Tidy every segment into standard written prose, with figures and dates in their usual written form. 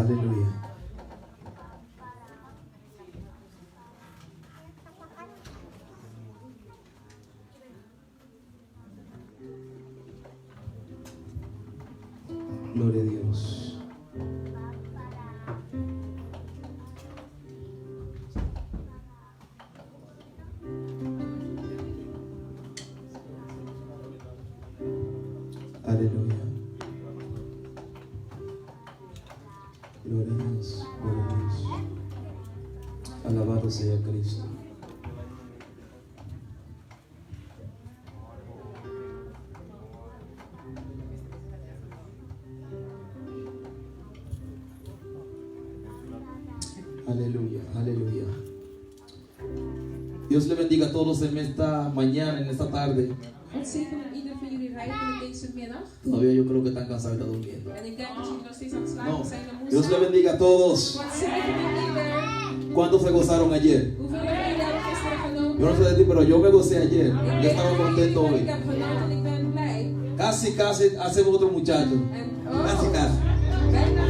Aleluya. Gloria a Dios. Aleluya. Gloria a Dios. Gloria a Dios. Alabado sea Cristo. Aleluya, aleluya. Dios le bendiga a todos en esta mañana, en esta tarde. God zegene ieder van jullie rijkelijk deze middag. Todavía yo creo que están cansados y están durmiendo. En ik denk dat jullie nog steeds aan het slapen No. zijn en moe Dios le zijn. bendiga a todos. God zegene ieder. ¿Cuántos se gozaron ayer? Hoeveel van jullie hebben gisteren genoten? Yo no sé de ti, pero yo me gocé ayer. Ik Yo weet estaba niet contento wat ik hoy. heb genoten en ik ben blij. Casi hacemos otro muchacho. En Casi. bijna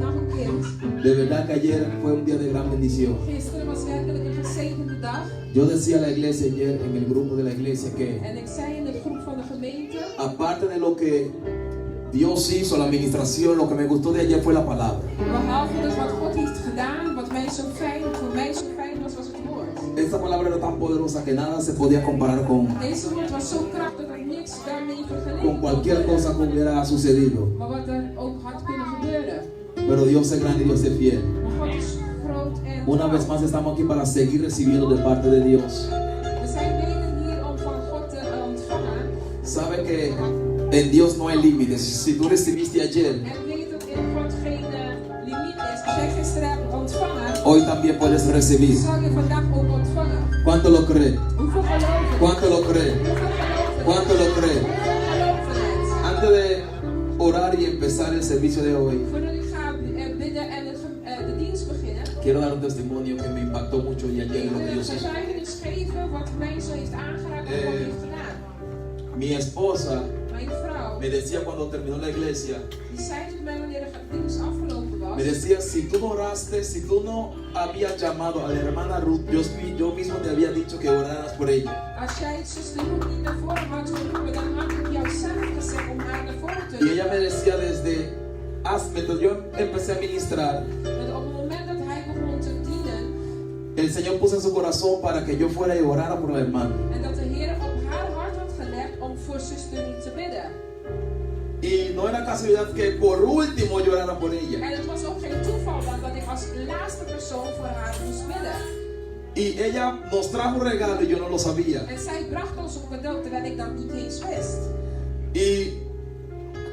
nog een kind. De verdad que ayer fue un día de gran bendición. Gisteren was werkelijk een gezegende dag. Yo decía a la iglesia ayer, en el grupo de la iglesia, que En ik zei in de groep van de gemeente. aparte de lo que Dios hizo, la administración, lo que me gustó de ayer fue la palabra. Behalve dat wat God heeft gedaan, wat mij zo fijn, voor mij zo fijn was, was het woord. Esta palabra era tan poderosa que nada se podía comparar con Deze woord was zo krachtig dat niks daarmee vergeleken kon cualquier worden. cosa que hubiera sucedido. Maar wat er ook had kunnen gebeuren. Pero Dios es grande y Dios es fiel. Maar God is groot en Una vez más estamos aquí para seguir recibiendo de parte de Dios. we zijn weder hier om van God te ontvangen. Sabe que en Dios no hay límites. Si tú recibiste ayer, En weet dat in God geen limiet is. Als jij gisteren hebt ontvangen, hoy también puedes recibir. zal je vandaag ook ontvangen. ¿Cuánto lo cree? Hoeveel geloven? ¿Cuánto lo cree? Hoeveel geloven? ¿Cuánto lo cree? Hoeveel geloven het? Antes de orar y empezar el servicio de hoy, Voordat ik ga bidden en de dienst beginnen, quiero dar un testimonio que me impactó mucho y ayer ik lo que wil Dios een hizo. getuigenis geven wat mij zo heeft aangeraakt en wat hij heeft gedaan. Mi esposa Mijn vrouw, me decía cuando terminó la iglesia, die zei tot mij wanneer de dienst afgelopen was. me decía, si tú no oraste, si tú no habías llamado a la hermana Ruth, yo mismo te había dicho que oraras por ella. Als jij zuster Ruth niet naar voren had geroepen, dan had ik jou zelf gezegd om haar naar voren te Y ella me decía mientras yo empecé a ministrar, Want op het moment dat hij begon te dienen, el Señor puso en su corazón para que yo fuera y orara por la hermana. en dat de Heer op haar hart had gelegd om voor zuster Ruth te bidden. Y no era casualidad que por último yo orara por ella. En het was ook geen toeval dan dat ik als laatste persoon voor haar moest bidden. Y ella nos trajo un regalo y yo no lo sabía. En zij bracht ons een cadeau terwijl ik dat niet eens wist. Y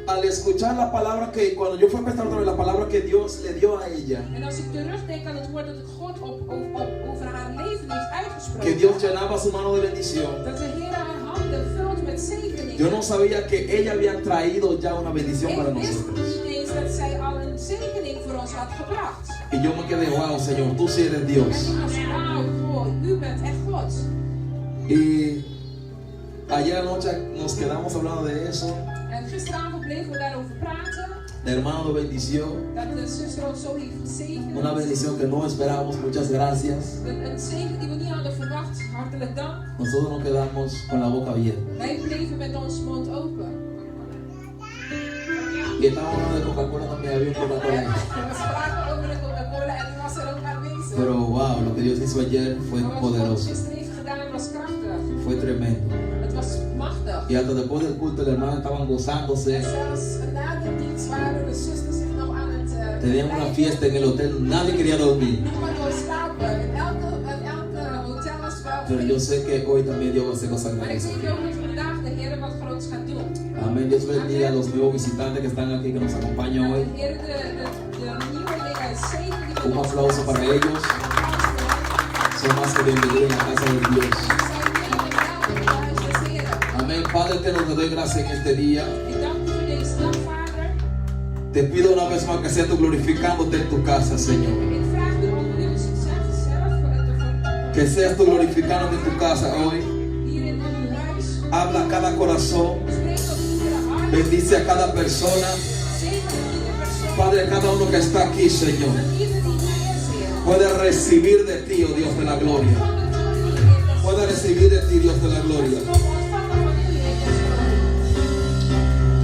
al escuchar la palabra que, cuando yo fui a empezar otra vez, la palabra que Dios le dio a ella, En als ik terugdenk aan het woord dat God over haar leven heeft que uitgesproken, Dios llenaba su mano de bendición, dat de Heer haar handen vult met zegeningen. yo no sabía que ella había traído ya una bendición para Ik wist nosotros. niet eens dat zij al een zegening voor ons had gebracht. Y yo me quedé, wow, Señor, tú sí eres Dios. En ik was, wauw, God, u bent echt God. Y ayer anoche nos quedamos hablando de eso. En gisteravond bleven we daarover praten. La hermana nos bendició. Dat de zuster ons zo heeft gezegend. Una bendición que no esperábamos. Muchas gracias. Een zegen die we niet hadden verwacht. Hartelijk dank. Nosotros nos quedamos con la boca abierta. Wij bleven met onze mond open. Y estábamos hablando de Coca-Cola también. Había un Coca-Cola ahí. En we spraken over de Coca-Cola en die was er ook aanwezig. Pero wow, lo que Dios hizo ayer fue Maar wat God poderoso. gisteren heeft gedaan was krachtig. Fue tremendo. Het was machtig. Y hasta después del culto, la hermana estaban En gozándose. zelfs na de dienst waren de zusters zich nog aan het Tenían una fiesta en el hotel. Nadie quería dormir. niemand wil slapen. In elke hotel was wel Pero yo feest. sé que hoy también Dios va a hacer cosas Maar ik grandes. weet ook dat vandaag de Heer wat groots gaat doen. Amén. Dios bendiga a los nuevos visitantes que están aquí, que nos acompañan hoy. De Heer de nieuwelingen zegen die Un aplauso para ellos. Son más que bienvenidos en la casa de Dios. Amén. Padre eterno, te doy gracias en este día. Ik dank u voor deze dag, Vader. Te pido una vez más que seas tú glorificándote en tu casa, Señor. Ik vraag u om uw zichzelf zelf Que seas tú glorificándote en tu casa hoy. hier in uw huis. Habla a cada corazón. Spreek tot iedere hart. Bendice a cada persona. Zegen iedere persoon. Padre, cada uno que está aquí, Señor, puede recibir de ti, oh Dios de la gloria. Puede recibir de ti, Dios de la gloria.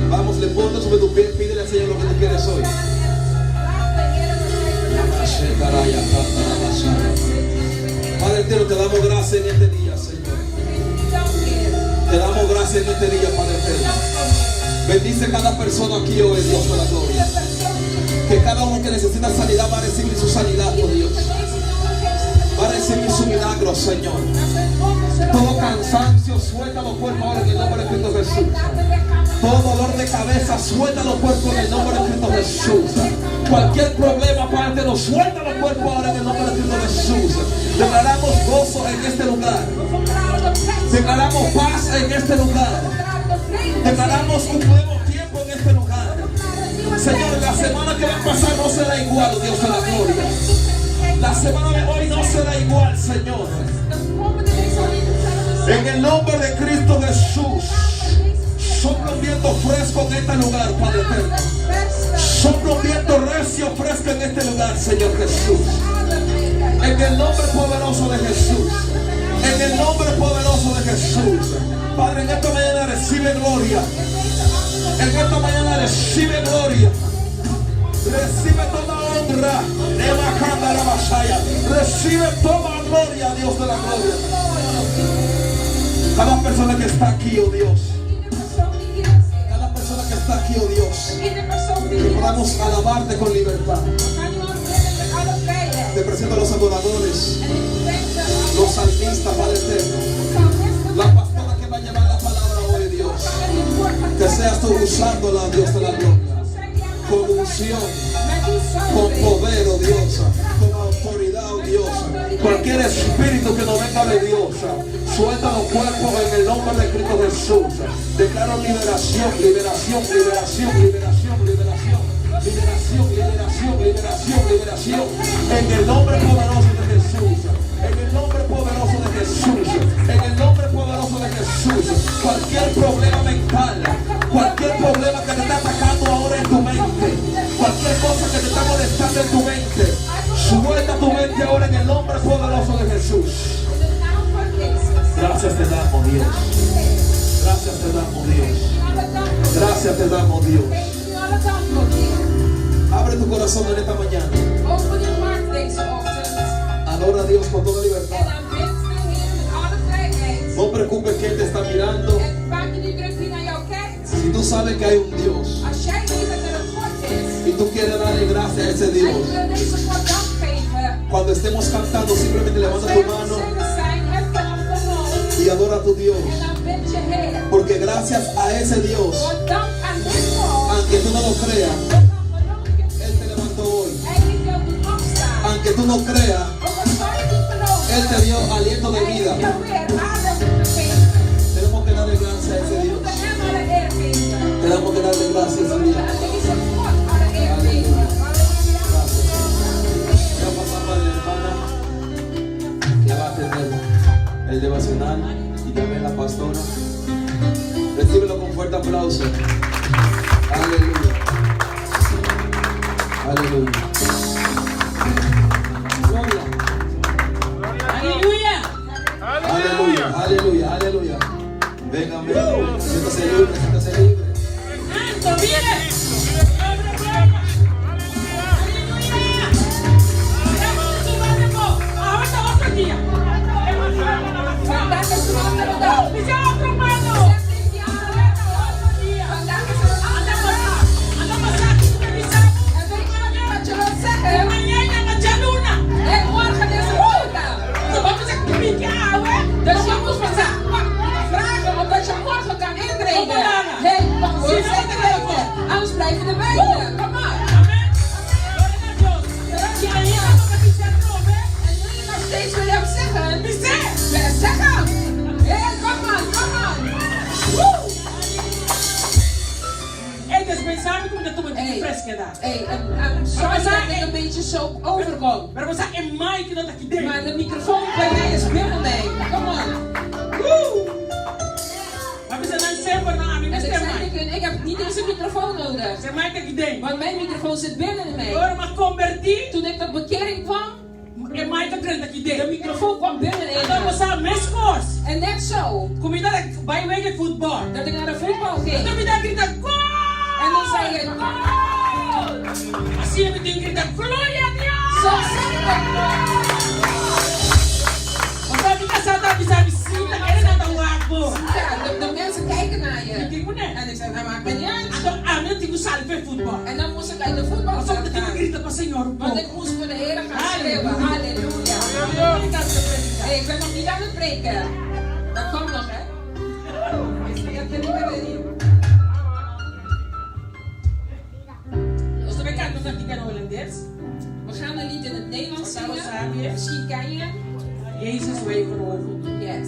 Vamos, le ponte sobre tu pie, pídele al Señor lo que tú quieres hoy. Padre eterno, te damos gracias en este día, Señor. Te damos gracias en este día, Padre eterno. Bendice cada persona aquí hoy, Dios de la gloria. Que cada uno que necesita sanidad va a recibir su sanidad, oh Dios. Va a recibir su milagro, Señor. Todo cansancio, suelta los cuerpos ahora en el nombre de Cristo Jesús. Todo dolor de cabeza, suelta los cuerpos en el nombre de Cristo Jesús. Cualquier problema, Padre, nos suelta los cuerpos ahora en el nombre de Cristo Jesús. Declaramos gozo en este lugar. Declaramos paz en este lugar. Declaramos un nuevo tiempo en este lugar. Señor, la semana que va a pasar no será igual, oh Dios de la gloria. La semana de hoy no será igual, Señor. En el nombre de Cristo Jesús. Sopla un viento fresco en este lugar, Padre eterno. Sopla un viento recio, fresco en este lugar, Señor Jesús. En el nombre poderoso de Jesús. En el nombre poderoso de Jesús. Padre, en esta mañana recibe gloria. En esta mañana recibe gloria. Recibe toda honra. Recibe toda gloria, Dios de la gloria. Cada persona que está aquí, oh Dios. Cada persona que está aquí, oh Dios. Que podamos alabarte con libertad. Te presento a los adoradores, los salmistas, Padre eterno. La pastora que va a llevar la palabra hoy, Dios. Que seas tú usándola, Dios de la gloria. Con unción, con poder, oh Dios. Con autoridad, oh Dios. Cualquier espíritu que no venga de Dios, suelta los cuerpos en el nombre de Cristo Jesús. Declaro liberación, liberación, liberación, liberación, liberación. Liberación, liberación, liberación, liberación. En el nombre poderoso de Jesús. En el nombre poderoso de Jesús. En el nombre poderoso de Jesús. Cualquier problema mental, cualquier problema que te está atacando ahora en tu mente, cualquier cosa que te está molestando en tu mente, suelta tu mente ahora en el nombre poderoso de Jesús. Gracias te damos, Dios. Gracias te damos, Dios. Gracias te damos, Dios. Abre tu corazón en esta mañana. Adora a Dios con toda libertad. No preocupes que Él te está mirando. Si tú sabes que hay un Dios y tú quieres darle gracias a ese Dios, cuando estemos cantando simplemente levanta tu mano y adora a tu Dios. Porque gracias a ese Dios, aunque tú no lo creas, Él te levantó hoy. Aunque tú no creas, Él te dio aliento de vida. Tenemos que darle gracias a ese Dios. Tenemos que darle gracias a ese Dios. Aleluya. Gracias. Voy a pasar para la hermana que va a tener el devocional y también la pastora. Recíbelo con fuerte aplauso. Aleluya. Aleluya. Aleluya. Aleluya. Aleluya. Aleluya. Venga, venga. Siéntase libre, siéntase libre. Santo, mire. Dus je moet me vragen omdat je morgen kan intreden. Nee, precies intreden. Anders blijf je er buiten. Kom maar. En jullie nog steeds willen hem zeggen. Zeg hem. Hey, kom aan, kom aan. Hey, dus pensaba que tú me tienes fresca da. Hey, sorry dat ik een beetje zo overkom. Maar we zijn in mei que não tá aqui dentro. Maar de microfoon bij mij is binnen mee. Kom on. Maar we zijn aan het zeggen, nou, En ik zei tegen ik heb niet eens een microfoon nodig. Zeg maar dat idee. Want mijn microfoon zit binnen in mij. Hoor maar converti. Toen ik tot bekering kwam, En mij dat krijg dat de idee. microfoon kwam binnen in Dat was me. aan mijn scores. En net zo, Kom je daar bij mij de voetbal? dat ik naar de voetbal ging. Dan heb je daar krijg dat En dan zei je, Als je met die krijg dat gloria a Dios. zo zeg ik het. Want dat is dat bisa zien dat er dat een waakbo. Ja, de mensen kijken naar je. Ik moet net. En ik zei, nou maakt me niet uit. Atau amin tigo salve voetbal. En dan moest ik uit de voetbal Alsof gaan. dat ik grita pa Senhor. Want ik moest voor de Heer gaan schreeuwen. Halleluja. Hey, ik ben nog niet aan het preken. Dat komt nog, hè? Ik ben niet meer erin. Dus dan kan ik nog niet gaan Hollands. We gaan een lied in het Nederlands Wat gaan we zingen. samen? Misschien ken je. Jezus wij verhogen. Yes.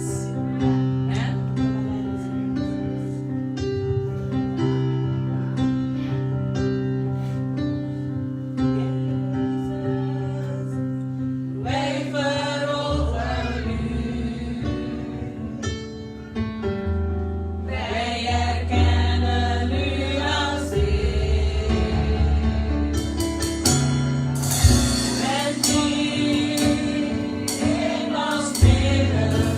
Hè? Wij veroveren u. Wij erkennen u als Heer. Bent u in ons midden.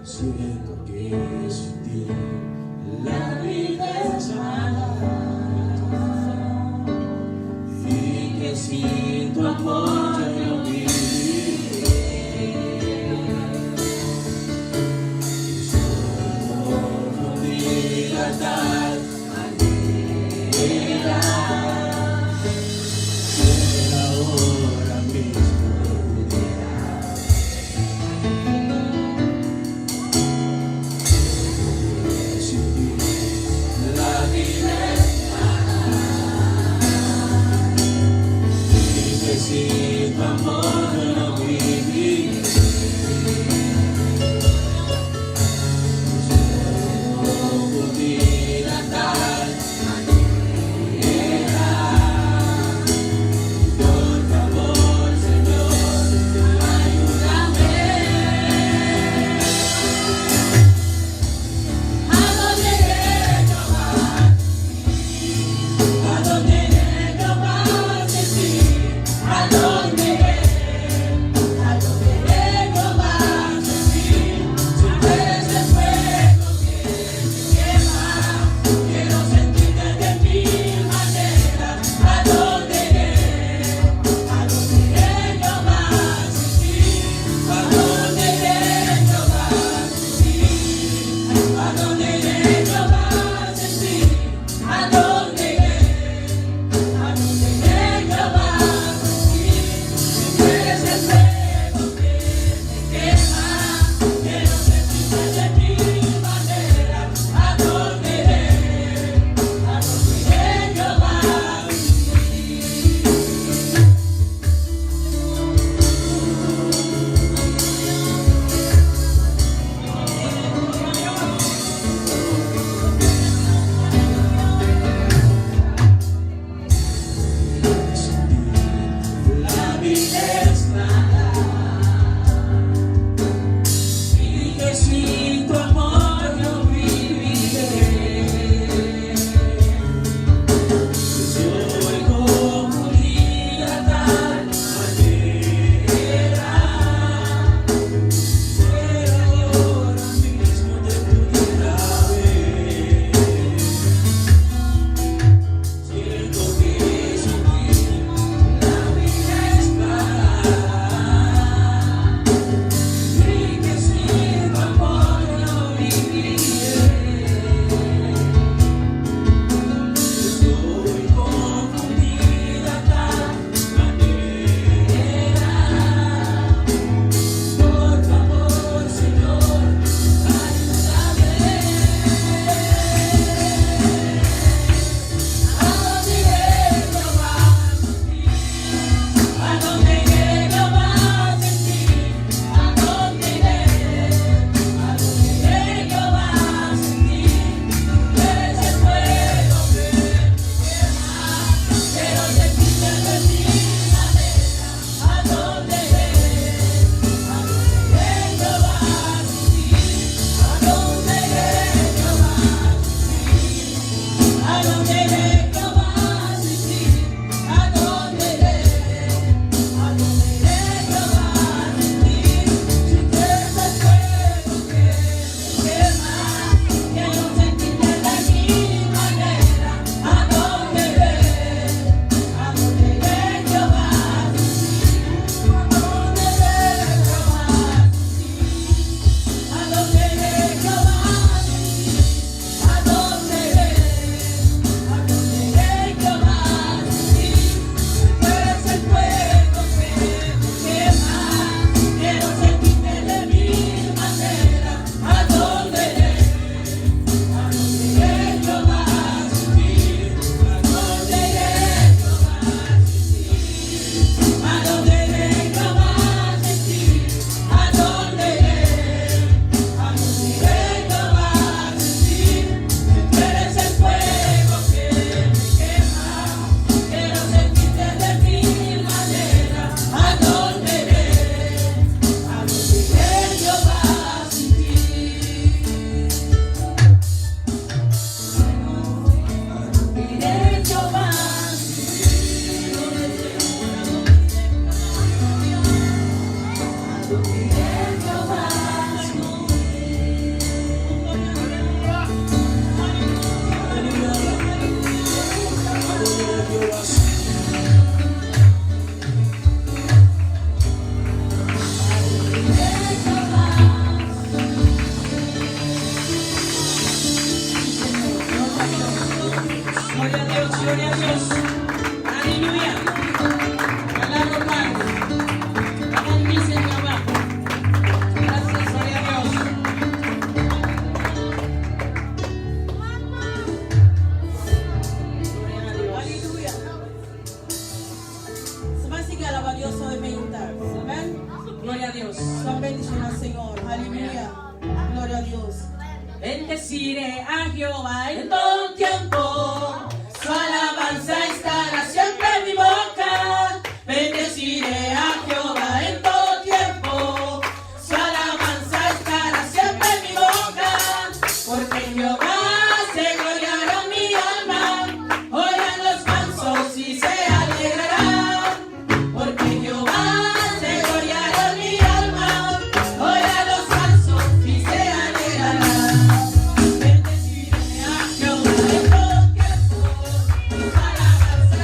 Siento que sin ti la vida es mala y que sin tu amor yo no viviré. Solo con mi libertad anhela ser ahora mismo sin ti la vida es mala y que sin gloria a Dios. Aleluya. Palabra Padre. Bendice Jehová. Gracias, gloria a Dios. Gloria a Dios. Aleluya. Sumasigla alaba a Dios hoy meditar. Amén. Gloria a Dios. Son bendición al Señor. Aleluya. Gloria a Dios. Bendeciré a Jehová en todo tiempo. Su alabanza estará siempre en mi boca. Bendeciré a Jehová en todo tiempo. Su alabanza estará siempre en mi boca. Porque en Jehová se gloriará mi alma. Oirán los mansos y se alegrarán. Porque en Jehová se gloriará mi alma. Oirán los mansos y se alegrarán. Bendeciré a Jehová en todo tiempo. Su alabanza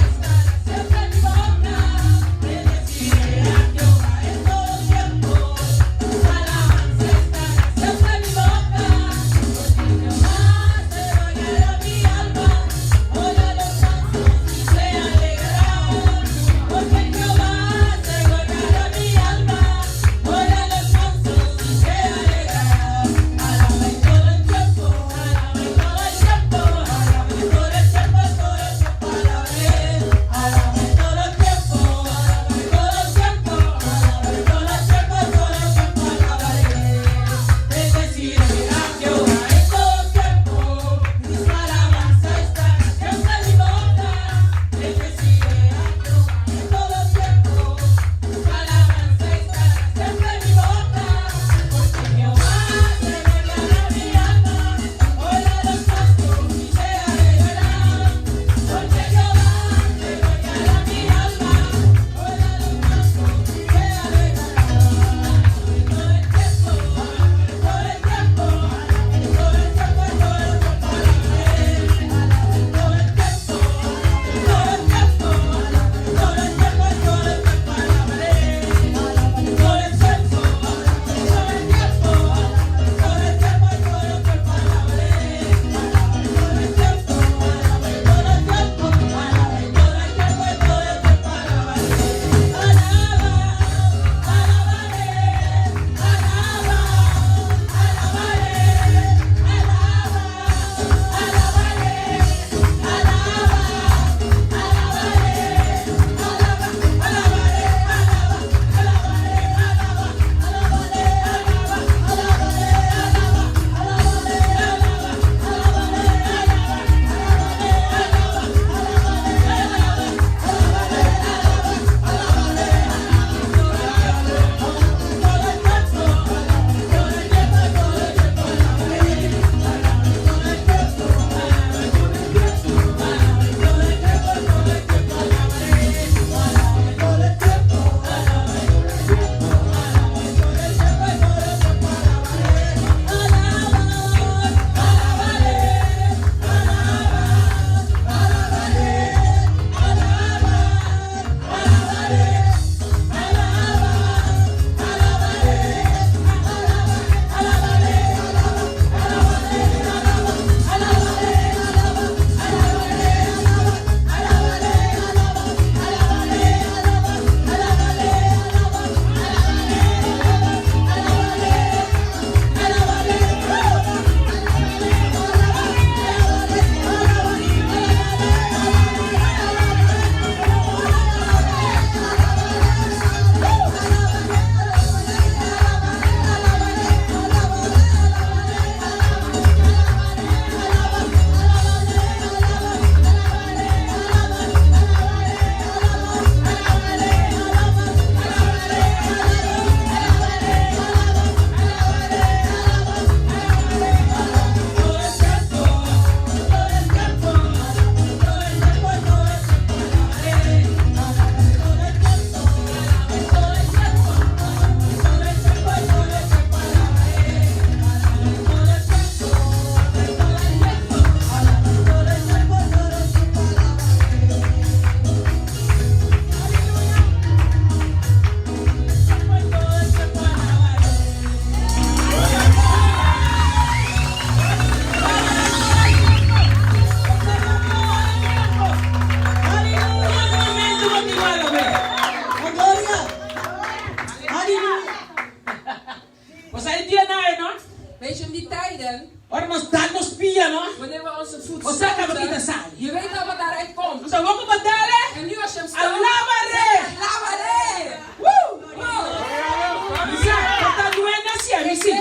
dia na no. Weet je, in die tijden, Ora mas danos pia no. wanneer we onze voet Osaka stoten, bakita sai. je weet al wat daaruit komt. So wako badale. En nu als je hem stoot, Alabare. Alabare! Woo! Wow! Misa, kata duena sia misi.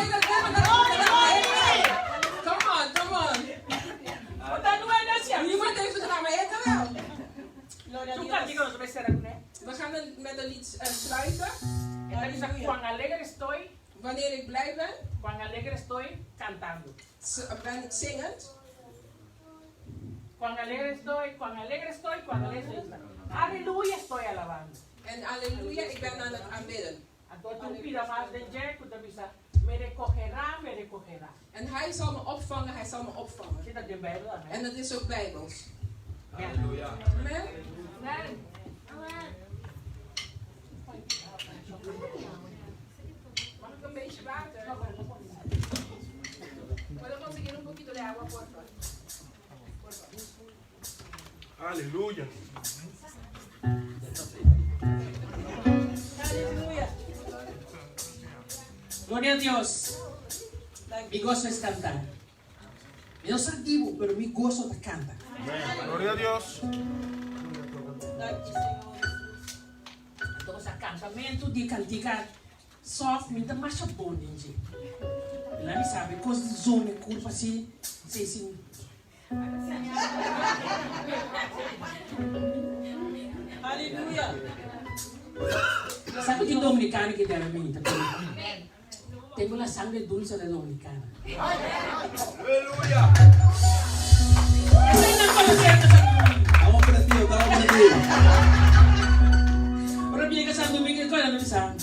Come on, come on. Kata duena sia. Niemand heeft het aan mij eten wel. Gloria a Tu Dios. cantigo no se será. We gaan met een lied sluiten. Esta dice cuán alegre estoy, Wanneer ik blij ben, cuán alegre estoy cantando. ben ik zingend. Cuán alegre estoy, cuán alegre estoy, cuán alegre estoy. Aleluya estoy alabando. En halleluja, ik ben aan het aanbidden. Entonces tú pida más de Jack, tú bisa, me recogerá, me recogerá. En hij zal me opvangen, hij zal me opvangen. Zit dat in Bijbel aan, En hè? dat is ook bijbels. Aleluya. Amen. Nee. Mag ik een beetje water? Podemos conseguir un poquito de agua, por favor. Aleluya. Aleluya. Gloria a Dios. Mi gozo es cantar. Yo no soy activo, pero mi gozo te canta. Gloria a Dios. Dank je, Señor. Entonces, cantamento de cantiga soft, me dá mais bom, gente. Lá me sabe, coisa de zona, culpa assim, sei sim. Aleluya. Sabe que dominicano que deve vir, tá? Tenho a sangue dulce da dominicana. Aleluya. Você não conhece essa sangue? Estamos prendidos, estamos prendidos. Ora bien que San Domingo, ¿cuál es la misa?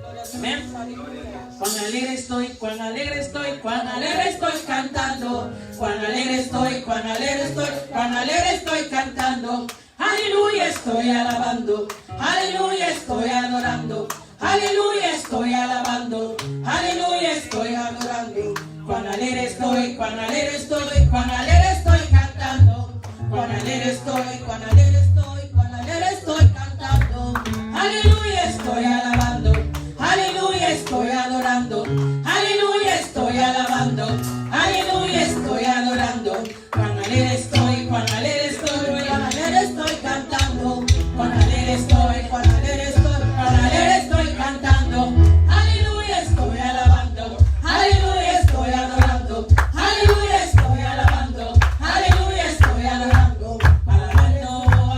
Gloria a Dios. Amén. Aleluya. Cuán alegre estoy, cuán alegre estoy, cuán alegre estoy cantando. Cuán alegre estoy, cuán alegre estoy, cuán alegre estoy cantando. Aleluya estoy alabando, aleluya estoy adorando, aleluya estoy alabando, aleluya estoy adorando. Cuán alegre estoy, cuán alegre estoy, cuán alegre estoy cantando. Cuán alegre estoy, cuán alegre estoy, cuán alegre estoy cantando. Aleluya estoy alabando, aleluya estoy adorando, aleluya estoy alabando, aleluya estoy adorando. Cuán alegre estoy, cuán alegre estoy cantando. Cuán alegre estoy, cuán alegre estoy, cuán alegre estoy cantando. Aleluya estoy alabando, aleluya estoy adorando, aleluya estoy alabando, aleluya estoy adorando. Alabando.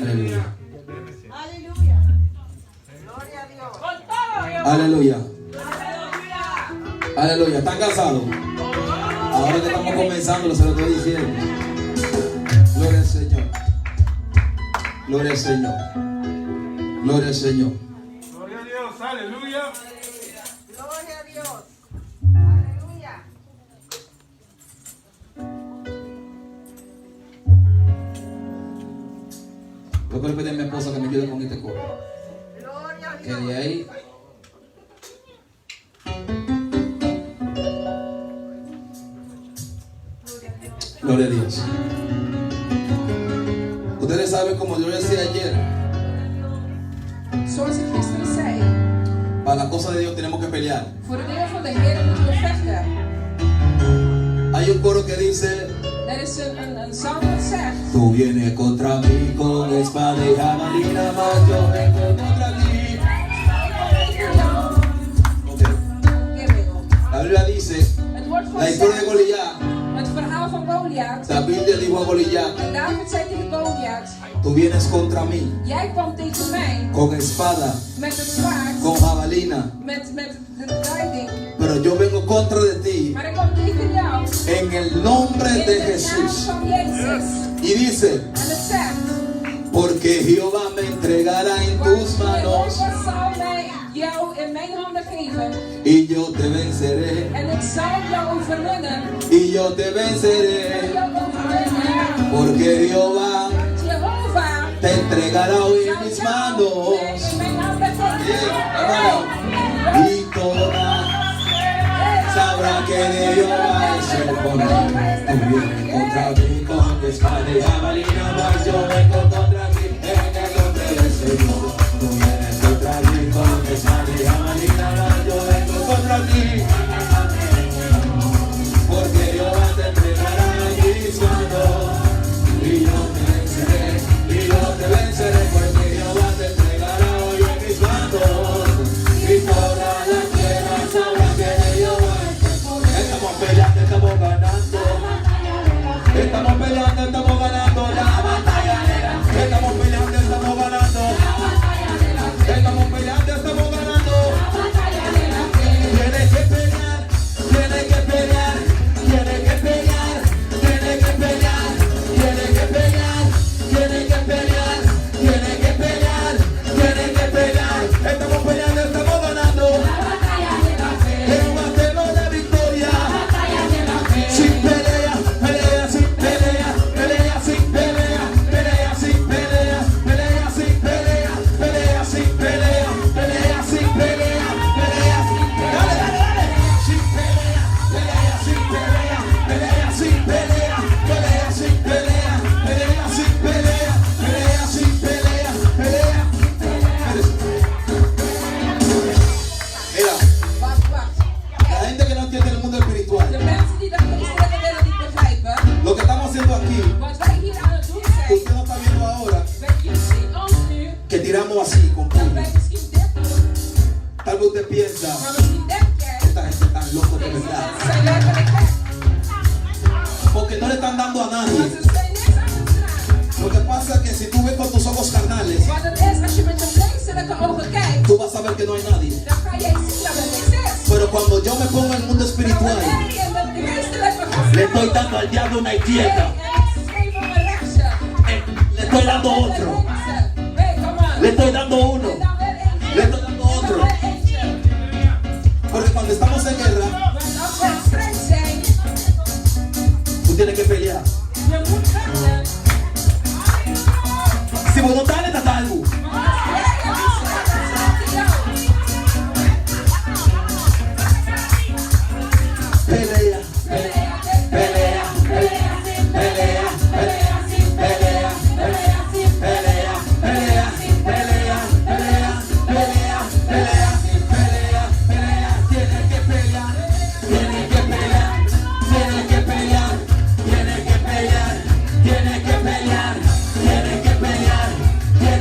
Aleluya. Aleluya. Gloria a Dios. Con todo, Jehová. Aleluya. Aleluya. Aleluya. ¿Están cansados? Ahora que estamos comenzando, se lo estoy diciendo. Gloria al Señor. Gloria al Señor. Gloria al Señor. Gloria a Dios, aleluya. Gloria a Dios. Aleluya. Yo quiero pedir a mi esposa que me ayude con este coro. Gloria a Que Dios. de ahí. Gloria a Dios. Ustedes saben, como yo decía ayer, Zoals ik gisteren zei, para la cosa de Dios tenemos que pelear. voor de dingen van de Heer moeten we vechten. Hay un coro que dice: Er is een zang dat zegt: tú vienes contra mí con espada y jabalina, mas yo vengo contra ti. Okay. La Biblia dice, Het woord van la historia de zegt, Goliat, het verhaal van Goliath. David le dijo a Goliat: En David zei tegen Goliath: tú vienes contra mí jij kwam tegen mij con espada, met het zwaard, con jabalina, met de riding. pero yo vengo contra de ti Maar ik kwam tegen jou en el nombre in de de naam Jesús. van Jezus. Y dice: En het zegt: porque Jehová me entregará en tus manos Jehovah zal mij jou in mijn handen geven. y yo te venceré, En ik zal jou overwinnen. y yo te En venceré, jou overwinnen. porque Jehová Jehovah te entregará hoy en mis zal jou manos. in mijn handen Yeah, geven. y toda sabrá que de Jehová es el poder. Tú vienes contra mí con espada y jabalina, mas yo vengo contra ti en el nombre del Señor. Tú vienes contra mí con espada y jabalina, mas yo vengo contra ti, porque Jehová te entregará en mis manos, y yo te venceré, y yo te venceré, porque Jehová te entregará hoy en mis manos, y toda la tierra sabrá que de Jehová es el poder. Estamos peleando, estamos ganando. Estamos peleando, estamos ganando la batalla. Estamos peleando, estamos ganando. Estamos peleando, estamos ganando. Tienes que pelear, tienes que pelear, tienes que pelear, tienes que pelear, tienes que pelear, tienes que pelear, tienes que pelear, tienes que pelear. Estamos peleando, estamos ganando. Jehová te lo da victoria. Sin pelea, pelea sin pelea, pelea sin pelea, pelea sin pelea, pelea sin pelea, pelea sin pelea, pelea sin pelea, pelea sin pelea. Dale, dale, dale. Sin pelea, pelea sin pelea, pelea sin pelea, pelea sin pelea, pelea sin pelea, pelea sin pelea, pelea. Mira, Wacht, wacht. la gente que no entiende el mundo espiritual, De mensen die de geestelijke wereld niet begrijpen, lo que estamos haciendo aquí, wat wij hier aan het doen zijn, usted no está viendo ahora jullie zien ons nu, que tiramos así con dat puño. wij misschien dit doen, Tal vez usted piensa, maar misschien denk jij, esta gente tan loco de deze verdad, mensen zijn werkelijk gek, porque no le están dando a want nadie. ze zijn niks aan het vragen. Lo que pasa es que si tú ves con tus ojos carnales, Wat het is, als je met je vleeselijke ogen kijkt, tú vas a ver que no hay nadie. dan ga jij zien dat er niks is. Pero cuando yo me pongo en el mundo Maar espiritual, wanneer je met de geestelijke le estoy geest dando al diablo una izquierda, geven we rechtse. le estoy dando otro, Hey, come on. le estoy dando uno, En dan weer eentje. le estoy dando En dan otro. weer eentje. Porque cuando estamos en guerra, Want als we in strijd zijn, tú tienes que pelear. je moet vechten. Si vos no estás, estás salvo. Pelea, pelea, pelea, pelea, pelea, pelea, pelea, pelea, pelea, pelea, pelea, pelea, pelea, pelea, tienes que pelear, tienes que pelear, tienes que pelear, tienes que pelear, tienes que pelear, tienes que pelear, tienes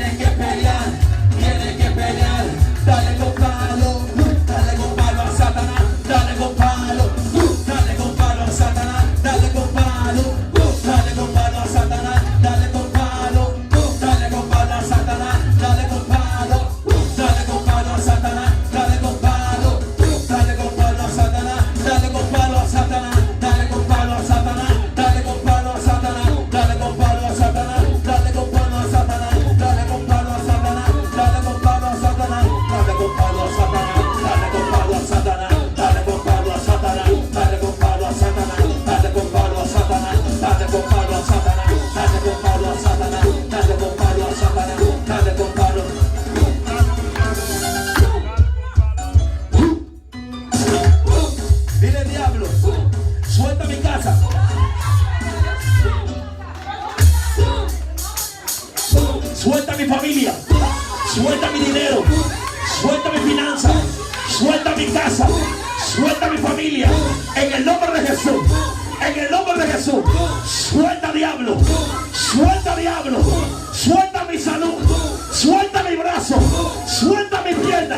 Suelta mi familia. Suelta mi dinero. Suelta mi finanza. Suelta mi casa. Suelta mi familia. En el nombre de Jesús. En el nombre de Jesús. Suelta diablo. Suelta diablo. Suelta mi salud. Suelta mi brazo. Suelta mi pierna.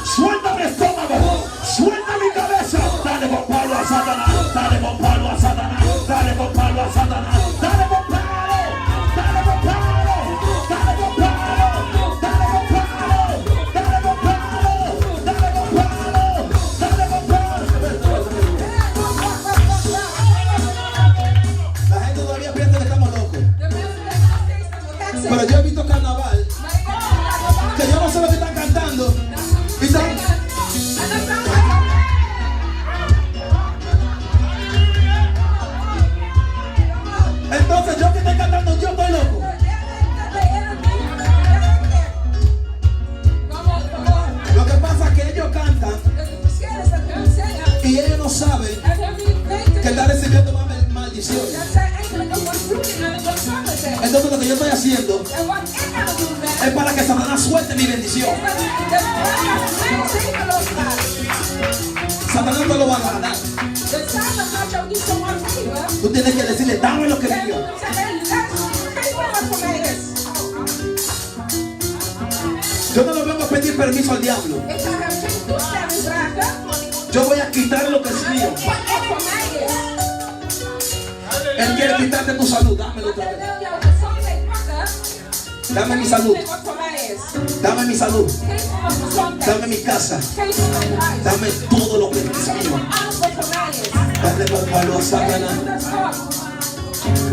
Suelta mi estómago. Suelta mi cabeza. Dale con palo a Satanás. Dale con palo a Satanás. Dale con palo a Satanás. Dale con palo. Dale con palo. Dale con palo. Dale con palo. Dale con palo. Dale con palo. Dale con palo. La gente todavía piensa que estamos locos. Pero yo he visto carnaval que yo no sé lo que están cantando. Y están- Entonces yo que estoy cantando, yo estoy loco. Lo que pasa es que ellos cantan y ellos no saben que están recibiendo más maldiciones. Entonces lo que yo estoy haciendo es para que Satanás suelte mi bendición. Satanás no lo va a ganar. Tú tienes que decirle, dame lo que diga. Yo no le vengo a pedir permiso al diablo. Yo voy a quitar lo que es mío. Él quiere quitarte tu salud. Dámelo otra vez. Dame mi salud. Dame mi salud. Dame mi casa. Dame todo lo que es mío. Dale con palo a Satanás.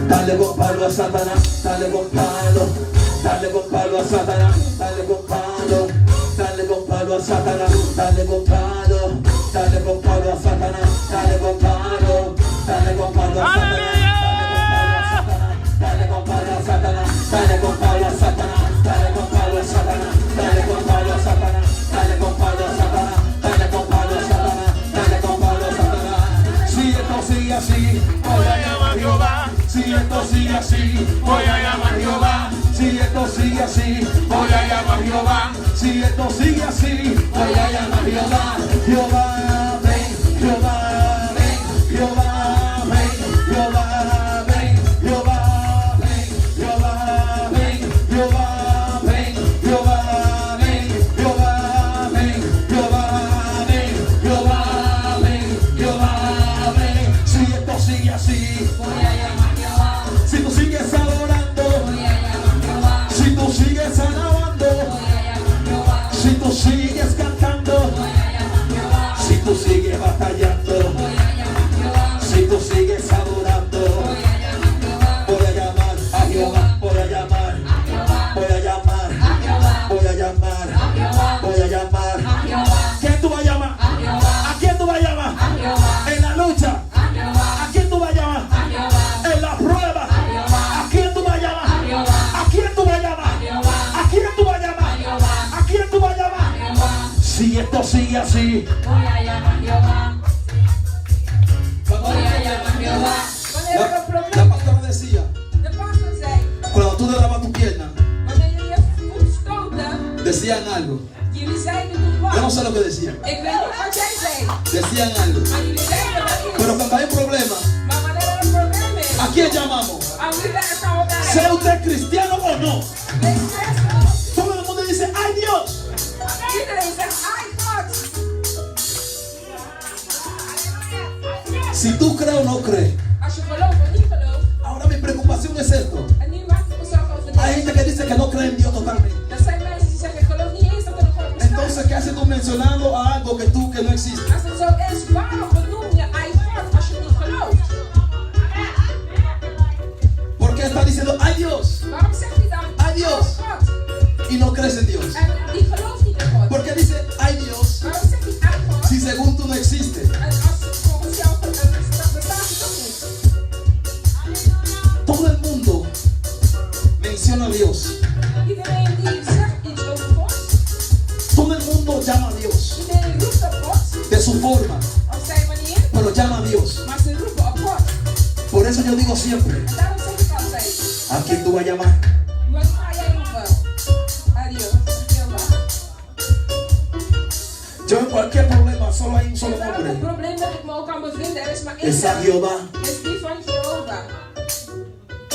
Dale con palo a Satanás. Dale con palo. Dale con palo a Satanás. Dale con palo. Dale con palo a Satanás. Dale con palo. Dale con palo a Satanás. Dale con palo. Dale con palo a Satanás. Dale con palo a Satanás. Dale con palo a Satanás. Dale con palo a Satanás. Dale con palo a Satanás. Dale con palo a Satanás. Dale con palo a Satanás. Dale con palo a Satanás. Si esto sigue así, voy a llamar a Jehová. Si esto sigue así, voy a llamar a Jehová. Si esto sigue así, voy a llamar a Jehová. Si esto sigue así, voy a llamar a Jehová. Jehová, ven, Jehová, ven, Jehová, ven, Jehová, ven, Jehová, ven, Jehová, ven, Jehová, ven, Jehová, ven, Jehová, ven, Jehová, ven, Jehová, ven, Jehová, ven. Si esto sigue así, voy a llamar a Jehová. Si tú sigues adorando, voy a llamar a Jehová. Si tú sigues alabando, voy a llamar a Jehová. Si tú sigues cantando, voy a llamar a Jehová. Si tú sigues batallando, voy a llamar a Jehová. Si tú sigues adorando, voy a llamar a Jehová. Voy a llamar a Jehová. Voy a llamar a Jehová. Voy a llamar a Jehová. Voy a llamar a Jehová. Voy a llamar a Jehová. ¿Quién tú vas a llamar? A Jehová. ¿A quién tú vas a llamar? A Jehová. En la lucha. A Jehová. ¿A quién tú vas a llamar? A Jehová. En la prueba. A Jehová. ¿A quién tú vas a llamar? A Jehová. ¿A quién tú vas a llamar? A Jehová. ¿A quién tú vas a llamar? A Jehová. ¿A quién tú vas a llamar? A Jehová. Si esto sigue así, Voy a llamar a Jehová. Voy a llamar a Jehová. la pastora decía, cuando tú le dabas tu pierna, decían algo. Yo no sé lo que decían. Decían algo. Pero cuando hay un problema, ¿a quién llamamos? ¿Sea usted cristiano o no? Todo el mundo dice, ¡ay Dios! Si tú crees o no crees. Ahora mi preocupación es esto. Hay gente que dice que no cree en Dios totalmente. Entonces, ¿qué haces tú mencionando a algo que no existe? ¿Por qué está diciendo, ¡ay Dios! ¡Ay Dios! Y no crees en Dios. ¿Por qué dice, ¡ay Dios! Si según tú no existe. Todo el mundo menciona a Dios. Todo el mundo llama a Dios de su forma, pero llama a Dios. Por eso yo digo siempre, ¿a quién tú vas a llamar? solo hay un solo En welk nombre. probleem dat ik me ook kan bevinden, er is maar één Es a naam. Jehová. is die van Jehovah.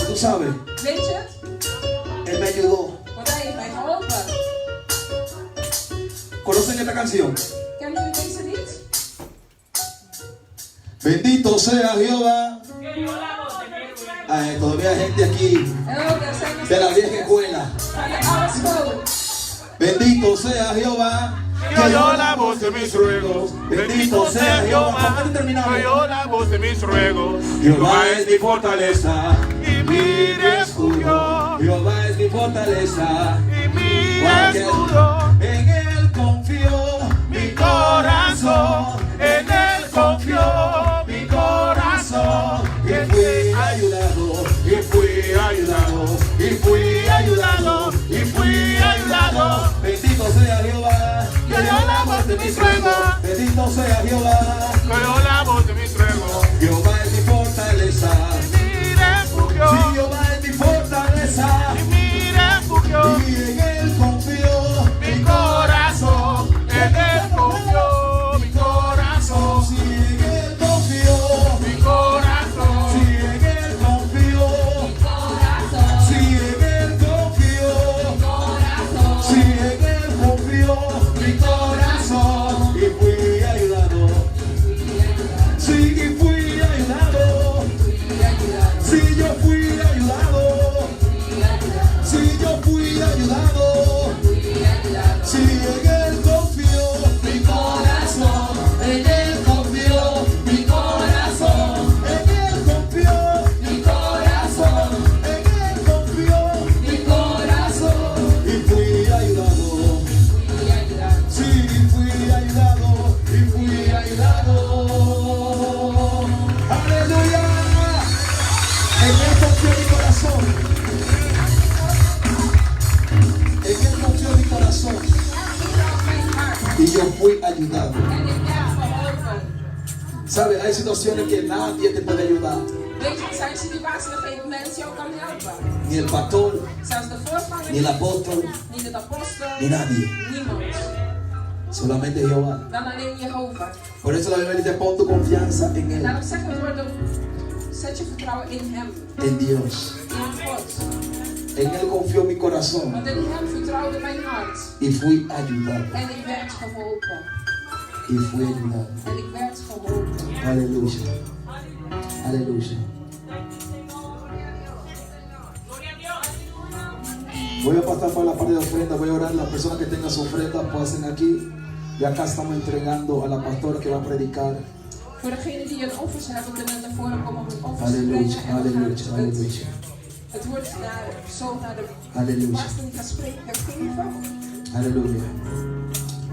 Tú sabes, Weet je het? Él me ayudó. Want hij heeft mij geholpen. ¿Conocen esta canción? Kennen jullie deze lied? Bendito sea Jehová. Ay, todavía hay gente aquí Oh, daar zijn nog de la steeds vieja mensen escuela. van de oude school. Bendito sea Jehová. Que oyó la voz de mis ruegos. Bendito sea Jehová. Que oyó la voz de mis ruegos. Jehová es mi fortaleza. Y mi refugio. Jehová es mi fortaleza. Y mi Porque escudo. en él confío Mi corazón. En él confió. Mi corazón. y fui ayudado, y fui ayudado, y fui ayudado, y fui ayudado. Bendito sea Jehová, Que oyó la voz de mis ruegos. bendito sea Jehová. Que oyó la voz de mis ruegos. Jehová es mi fortaleza. Mi refugio. Sí, Jehová es mi fortaleza. Y mi refugio. Y en él confío. Mi corazón. En él confió. Mi corazón. Sí, en él confío. Mi corazón. Sí, en él confío. Sí, en él confío. Sí, en él confío. Mi corazón. Y fui ayudado. Sí, y fui ayudado. Sí, yo fui ayudado. Sí, yo fui ayudado. Sí, en él confío. Mi corazón. En él confío. Mi corazón. En él confío. Mi corazón. En él confío. Mi corazón. Y fui ayudado. Sí, y fui ayudado. Y fui ayudado. Aleluya. En él confió mi corazón. En él confió mi corazón. Mijn hart. Y yo fui ayudado. En ik werd geholpen. ¿Sabe? Hay situaciones que nadie te puede ayudar. Weet je, er zijn situaties dat geen mens jou kan helpen. Ni el pastor, Zelfs de voorganger ni el apóstol, niet de apostel, ni nadie. niemand. Solamente Jehová. Dan alleen Jehovah. Por eso la Biblia dice, pon tu confianza en Él, Daarom zeggen we het woord, zet je vertrouwen in Hem, en Dios. in God. En Él confió mi corazón Want in Hem vertrouwde mijn hart. y fui ayudado. En ik werd geholpen. Y fui ayudado. En ik werd geholpen. Aleluya. Aleluya. Voy a pasar por la parte de ofrenda, voy a orar. Las personas que tengan su ofrenda pasen aquí. Y acá estamos entregando a la pastora que va a predicar. Voor degenen die een offers hebben, kunnen naar voren komen om een offers te Aleluya, brengen. En we gaan aleluya, aleluya. het woord zo naar de Aleluya. pastor die gaat spreken geven. Aleluya.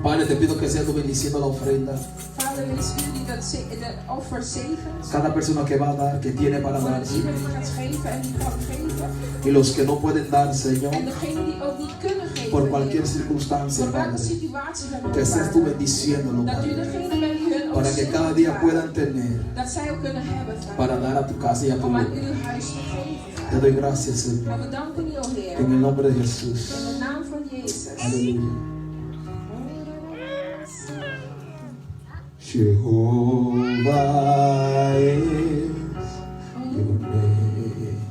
Padre, te pido que seas tú bendiciendo la ofrenda. Vader, wees jullie dat de offer zegent. Cada persona que va a dar, que tiene para dar. Voor iedereen die gaat geven en die kan geven. Y los que no pueden dar, Señor, En degenen die ook niet kunnen geven. por cualquier Heer. circunstancia, Voor welke Padre, situatie dan ook. que seas tú Vader. bendiciéndolo, Dat u Padre, degene bent die hun ook para que zegent, cada día Vader. puedan tener Dat zij ook kunnen hebben, para Vader. dar a tu casa y a tu Om aan hogar. uw huis te geven, Te doy gracias, Señor, maar we danken u, o Heer. en el nombre de Jesús. In de naam van Jezus. Aleluya. Jehová es your name.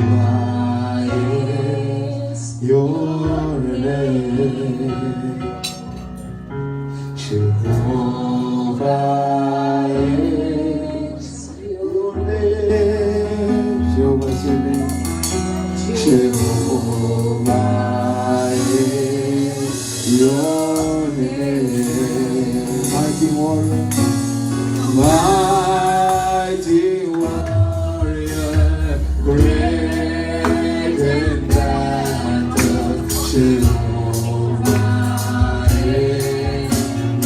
Jehová es your name. Jehová es your name. Jehová es your name. Jehová es your name. Mighty warrior, mighty warrior, great in battle. Jehová is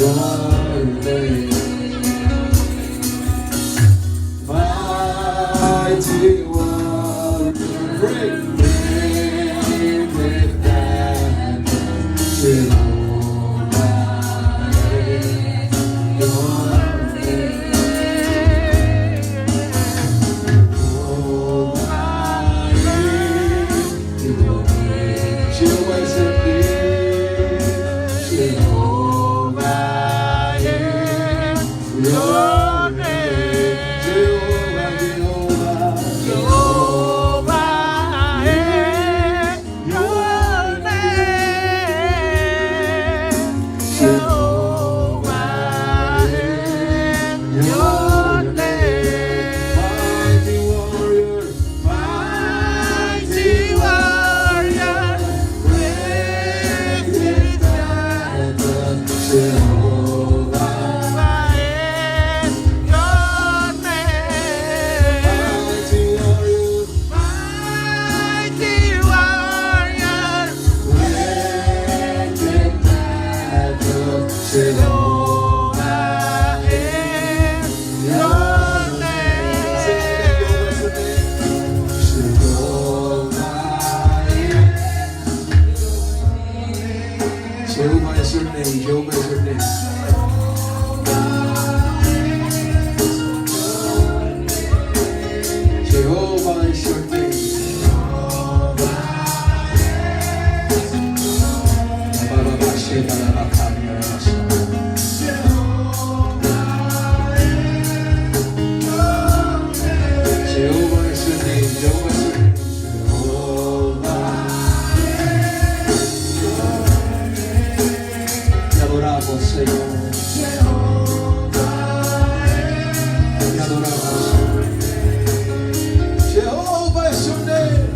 your name. Mighty warrior, great in battle. Jehovah is your name. Jehovah is your name. Jehovah is your name. Jehovah is your name. Jehovah is your name. Te adoramos, Señor. Te adoramos. Jehovah is your name.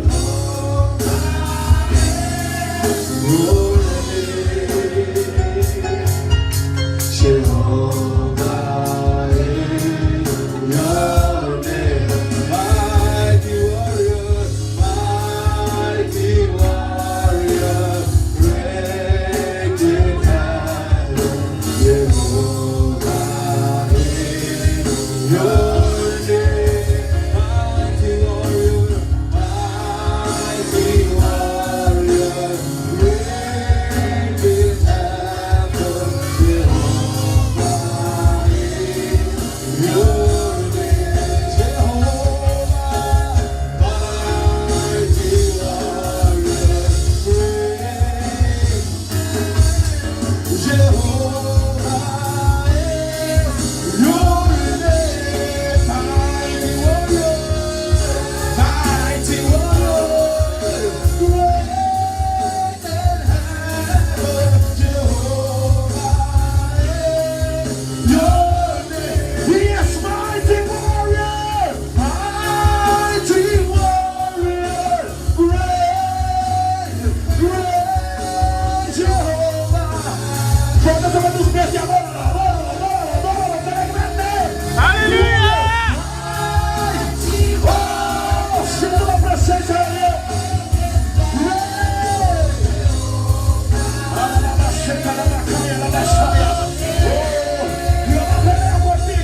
Jehovah is your name. Mighty warrior, great in battle. Jehovah is your name. Mighty warrior, great in battle. Jehovah is your name. Jehovah, mighty warrior, great. Jehovah is your name. Mighty warrior, great in heaven. Jehovah is your name. He is mighty warrior. Mighty warrior, great Jehovah. Póngase con tus pies y adóralo, adóralo, adóralo, adóralo, que eres grande. ¡Aleluya! Oh, siento la presencia de Dios. Dios va a pelear por ti.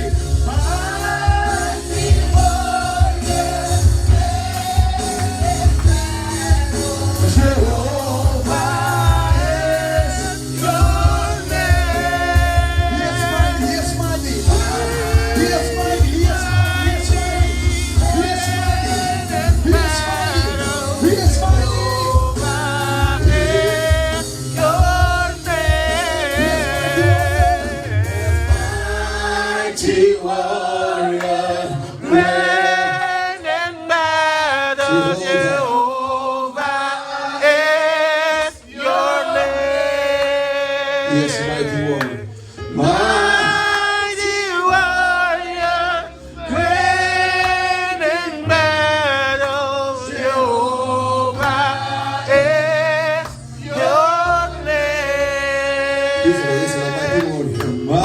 Mighty warrior, Great in battle, Jehovah is your name. yes, mighty warrior. Mighty warrior, great in battle, Jehovah is your name. Díselo, díselo, mighty warrior.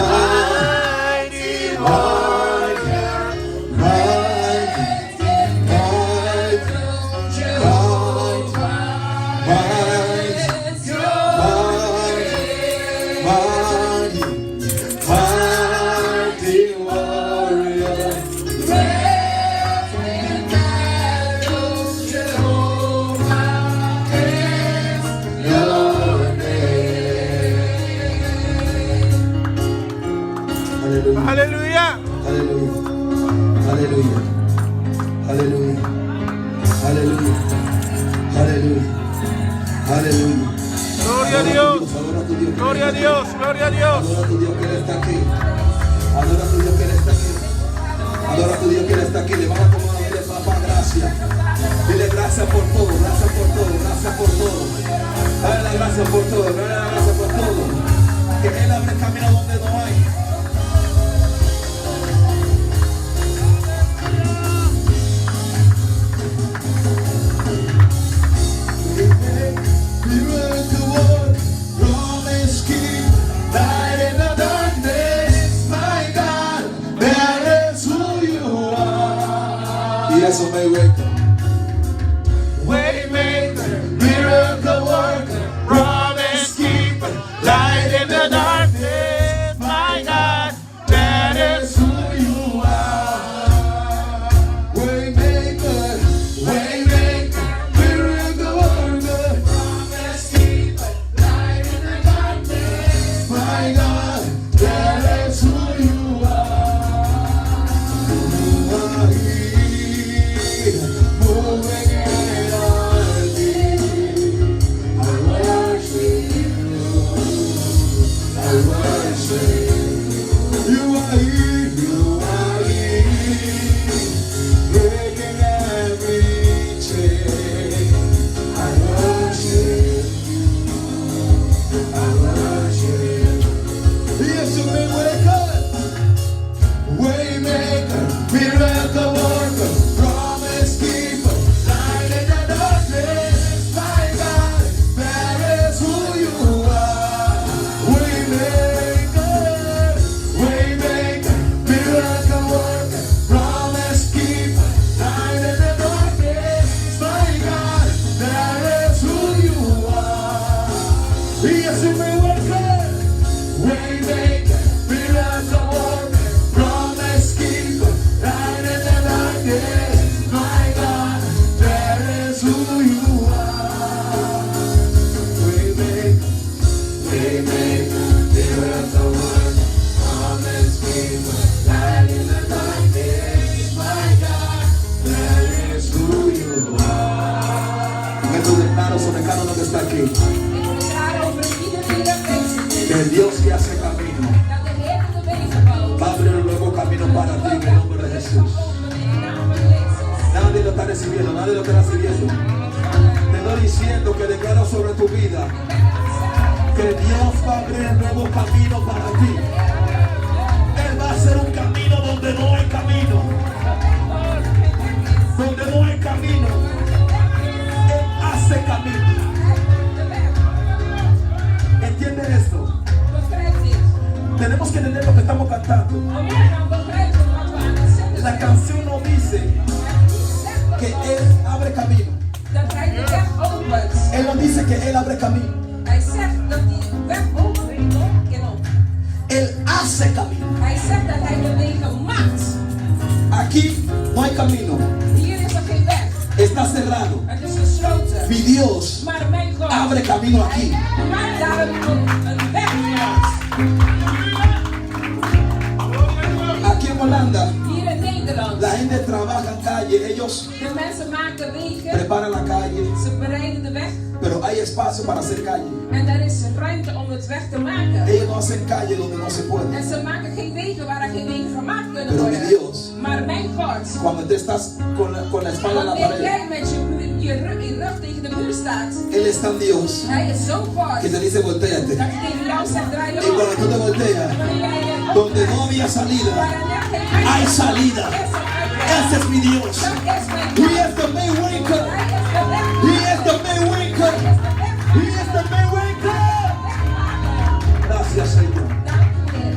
Mighty warrior, aleluya. Aleluya. Aleluya. Aleluya. Aleluya. Aleluya. Aleluya. Gloria a Dios, Adora a tu Dios. gloria a Dios, gloria a Dios. Adora a tu Dios que Él está aquí. Adora a tu Dios que Él está aquí. Adora a tu Dios que Él está aquí. Levanta tu mano y dile, papá, gracias. Dile gracias por todo, gracias por todo, gracias por todo. Dale la gracia por todo, dale la gracia por todo. Que Él abre el camino donde no hay. Miracle work, promise keep, light in the darkness, my God, that is who you are. Y eso me wake up. Waymaker, miracle worker, promise keeper, light in the darkness, my is who you are. Waymaker, miracle worker, promise keeper, light in the darkness, my God, that is who you are. En estos declaros sobre cada uno que está aquí, Ik declaro over iedereen die aanwezig is. que el Dios que hace camino Dat de Heer de wegen bouwt. va a abrir un nuevo camino para ti en el nombre de Jesús. In de naam van Jezus. Nadie lo está recibiendo, nadie lo está recibiendo. Te estoy diciendo que declaro sobre tu vida que Dios va a abrir un nuevo camino para ti. Él va a hacer un camino donde no hay camino. Donde no hay camino. Él hace camino. ¿Entienden esto? Begrijp dit. Tenemos que entender lo que estamos cantando. We moeten gaan begrijpen wat we aan het zetten La zijn. canción no dice que Él abre camino. Dat hij de weg opent. Él no dice que Él abre camino. Hij zegt dat hij de weg opent. Él hace camino. Hij zegt dat hij de wegen maakt. Aquí no hay camino. Hier is er geen weg. Está cerrado. Het is gesloten. Mi Dios Maar mijn God, abre camino hij aquí. maakt daar een weg voor ons. Aquí en Holanda, Hier in Nederland. la gente trabaja en calle. Ellos De mensen maken wegen. preparan la calle, Ze bereiden de weg. pero hay espacio para hacer calle. En er is ruimte om het weg te maken. Ellos no hacen calle donde no se En puede. ze maken geen wegen waar er geen wegen gemaakt kunnen Pero mi worden. Dios, Maar mijn God, cuando tú estás con la espalda en la wanneer pared, jij met je rug tegen de muur staat, Él es tan Dios hij is zo God que te dice volteate. dat hij tegen jou zegt draai je Y cuando om. tú te volteas, Wanneer jij je donde no había salida, waar er net geen uitweg hay is, salida. is er uitweg. Ese es mi Dios. Dat is mijn He God. is the Maywaker. Hij is de weg. He is the Maywaker. He is the Maywaker. Gracias, Señor. Dank u, Heer.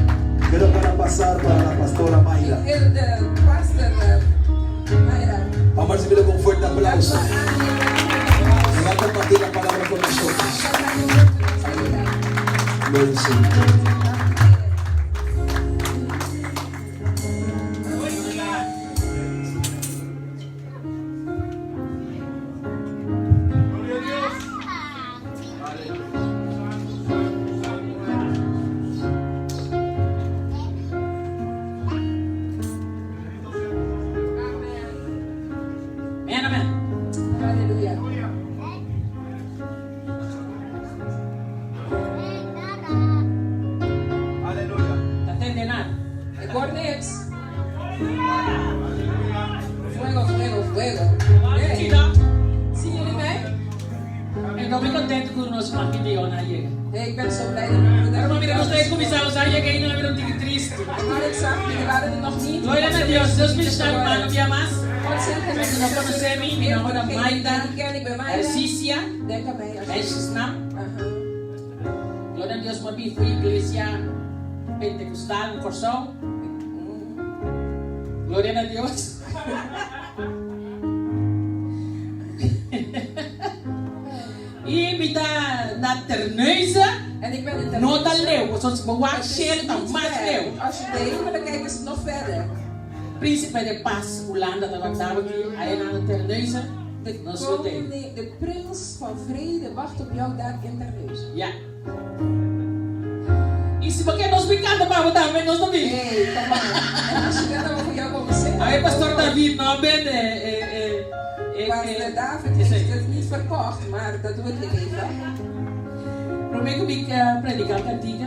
Quiero para pasar para la pastora Mayra. Ik wil de pastor Mayra. Vamos a recibirlo con fuerte Dat aplauso. we aannemen. Me va a compartir la palabra con nosotros. Dat hij de woord met ons delen. Gloria al Señor. Amen, amen. Halleluja. Aleluya. Dat entiende nada. Ik hoor niks. Fuego, fuego, fuego. Sí, Hey. no. Zien jullie mij? Estoy muy contento con los más que digan ayer. Hey, ik ben zo blij dat we Pero mira, daar ustedes comenzamos ayer que no vieron un triste. Maar ik zag, jullie waren er nog niet. Gloria a Dios, Dios me está hermano día más. God zegen met No conoce a mí, mi nombre es Maida, Ik ben Maida. Cicia, Denk aan mij. Esna. Aha. Gloria a Dios, papi, fui iglesia pentecostal, un corazón. Gloria a Dios. E invita na Terneuzen, En ik ben in de no tan lejos, zoals we Het wachten, is share dan niet más ver. lejos. Als je de hemelen kijkt, is het nog verder. Príncipe de Paz, Holanda, dat we daar aqui, aí na Terneuzen, nós voltemos. De prins van vrede wacht op jou daar in Terneuzen. Ja. E se você nos brincar, para também nós não vimos. Hey, kom maar. En als je dat dan voor jou komen zingen. Aí pastor David, não bem, Pastor David heeft het niet verkocht, maar dat doe ik heel even. Prometo que predicar cantiga,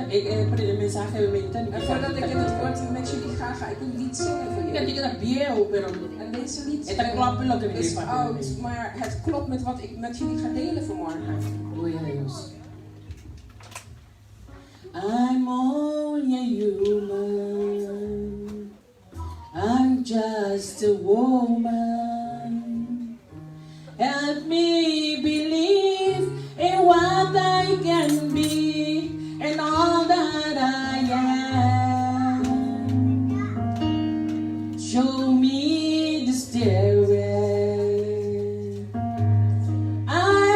predicar mensagem mental. En voordat ik in het woord met jullie ga, ga ik een lied zingen voor jullie. Cantiga da viejo, pero En deze lied het klopt met wat ik is wil. oud, maar het klopt met wat ik met jullie ga delen vanmorgen. Gloria a Deus. I'm only a human. I'm just a woman. Help me believe in what I can be and all that I am. Show me the stairway I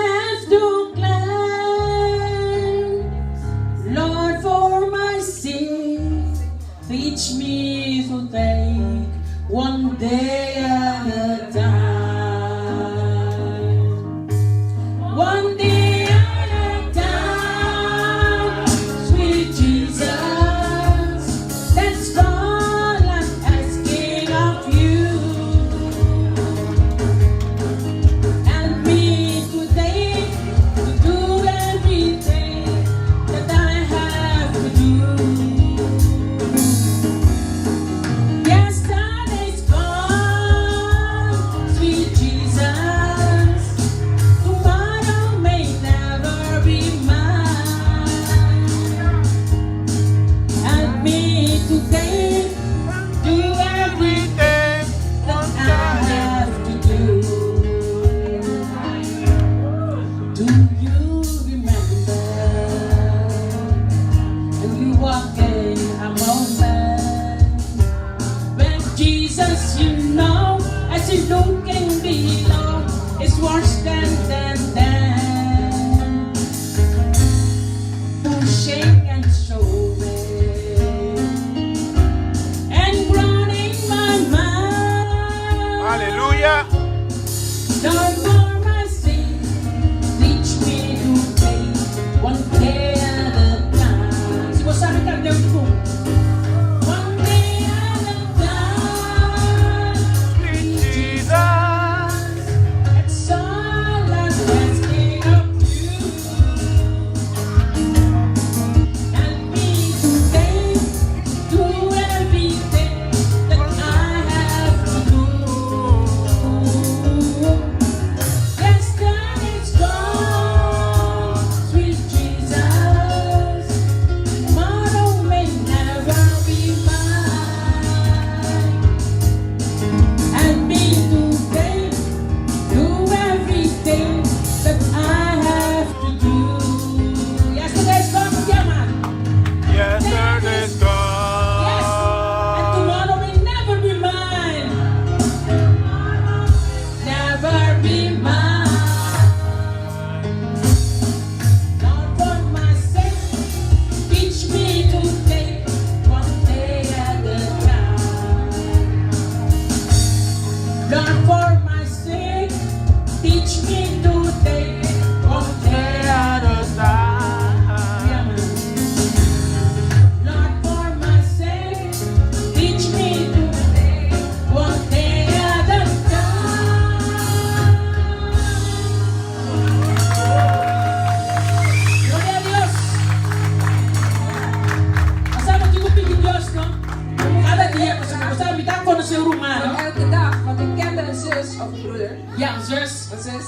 have to climb, Lord, for my sake. Teach me to take one day at a time. dance, dance, dance. Pushing and shoving and groaning my mind. Aleluya. Lord, for my sin, teach me to pay one day at a time. Si você sabe cadê o fundo? One day at a time. Jesus. That's all I'm asking of you. Help me today, do everything that I have to do. Yesterday's gone, sweet Jesus. Tomorrow may never be mine. Help me today, do everything that I have to do. Yesterday's gone, yeah, man. Yesterday's Yes, and gone. tomorrow may never be mine. Never be mine. Lord, for my sake, teach me to take one day at a time. Lord, for my sake, teach me to take one day at a time. Yeah, man. Lord, for my sake, teach me to take one day at a time. Gloria a Dios. Kasama ko yung Diyos, no? Kada dia, kasi kasama kita ko na si Romano. Elke dag, want ik kende een zus of een broeder. Ja, zus. Een zus.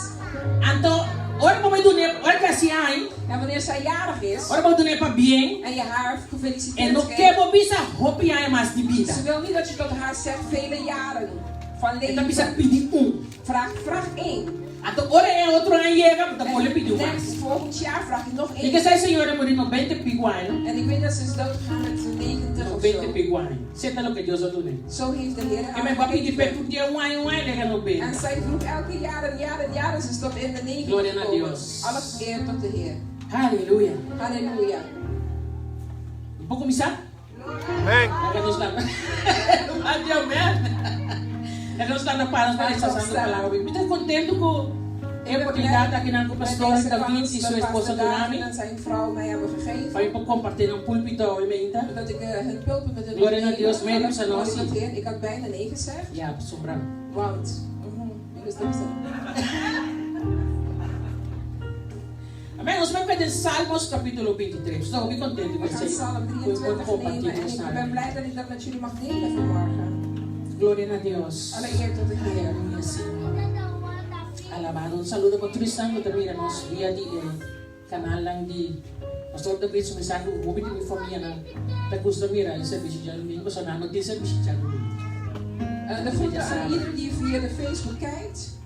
Anto, ora mo may dunep, ora kasi ay, En wanneer zij jarig is ora mo dunep pa bien. en je haar En gefeliciteerd no geeft, kebo bisa hopi ay mas di vida. ze wil niet dat je tot haar zegt vele jaren van Ito bisa leven. pidi Vraag 1. Ato ora e otro na llega, pero En pole pidi next, volgend jaar vraag je nog Y 1. que esa señora murió no 20 piguay, En ik weet dat ze is doodgegaan met 90 no of 20 zo. piguay. Sienta lo que Dios ha done. Zo heeft de Heer Que me haar va pidi pe gegeven. tu dia wai le no be. En zij vroeg elke jaar en jaar en jaar en ze is tot in de 90 Gloria a gekomen. Dios. Alles eer tot de Heer. Halleluja. Halleluja. Un poco misa. Amén. Que nos dan. Adiós, man. Que nos dan para esa santa palabra. Me estoy contento con a oportunidade aqui na pastor David e sua esposa Durami. en zijn vrouw mij hebben gegeven. Para eu compartilhar um púlpito obviamente. Dat ik hun pulpen met hun Gloria a Dios, opneem. menos a nós. Gloria tot Heer. Ik had bijna nee gezegd. Ja, sombra. Want. Ik wist dat zo. Amém. Nós vamos ver Salmos capítulo 23. Estou muito contente com We gaan você. Psalm 23 nemen en ik ben blij dat ik dat met jullie mag delen vanmorgen. Glória a Deus. Alle eer tot de Heer. Aleluia, Senhor. Alabado. Um saludo para todos que também nós via de canal lang di Pastor David sumisado mo bitin mi família na tagus na mira yung serviço dyan domingo so na magdi serviço dyan domingo. De groeten aan ieder die via de Facebook kijkt.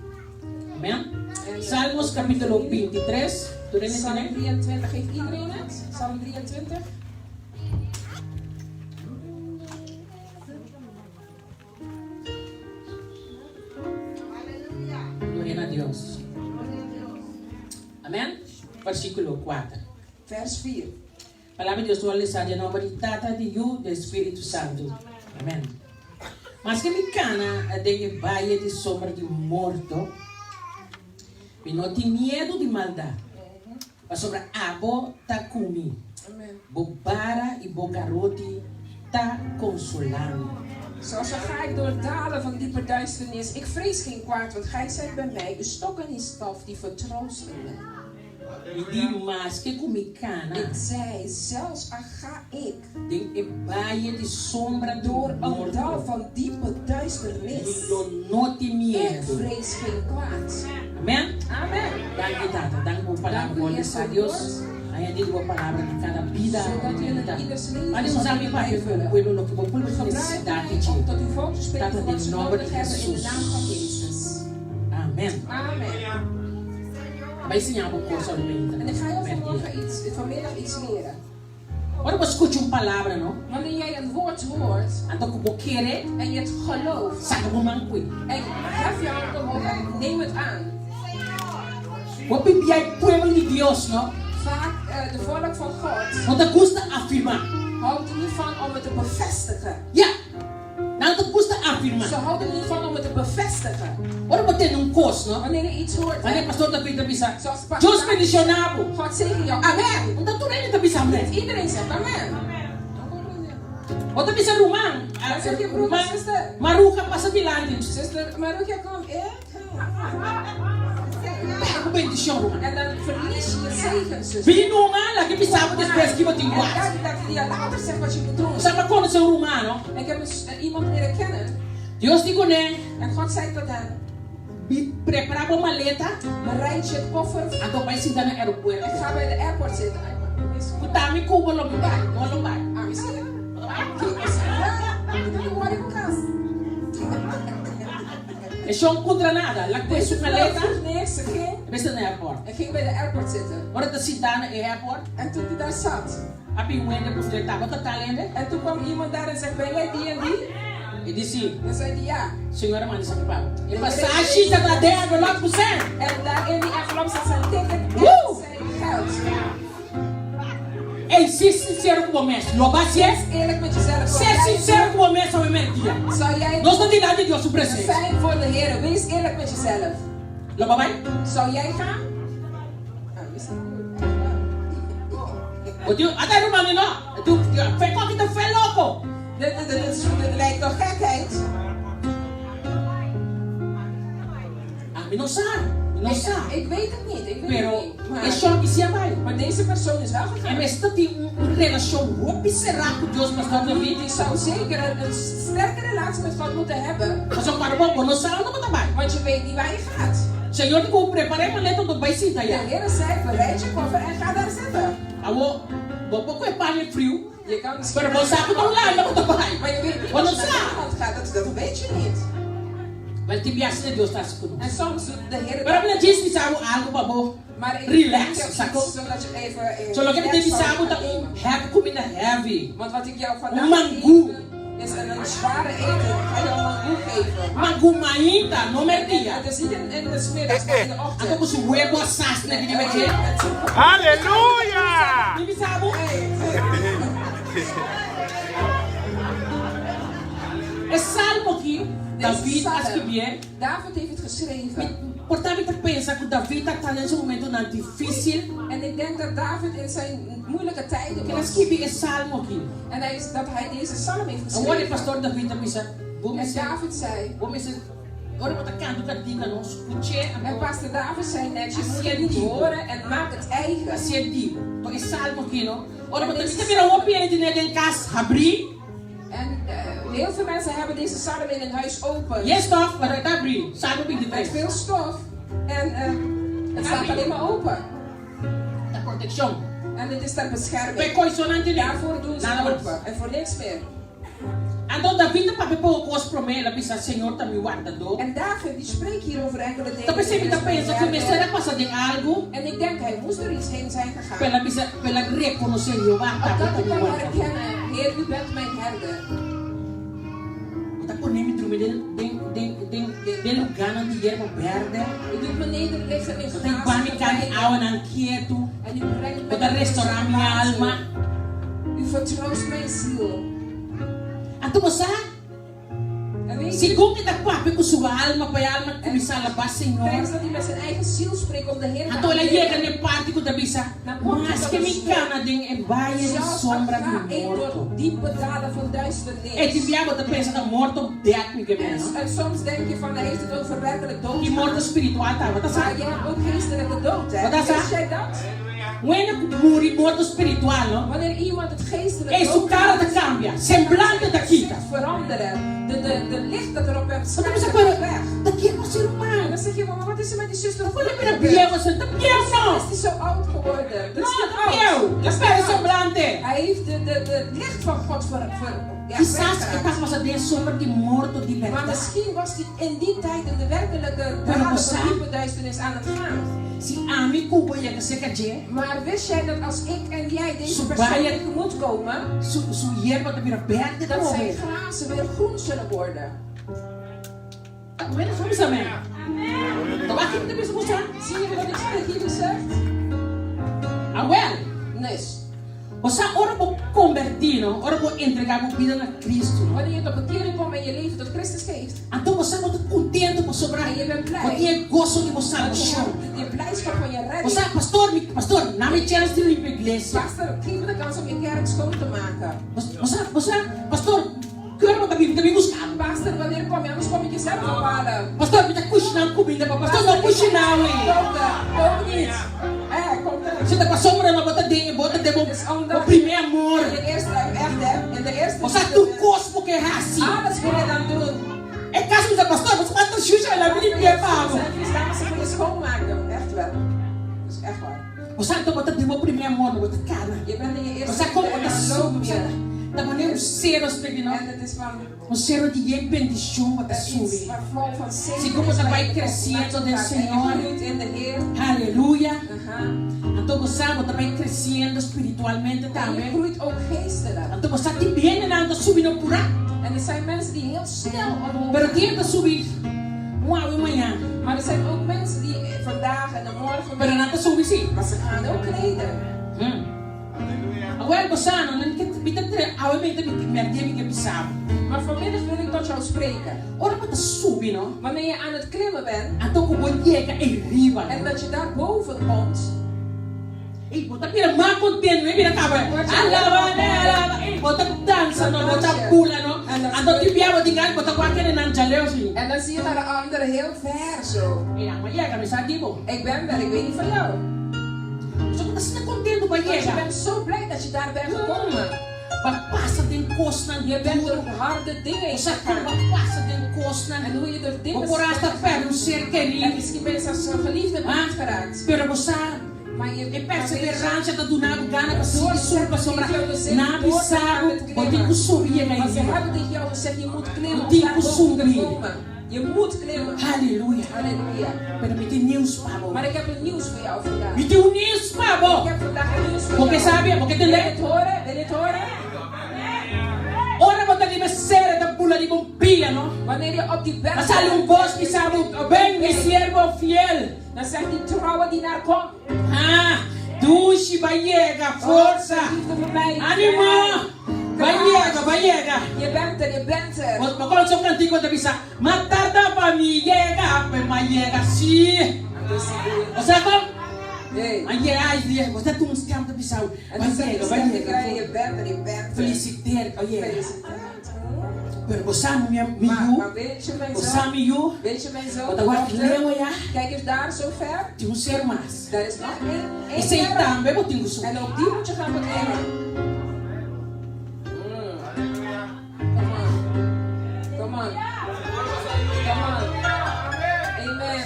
Amen. En, Salmos capítulo 23. Doon rin Psalm natin 23, heeft iedereen het? Psalm 23. Gloria a Deus. Amém? Versículo 4. Vers 4. Palavra de Deus atualizada em nome de Tata de Yu do Espírito Santo. Amém. Mas que me cana de valle de sombra de morto, me não tem medo de maldade. Mas sobre abo tá comigo. Amen. Bobara e bogarote tá consolando. Zoals zo ga ik door het dalen van diepe duisternis. Ik vrees geen kwaad, want gij zijt bij mij. Uw stok en uw staf, die vertroosten mij. E digo mais que comigo cana Ik zei, zelfs al ga ik de valle de sombra de door een dal morto, van diepe duisternis. eu não tem Ik medo. vrees geen kwaad. Amém? Amen. Danke, Tata. Danke por palavra. Glórias a Deus. Aí eu digo a palavra de cada vida. Zodat u in ieders leven Mas não zal sabe para que blijven. o povo não ficou por Gebruik necessidade mij de om tot uw volk te spreken Tata, wat in ze nome nodig de hebben in de Jesus. naam van Jezus. Amém. Amen. Vai ensinar uma coisa ao meio. En ik ga jou vanmiddag iets leren. Ora você escute uma palavra, não? Wanneer jij een woord hoort Então como querer, en je het gelooft sabe como manco. en hef je handen omhoog en neem het aan. Wat ben jij pueblo de Dios, no? Vaak de volk van God Want dat gusta afirmar. houdt er niet van om het te bevestigen. Ja. Nou, dat gusta afirmar. Ze houden er niet van om het te bevestigen. Ora beter num curso, no? Wanneer je iets hoort, Wanneer pastor David bisa, zoals pastor Dios bendicionado. God zegen jou. Amen. Omdat tu rin bisa amen. Iedereen zegt amen. Wat heb je Roman? Dan zeg je broer en zuster. Maruja passa di landi. Zuster, Maruja komt in. Pega bendición Roman. En dan verlies je de zegen, zuster. Bili normal, lagi bisa después que wat in En was. dat je je later zegt wat je moet doen. Sama kono sa Romano. Ik heb iemand leren kennen. Dios digo ne, En God zei tot hem, prepara uma maleta, bereid je koffer. ato vai se dar no aeroporto. Ik ga bij de airport zitten. Kutami kubo lo mbai, no lo mbai. Ah, misschien. Ik hoor je kaas. E schon contra nada, la que su maleta, Nee, ze ging. besta no airport. Ik ging bij de airport zitten. Ora ta se dar no airport, En toen hij daar zat. api wende pro direita, bota talende. En toen kwam iemand daar en zei, ben jij die en die? E disse, Dan zei hij ja. senhora manda sa pau. E passagem tá da dentro lá pro céu. En daar in die envelop zat zijn ticket en Woe! zijn geld. Ei, ser sincero com o mestre. Loba se Wees eerlijk met jezelf. ser sincero com o mestre ao emergia. Zou jij Nós não temos nada de Deus presente. fijn voor de Heer? Wees eerlijk met jezelf. Loba vai? Zou jij gaan? Ah, wist ik niet. O Deus, até no mano não. Tu, foi qual que tu foi louco? Dit lijkt toch gekheid? Ah, me não sabe. Não sabe. Ik weet het niet. Ik weet Pero het niet. é só que se vai. Maar deze persoon is wel É gegaan. mas tu tem relação observada com Deus, pastor David. Die zou zeker een sterke relatie met God moeten hebben. Mas eu paro bom, não sabe onde vai. Want je weet niet waar je gaat. Senhor, eu preparei uma letra do vai sim De daí. Heer zei, bereid je koffer en ga daar zitten. Alô, bom pouco é palha frio. Je kan misschien... Pero você sabe não lá, não vai. Maar je weet niet Want wat dan er sla. aan gaat. Dat weet je niet. Mas te biasa de Deus está se conosco. En soms doet de Heer... Pero me diz que sabe algo babo. Maar ik Relax, denk sacou? zodat je even... So lo que me relax diz zal sabe tá nemen. heavy comida heavy. Want wat ik jou vandaag Mango. geef, is een zware eten. Ik ga jou mango geven. Magumainta, no merdia. Het is niet in de smiddags, maar in de Ako ochtend. ko su huevo asas na gini meche. ¡Aleluya! Bibi sabo. É salmo aqui. David escreveu. David heeft het geschreven. Portanto, eu penso que David está nesse momento na difícil. En ik denk dat David in zijn moeilijke tijden Que ele was. escreveu esse salmo aqui. En dat hij deze psalm heeft Agora o geschreven. pastor David pensa, vou me En ser, David zei, vou me ser. Agora eu vou cantar que diga não, escute en pastor David zei net, je moet het niet horen en maak het eigen. assim é digo. Então esse salmo aqui, não. Ora, mas também vira uma piada de nele em casa, abrir. En heel veel mensen hebben deze psalm in hun huis open. Yes, toch? Maar dat abrir. Salmo 23. Met veel stof. En het staat alleen maar open. Da proteção. En dit is ter bescherming. Precoicionante Daarvoor doen ze nada mais. open. En voor niks meer. Então David para pôr os promessas, ele pensa, Senhor tá me guardando. En David die spreekt hier over enkele dingen. Então percebe, tá pensa que me será passar de algo. En ik denk hij moest er iets heen zijn gegaan. Pela reconhecer Jeová, tá Omdat ik me kan guardando. herkennen, Heer, u bent mijn herder. Tá por nem me dormir de lugar onde hierba verde. U doet me nederliggen in Tem pânica de grazen. água não quieto. En u brengt me Pode restaurar minha alma. U vertroost mijn ziel. Então você, En weet je, segundo da papi com sua alma, para a alma começar a lavar, Senhor. tijdens dat hij met zijn eigen ziel spreekt om de Heer te Então ela chega aanbidden. na parte que da bisa, mas que me cana de vale de Zelfs al sombra ga de ik morto. door diepe dalen van E duisternis. ti diabo tá pensando na morto, death me que menos. En soms denk je van hij heeft het over werkelijk dood. Que morto espiritual tá, tá Maar sabe? je hebt ook geestelijke dood, hè? Wat is dat? Wist jij dat? When muri morto spiritual, no? Wanneer iemand het geestelijke E su cara da cambia, semblante da quita. veranderen, de licht dat erop hebt, Então você schijnt para, weg. daqui é um ser En humano. dan zeg je, mama, wat is er met die zuster Olha para gebeurd? Biel, você tá Biel Is não. die zo oud geworden? Dat is Não, niet tá oud. Biel. Dat is Espera niet oud. semblante. Hij heeft de licht van God Quizás que weggeraakt. tá passando de sombra de morto de Maar verdade. misschien was hij in die tijd in de werkelijke Maar dalen we van zijn- diepe duisternis aan het gaan. Se a mim cubo ia que se caje, Maar wist jij dat als ik en jij deze Zo persoon bij je- tegemoet komen, su hierba tá vira verde da dat zijn novo. grazen weer groen zullen worden? Tá vendo? Vamos amém. Wacht even, dat is moest aan. Zie je wat ik spreek hier zegt? Ah, wel. Nes. Você ora por convertir, ora por entregar a vida a Cristo. Wanneer je tot bekering komt en je leven tot Christus geeft. Então você está contente por sobrar. En je bent blij. Porque é gozo que você Want je achou. hebt die blijdschap van je redding. Você, pastor, na minha chance de limpa a igreja. Pastor, geef me de kans om je kerk schoon te maken. Pastor, quero também buscar. Pastor, wanneer kom je? Anders kom ik jezelf ophalen. Pastor, me tá cozinhando comida, pastor, não cozinhando. Kom niet. Kom er. Você tá com a sombra na bota de o primeiro amor. In de eerste Você tu cosmo que é assim. alles wil je dan doen. É caso do pastor, você vai ter suja ela me limpar pago. Ze wil je schoonmaken. Echt wel. Dat is echt waar. Você tá bota de o primeiro amor na bota cara. Je bent in je eerste Você como en tá dan loop je. Da maneira cero espelho. En het is van... O cero de bendição para Iets subir. vol van zegen. Se como você vai crescendo do Senhor. En je groeit in de Heer. Aleluia. Aha. Então você vai crescendo espiritualmente En je também. groeit ook geestelijk. Então você te bem na subindo por aí. En er zijn mensen die heel snel omhoog Pero quem tá subir? Amanhã. Maar er zijn ook mensen die vandaag en morgen... Pero não tá subir sim. Maar ze gaan ook reden. Agora você não me que pisava. Maar vanmiddag wil ik tot jou spreken. Ora para subir, não? Wanneer je aan het klimmen bent Então como chega em riba. en dat je daar boven komt, E bota pira mais contente, me pira cabo. Alava. Bota dança, não bota pula, não. Então te piava de galho, bota qualquer nan jaleu sim. en dan zie je naar de anderen heel ver zo. Ja, maar jij kan me zeggen, Dibo. Ik ben er, ik weet niet van jou. Só que você tá contente para Want je chegar. bent zo blij dat je daar bent gekomen. Mas passa de costa Je bent door harde dingen heen Você gegaan. passa de costa. En hoe je door dingen Por esta perde um ser en querido. misschien ben je zelfs een geliefde bent geraakt. Pero você Maar je é perseverança da do nada gana para subir sobre sobre na na bissago. O tempo subir Want ze aí. hebben tegen jou gezegd, je moet klimmen om Die daar boven te subir. komen. Je moet klimmen. Aleluia. Halleluja. Pero me tem news pabo. Maar ik heb een nieuws voor jou vandaag. Me tem um news Ik pabo. heb vandaag een nieuws voor Porque jou. sabe, porque tem Wil je lei. het horen? Wil je het horen? Ora bota de ser da pula de bombia, no? Wanneer je op die berg Mas sale um voz que sabe, bem mi servo fiel. dan zegt die trouwe dienaar, kom. Ah, dushi baiega, força. Liefde voor mij. Anima! Baiega. Je bent er, je bent er. Mas quando sou cantigo da bisa, matada pa mi llega, pe maiega si. Você como? Nee. Aí ai, você tu uns canto da bisa. En dan zeg je, Baiega. je bent er, je bent er. Feliciter, baiega. Felicitatie. Pero você me Maar weet je mijn você zoon? me Weet je mijn zoon? Quando agora leu ya, Kijk eens daar zo ver. tem um ser mais. Daar is nog E één sei berg. também eu tenho som. En ook die moet je gaan beklimmen. Come on. Come on. Amen.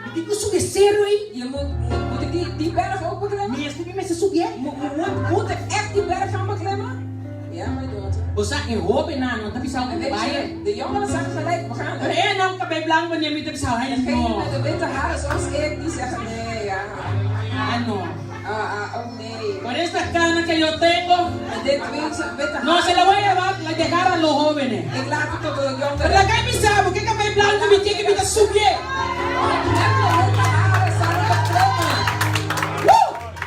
Eu tenho subir zero aí. Je moet ik die berg ook beklimmen? Minha filha me subir. Moet ik echt die berg gaan beklimmen? Ja, mijn dochter. Você é roupa não, tá pisando En de weet baia. je, de jongeren zeggen gelijk, we gaan er. É não, cabelo branco nem me tá pisando aí Degene não. met de witte haren zoals ik, die zeggen nee, ja. Ah não. Oh nee. Con esta cana que yo tengo, En dit witte no se la voy a llevar, la dejar a los jóvenes. Ik laat het tot de Pero jongeren. la que pisaba, porque cabelo blanco me tiene que me subir. En de witte haren zijn beklimmen.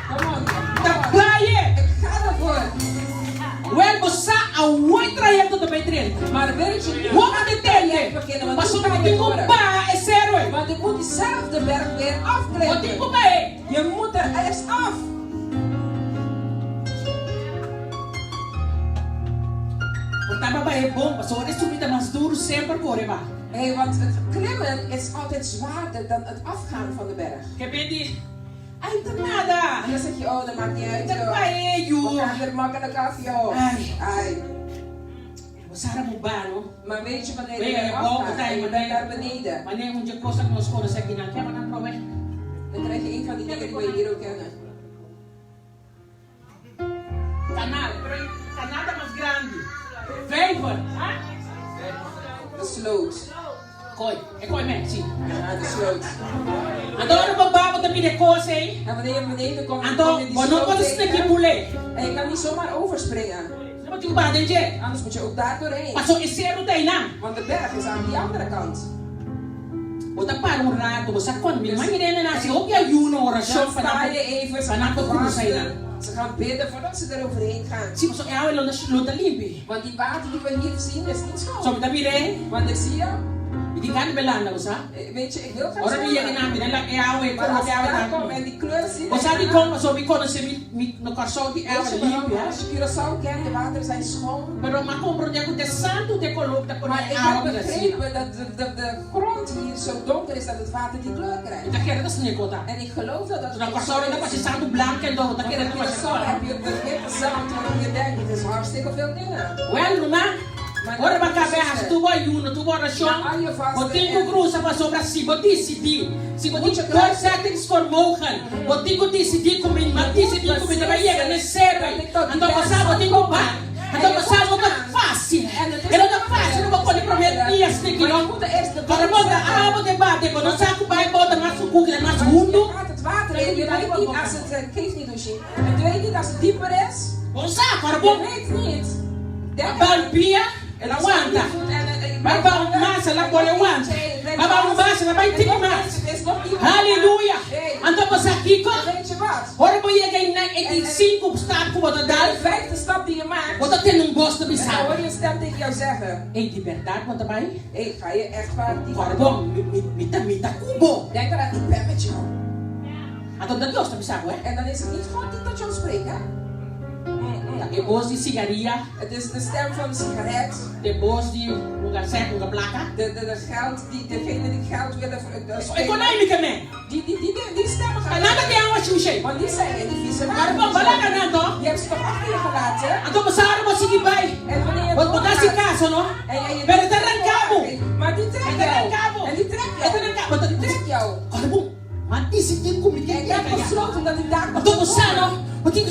Kom on. Da baia. Ik ga ervoor. Well, você a um trajecto do Petrin. Maar weet je niet, Wat de tende? beginnen, want Mas hoe o ga je tempo horen? pa é zero. Want ik moet diezelfde berg weer O afklimmen. tempo pa é. Je moet er eerst af. Portava ba é bom, mas ora subida mais duro sempre corre ba. Hey, want het klimmen is altijd zwaarder dan het afgaan van de berg. Que pedi. Ai, nada. En dan zeg je, oh, dat maakt niet uit, Da joh. pa é We you. gaan er makkelijk af, joh. Ai. Ai. Você era mubano. Maar weet je wanneer Ben je je er boven afgaat zijn, en je ben bent je- daar beneden, Wanneer moet je kosten que nós corremos aqui na cama na prova? dan krijg je een van die dingen die we hier ook kennen. Canal, pero canal mais grande. Vijver. De sloot. Koi, é koi mesmo, sim. Ja, de sloot. Adoro babá, botar me de coisa aí. En wanneer je beneden komt, dan kom Então, je die mas não sloot pode ser que tegen. pulei. En je kan niet zomaar overspringen. Não pode um bar dentro. Anders moet je ook daar doorheen. Passou esse ano tem não. Want de berg is aan die andere kant. Bota para um rato, você quando mas menina nasce, o que ayuno oração Dan sta je even, ze gaan vasten. vasten. Ze gaan bidden voordat ze eroverheen gaan. Sim, so é ela não tá limpo. Want die water die we hier zien is niet schoon. So me mire, Want ik zie je, e kan belanda usa. weet je, ik wil graag Ora mi yegi na mi na é awe maar ko als que je awe daar komt na. en die kleur ziet, Você die kom so mi kono se mi no corso di weet awe je waarom? limpo. Als je Curaçao kent, de wateren zijn schoon. Pero ma compro dia ko te santo te coloca te Maar ik awe heb da sina. begrepen dat de grond hier zo donker is dat het water die kleur krijgt. Da quero das ne kota. En ik geloof dat dat So na corso da pa santo blanco e do da quero in que você Curaçao heb je de witte zand waarvan je denkt, het is hartstikke veel dingen. Well, Luna, ora vai cabeça, tu vai uno, tu vai oração. O tempo cruza para sobre si, o decidir. Se o tempo God settings for mogen, o tempo decidir como mas decidir como ele vai chegar nesse serve. Então passar o tempo bom. Então passar o tempo fácil. Ele não fácil, não pode prometer dias de que não. Para botar água de bate, quando não sabe vai botar mais suco que mais mundo. Je gaat het water in, je weet niet als het, geeft niet douche. En je weet niet als het dieper is. Bom saco, para Je bom. weet niet. Balbia, ela aguanta. Vai para um massa, ela pode aguanta. Vai para um massa, ela vai ter mais. Aleluia. Então você aqui com Weet je wat? ora moet je geen 5 staat voor de De dag. vijfde stap die je maakt, Wat dat in een bos te en dan bestaan. hoor je een stem tegen jou zeggen: Eet die verdade wat erbij. hey, ga je echt waar die Para bom, mita kubo. Denk eraan, ik ben met jou. Então dat los te bestaan hoor. En dan is het niet gewoon dat je spreekt, hè? De bos die sigaria, Het is de stem van de sigaret, de bos die uga set uga plaka. de geld, degene die geld willen Economica man. die stemmen gaan. En dan que é uma xuxa. Want die zijn die vieze Para bom, vai lá ganando. Je hebt ze toch achter je gelaten. Então você não pode seguir bem. En wanneer je Wat botar se caso, no? Pero te arrancamo. Maar die trekt jou. En die trekt jou. Die trekt jou. Para bom, mas disse tem comigo. En je hebt besloten dat ik daar Então você não, wat ik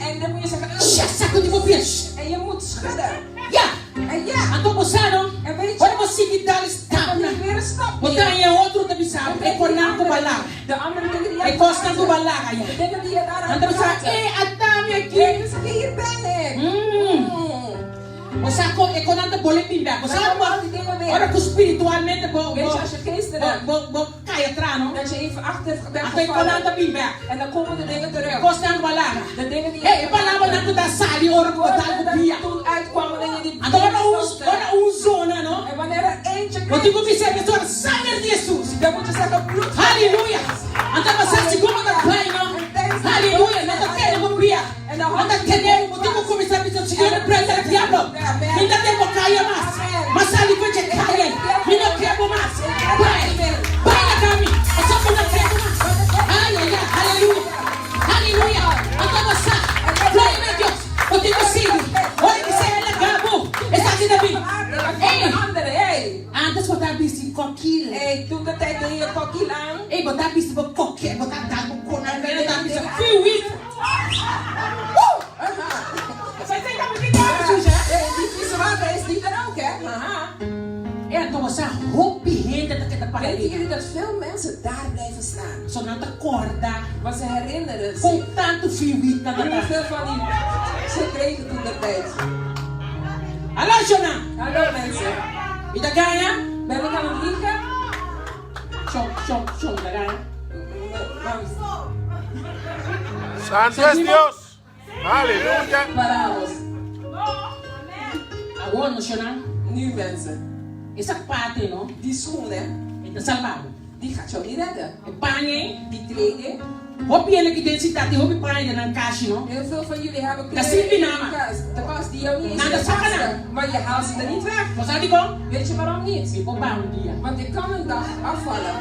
En dan moet je zeggen, saco de bobias. en je moet schudden. Ja. En ja. Então você não, En weet ora je, você que dá dan stap. moet je weer een stap Botar neer. em outro te bisau. É conar com balaga. De andere dingen die je É costa com balaga De ya. dingen die je daar aan Então você, praten. atame Kijk, aqui. dus hier ben ik. Você é conando boletim bem. Você al die dingen weer. ora que espiritualmente Weet je, als je gisteren bo cai atrás, não? dat je even achter bent Até gevallen. conando bem bem. En dan komen de dingen terug. Costa com balaga. De dingen die je É, palavra na da sali ora com woorden tal dat bia. toen uitkwamen en je die Então ora zona, não? En wanneer er eentje Eu krijgt, digo que você é pessoa sangue de Jesus. dan moet je zeggen bloed. Aleluia. Então você se como da pai, não? Aleluia. Não tá querendo bia. Não tá querendo, eu digo como está pensando, Senhor, prenda o diabo. Ainda tempo caia mais. Mas ali que eu caia. Me não quero mais. Vai na cama. É só que eu não quero mais. Ai, ai, ai. Aleluia. Aleluia. Então você, glória a Deus. Eu digo assim, olha que você é legal. Está aqui Davi. Ei. Anderen, hey. Antes botar bici coquilha. Hey, toen de tijd deed je kokkie aan. Ei, botar bici coquilha, botar dago com a velha botar bici fiuit. Você tem que me dizer, Suja. Hey, die vieze water is die er ook, hè? Aha. Então você roupa renda da que tá Weten parede. jullie dat veel mensen daar blijven staan? Só não te acorda. Want ze herinneren zich Com tanto fiuit na da. hoeveel van die ze kregen toen de tijd. Alô, Jona. Hallo mensen. E da ganha? Ben ik aan het liegen? Show, da ganha. Santo es Dios. Aleluya. Parados. Agora, Jona. Nu mensen. Essa parte, não? Die schoenen, Então salvado. die gaat jou niet redden. E panhe. Die kleding. Roupa ele que tem cidade, roupa panhe na caixa, não? Heel veel van jullie hebben Dat zie je nou, de kast die jou niet eens Nou, dat meer zag je passen. nou. Maar je haalt ze er niet weg. Você digo? Weet je waarom niet? Me bomba dia. Want je kan een dag afvallen.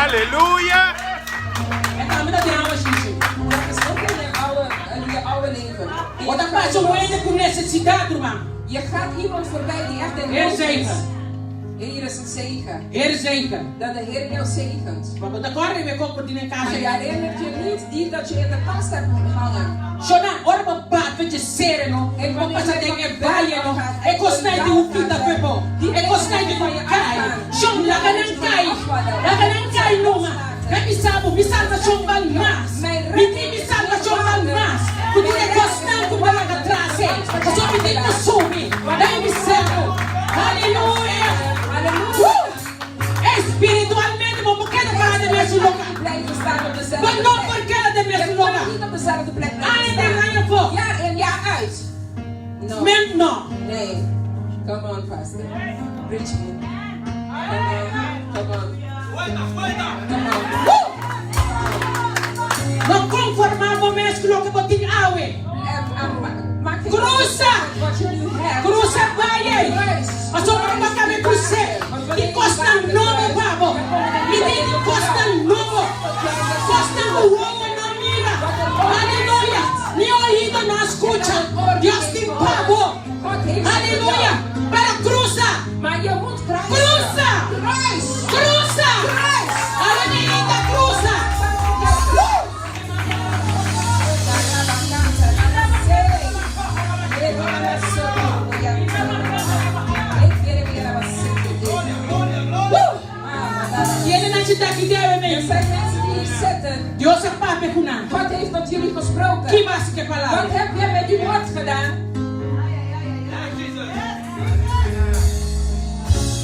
Aleluya. É para mim da água, xixi. Dat is ook in je oude leven. En Outra je parte, gaat- eu ainda com necessidade, irmão. Je gaat iemand voorbij die echt in Heer nood is. zegen. Hier is een zegen. Heer zeker. Dat de Heer jou zegent. Maar wat agora eu me compro in Maar casa. je herinnert je niet die dat je in de kast hebt hangen. Shona, ora pa pa de ser no. E mo passa de que vai no. E costai de um fita febo. E costai de kai. Shon la ganan kai. La ganan kai numa. Kami sabu bisal shon bal mas. Miti bisal shon bal mas. Kuti de costai ku bala ka trase. So mi de sumi. Dai bisal. Hallelujah. Halleluja. Espiritualmente, ¿por qué dejar de ver su lugar? Blijven staan op dezelfde Maar no, plek. ¿por qué de ver su Je lugar? kan niet op dezelfde plek Ah, blijven en de staan. rij voor. Jaar in, jaar uit. No. Men, no. Nee. Come on, pastor. Preach me. Come on. Come on. No conformamos mais com o que botin awe. Maak geen Cruza! wat je nu hebt. Cruza valle. Als we maar gaan met cruze. Die costa novo, babo. Die costa novo. Costa novo, na mira. Aleluia. Mi oído no escucha. Dios te pavo. Aleluia. Para cruza. Maar je moet kruisen. Cruza. Cruza. Aleluia, cruza. Er zijn mensen die hier zitten. Dios es papi kuna. God heeft tot jullie gesproken. ¿Qué más que palabra? Wat heb jij met uw woord gedaan?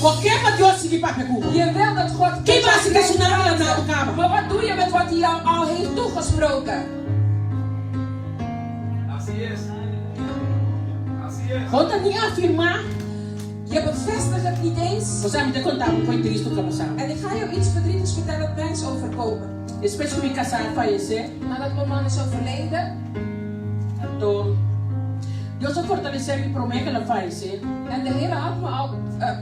¿Por qué para Dios sigue papi kuna? Je wil dat God ¿Qué más que met su je name praat. na ukaba? Maar wat doe je met wat hij jou al heeft toegesproken? Conta ni afirmar. Je bevestigt het niet eens. Você me te contar um coisa triste que passava. En ik ga jou iets verdrietigs vertellen dat mij is overkomen. Depois que me casar fallecer, Nadat mijn man is overleden. então Deus vai fortalecer me promete que ela fallecer. En de Heer had me al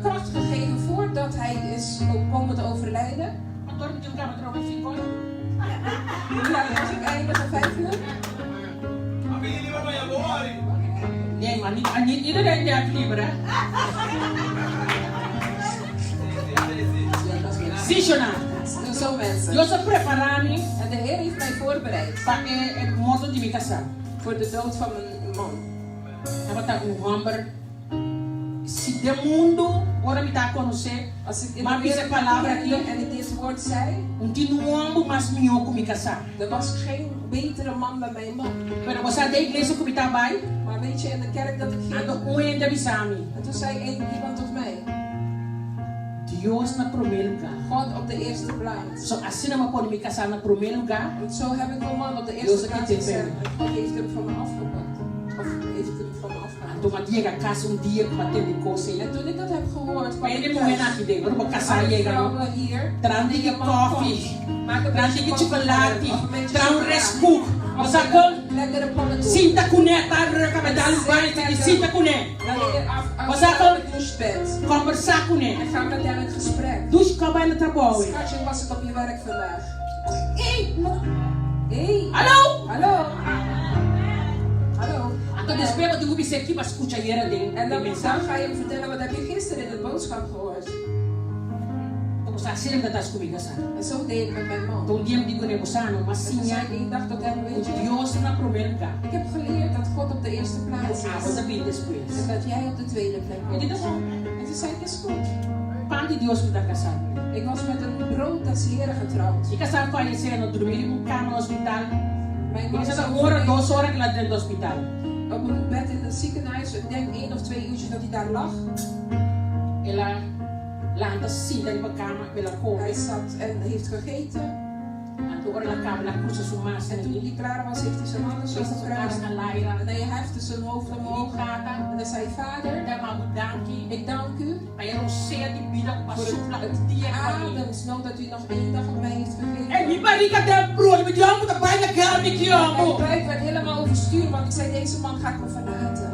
kracht gegeven voordat hij is komen te overlijden. Então me tinha um trouxe 5 horas. Hoe lang was ik eindigen? 5 uur? Nee, maar niet iedereen die het liever, hè? Visionaar. Zo mensen. Deus vai preparar me En de Heer heeft mij voorbereid para o modo de me casar. voor de dood van mijn man. Eu vou estar com November. Se de mundo, ora me está a conhecer. Als ik in Maar de wie wereld zijn palavra kende aqui? en ik dit woord zei, Continuando mais melhor com me casar. er was geen betere man dan mijn man. Pero você da igreja que me está bem, Maar weet je, in de kerk dat ik ging, ando um ainda bisami. en toen zei iemand tot mij, Deus na primeiro lugar. God op de eerste plaats. So assim não pode me casar na primeiro lugar. Want zo heb ik mijn man op de Deus eerste aqui plaats te gezet. bem. En God heeft hem van me afgepakt. Of heeft hem van me afgehaald. Então uma dia a casa dia que bateu de coisa. En toen ik dat heb gehoord, kwam Ele ik morreu thuis. aqui dentro, vamos casar Alle e aí. vrouwen hier, Tran de coffee, maak een tran beetje de koffie chocolate, of een beetje tran chocola. rescook. Of Você kan lekkere pannenkoek. sinta cuneta, reka me dar um banho, sinta cuneta. Wanneer je Was als dat je dan? gedoucht bent, Conversar com ele. en ga met hem in gesprek. Dus kan bij het trabalho. Schatje, hoe was het op je werk vandaag? Ei, Hey. hallo? Hallo. Hallo. Então desespero de você aqui para escutar a dele. En dan ga je hem vertellen, wat heb je gisteren in het boodschap gehoord? Você assim que tá comigo, sabe? En zo deed ik met mijn man. Então dia me digo negociando, mas En toen sim, zei ik één dag tot hem, weet je, Deus na primeiro lugar. ik heb geleerd dat God op de eerste plaats Ah, is. você vem depois. En dat jij op de tweede plek E dit bent. is bom. En toen zei ik, is goed. Pão de Deus que tá casado. Ik was met een brood des Heren getrouwd. E casado falecendo, dormir em cama no hospital. Mijn E man você is tá hora, overleden 2 horas lá dentro do hospital. op een bed in het ziekenhuis. Ik denk 1 of 2 uurtjes dat hij daar lag. Ela lá anda sim da cama pela Hij couve. zat en heeft gegeten. Ando ora na cama, la cruza sua massa. En toen hij klaar was, heeft hij zijn handen zo Essa sua gekruist. massa laira. En hij hefte zijn hoofd omhoog. En hij zei, Vader, Da mau danki. ik dank u Aí eu sei de vida com a voor supla het dia com a mim. ademsnood dat u nog 1 dag op mij heeft É gegeven. me barica de bro, me deu um da pai da cara me que Mijn amo. buik werd helemaal overstuur, want ik zei, deze man gaat me verlaten.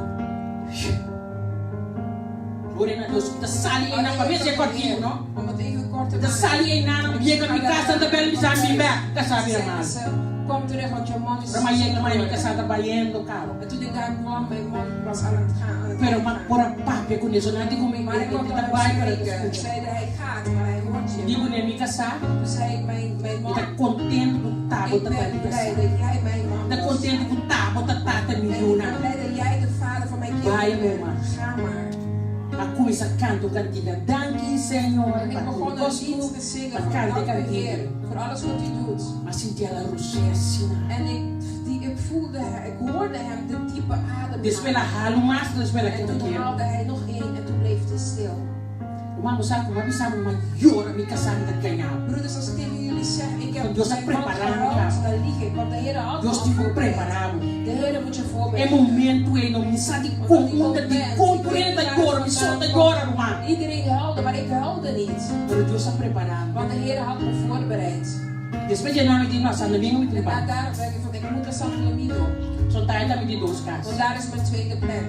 Glória a Deus. Da sali na cabeça é cortinho, não? Om het even kort te Da maken. sali aí na biega mi casa da bela mi sabe bem. Da sabe a Zeggen mais. ze, kom terug, want je man is... Para mais ainda mais mi casa da baiendo caro. En toen ik daar kwam, mijn man was aan het gaan. aan het Pero gaan. ma por a papi com isso, não digo me Maar ik kon da wel bai para spreken. Ik escutar. zeide, hij gaat, maar hij hoort je. Digo nem mi casa, Toen zei ik, mijn man, e tá contente com tábua ik da ben pai blij casa. dat jij mijn man Tá bent. contente com tábua da tata En ik milhona. ben blij dat jij de vader van mijn Vai, kinderen meu bent. man. Ga maar. A coisa canto cantiga. Danke, Senhor. En ik begon een lied te zingen voor dank u Heer, voor alles wat u doet. Mas sentia ela roxer assim. En ik voelde, ik hoorde hem de diepe adem. Despela ralo, mas despela En que toen tu quer. haalde hij nog 1 en toen bleef het stil. Vamos a como avisamos mayor a mi casada ganhar. Broeders, als ik tegen jullie zeg, ik heb Deus mijn está hand preparando gehaald, já. dan lieg ik. Want de Heer had Deus al te foi voorbereid. preparado. De Heer moet je É voorbereiden. momento em não me sabe como de concorrente agora, me solta agora, irmão. Iedereen huilde, maar ik huilde niet. Mas Deus está preparado. Want de Heer had me voorbereid. Depois de nós de nós, anda bem muito En bem. daarom denk ik van, ik moet naar Santo Domingo. Só tá ainda me de dois casos. Want daar is mijn tweede plek.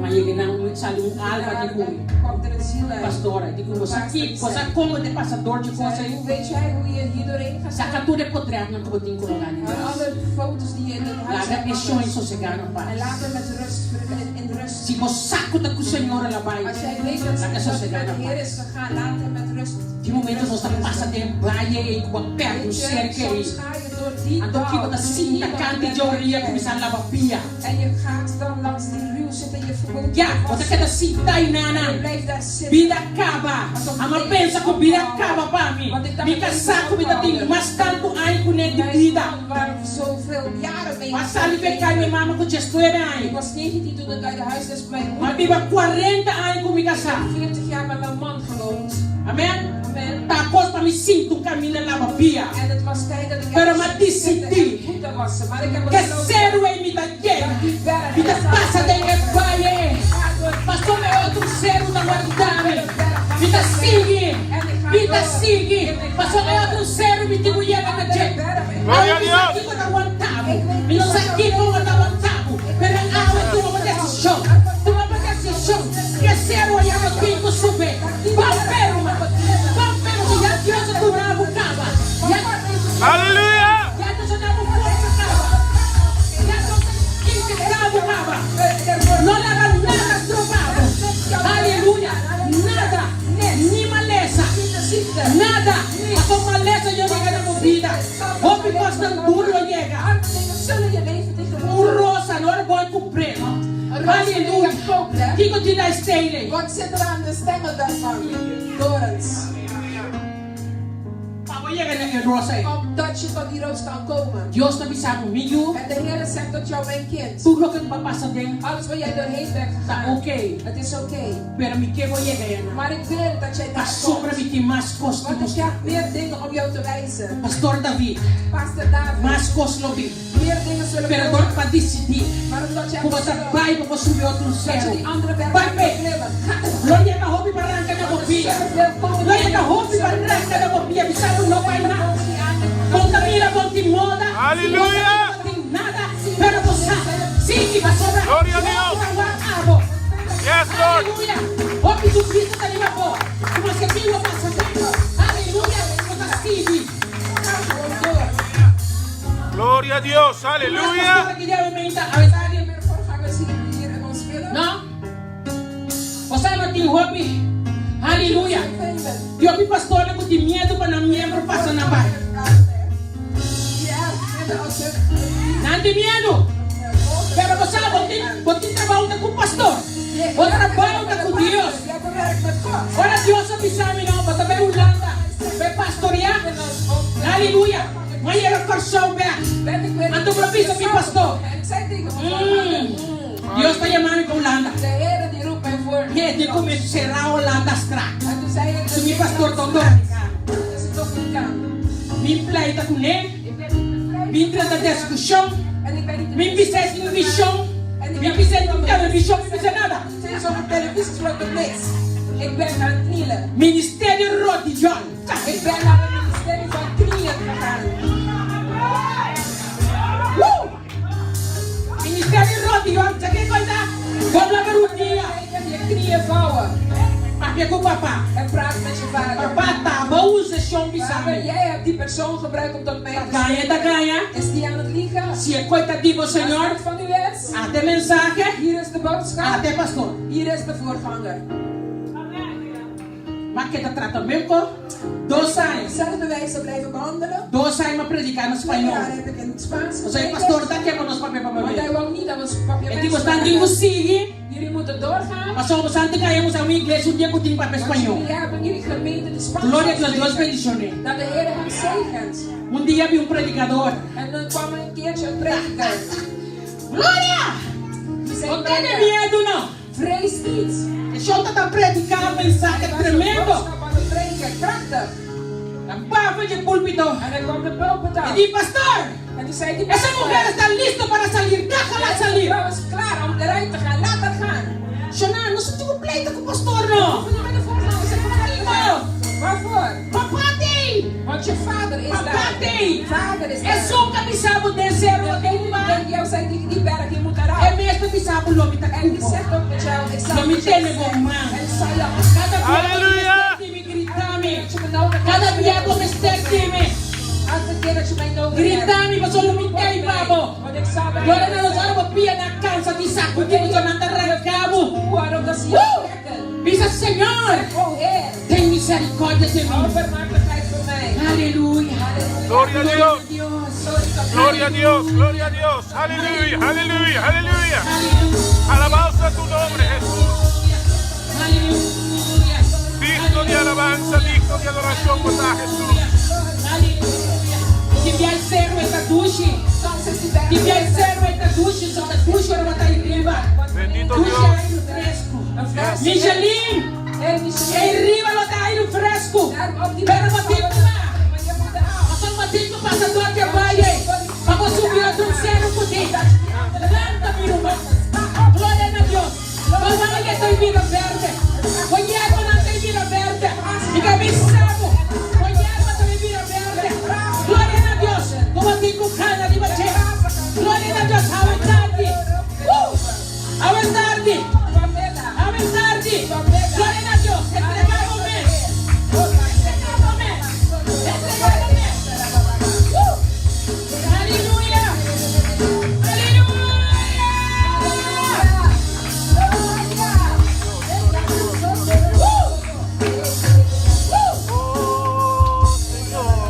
Mas ele não sabe alma de cui. Komt er een ziel uit. Pastora, digo você aqui, coisa como de passador de coisa Zij, aí. hoe weet jij hoe je hier doorheen gaat? Saca tudo é potreado, não tô tem colocar Maar alle foto's die je in het huis Lá hebt é chão e sossegado en paz. later met rust, in rust. Se você saco da com o Senhor ela vai. Als jij weet dat Lá é het sossegado met de Heer paz. is gegaan, laat hem met rust. De momento você passa de praia e com a perna no Weet je, cerco aí. soms ga je door die Ando aqui dal, da die cinta niemand cante met de je orilla kent. começar a lavar pia. En je gaat dan langs die ruw zitten, je verwoont Ja, você quer cinta aí je nana. blijft daar zitten. Vida acaba. A mãe pensa que vida acaba para mim. Me casar com vida tem mas tanto aí com ele de Mijn vida. man waar we zoveel jaren mee Mas ali vem cá minha mama com gestor Ik aí. was 19 toen ik uit de huisles bij mijn Mas moeder viva 40 anos com me casar. 40 jaar met mijn man gewoond. Amém? Amen. Tá costa me sinto um caminho lava pia. En het was tijd dat ik Pero ergens maar ging zitten decidi. en voeten wassen. Maar ik heb Que besloten zero em me da guerra. dat die berg Vida passa de pai. gaat door Pastor é outro zero da guardare. Vida sigue. Vida sigue. Pastor é outro zero me digo llega na gente. Glória a Deus. Aqui não aguentava. E não sei aqui como não aguentava. Pero agora tu não vai desse show. Tu não vai desse show. Que zero aí eu tenho que subir. Pampero, mano. Pampero, já que eu sou bravo, cava. Aleluia! Já que eu sou bravo, cava. Já que eu sou bravo, cava. Não leva nada trovado. Aleluia. Nada. Ni maleza. Nada. A tua maleza já chega na minha vida. Hope costa duro chega. Dingen zullen je leven tegenwoordig. Rosa, não é bom cumprir. Aleluia. Que continua estende. Wat zit er aan de stengel daarvan? Dorens. Vamos chegar na rosa aí. Omdat je tot die roos kan komen. Deus está avisando comigo. En de Heer zegt tot jou, mijn kind. Tudo que vai passar dentro Alles waar jij doorheen bent tá gegaan. ok. Het is oké. Pero me que vou chegar. Maar ik wil dat jij daar Pastor, komt. me tem mais costa. Want ik heb meer dingen om jou te wijzen. Pastor David, Pastor David. mais costa lo vi. Meer dingen zullen Pero komen. agora para decidir. Maar omdat jij Como essa pai para subir outro dat je céu. die andere berg Vai gaat ver. beklimmen. Ga het Não chega roupa para arrancar da bobia. Não chega roupa para arrancar da bobia. Me sabe não vai nada. Contamina, moda. Aleluia. Não tem nada. Pero você, sim, vai sobrar. Glória a Deus. Yes, Lord. Aleluia. Roupa do Cristo está ali na boa. Mas que viu a passa dentro. Aleluia. Você estive. Gloria a Dios. Aleluia. Que deve mentar. A verdade. Meer voorgangers hier in ons midden. Não. Você não tem roupa. Aleluia. Vervelend. E o pastor não tem medo para não membro passar na barra. Ja, en als je Não tem medo. Pero você tem trabalho com o pastor. Você trabalha com Deus. jij bewerkt met God. Ora Deus avisar-me não, você vai Holanda. Vai pastorear. Aleluia. Mas era corção bem. Ben ik weer Ando propisa mi pastor. En ik zei tegen hem, Deus está chamando para Holanda. de Heer die roept mij voor. Que de começar a serrar Holanda straks. En toen zei ik, Se mi pastor todo. dat is het toch niet kan. Me pleita com ele. Ik ben niet bevrijd. Me entra da discussão. En ik ben niet Me pisa em visão. Me pisa em televisão. Me pisa nada. Sinds op de televisie vlog ik niks. Ik ben gaan knielen. Ministério Rodion. Ik ben naar het ministerie van knieën gegaan. Ministério Rodion. Sabe que coisa? Vamos lá para o dia. Ik heb je knieën vouwen. Papi com papá. En praat met je vader. Papá tá bom usa chão Vader, pisando. jij hebt die persoon gebruikt om tot mij te Ganha da spreken. ganha. Is die aan het liegen? Se é coitativo, Als Senhor. het van u is, Até mensagem. hier is de boodschap. Até pastor. Hier is de voorganger. Mas que tá tratamento? 2 anos. Dezelfde wijze blijven behandelen. 2 anos a predicar no 2 jaar espanhol. heb ik in het Spaans Ou seja, gepredikt. pastor tá quebrando os papéis para Want hij beber. wou niet dat we papje E tipo, está em sigue. Jullie moeten doorgaan. Mas somos antes caímos a uma igreja dia que tem papel Want espanhol. jullie hebben jullie gemeente de Spaans Glória a Deus, Deus spreken. bendiciones. Dat de Heer hem zegent. Dia vi predicador. En dan kwam er een keertje een prediker. Glória! Die zei, Não tem "Brenda, medo não. Vrees niet. Yo te predicar un mensaje tremendo. Van de prediker, krachtig. Dan papa je púlpito. En dan kwam de pulpit Y aan. di pastor, En toen zei die esa pastor, mujer está lista para salir. Déjala "Die salir. vrouw is klaar om eruit te gaan. Laat haar gaan. Yo no soy tu pleito con pastor, no. Of je met de volgende zegt, "Prima." Waarvoor? Papati. Want je vader is daar. Papati. Vader is daar. Es un camisabo de cero de En jou zei die berg, je moet En eruit. mesmo camisabo lo mita En die zegt ook met jou, ik zal Lo met mita jou ne zijn. gomma. En ik zal jou Cada Aleluya. me gritame. dat je me nodig Cada hebt. diablo me stectime. Elke keer dat je mij nodig hebt. Gritame, maar zo lo mita y babo. Want ik zal met Gloria a los árboles pía na cansa di saco di mucho nanda recabo. Waarom dat ze jou trekken. Dice Señor, Oh Heer, ten misericordia de hou mí. barmhartigheid voor mij. Aleluya. Gloria a Dios. Dios. Gloria a Dios. Gloria a Dios. Aleluya. Aleluya. Aleluya. Aleluya. Alabanza a tu nombre, Jesús. Aleluya. Digno de alabanza, digno de adoración, a Jesús. Aleluya. Que vi al cerro esta duche. Soms is die berg Que vi al cerro esta duche. Só da duche era botar em riba. Bendito Duche Dios. aire fresco. een vers. Michelin. Hey, Em Michelin. riba lo da aire fresco. Daarom op die Pero berg batito zal lá. het- Maar je moet eraf. Pastor Matinho passador que vai. Vamos subir outro céu por dentro. Planta, meu irmão. Glória a Deus. Vamos lá que tem vida verde. Conhece não tem vida verde. E cabeçamo. Conhece tem vida verde. Glória a Deus. Como tem com cana de bater. Glória a Deus. Avançarde. Avançarde. Vanmiddag. Avançarde. Glória a Deus. Entregamos o mês. Entregamos o mês. Entregamos o mês. Aleluia. Oh, Señor.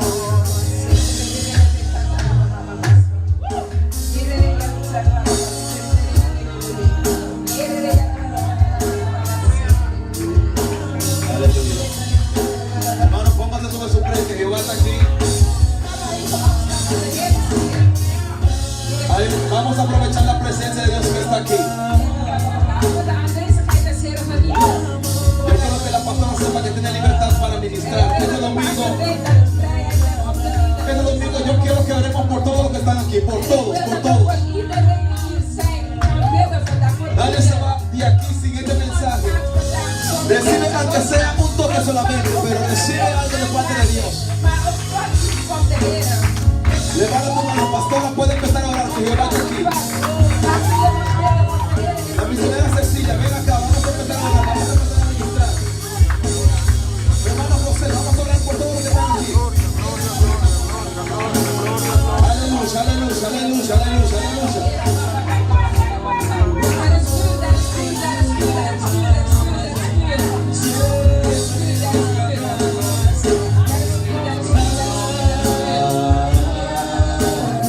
Hermano, póngase sobre su frente, Jehová está aquí. Ahí, vamos a aprovechar la presencia de Dios que está aquí. De aanwezigheid des Heeren genieten. Yo quiero que la pastora sepa que tiene libertad para ministrar. Este domingo yo quiero que oremos por todos los que están aquí, por todos, por todos. Nadie se va de aquí sin este mensaje. Recibe aunque sea un toque solamente, pero recibe algo de parte de Dios. Levanta tu mano, pastora, puede empezar a orar, que Jehová está aquí. La misionera Cecilia, ven acá, vamos a empezar a orar, vamos a empezar a ministrar. Hermano José, vamos a orar por todos los que están aquí. Aleluya, aleluya, aleluya, aleluya, aleluya.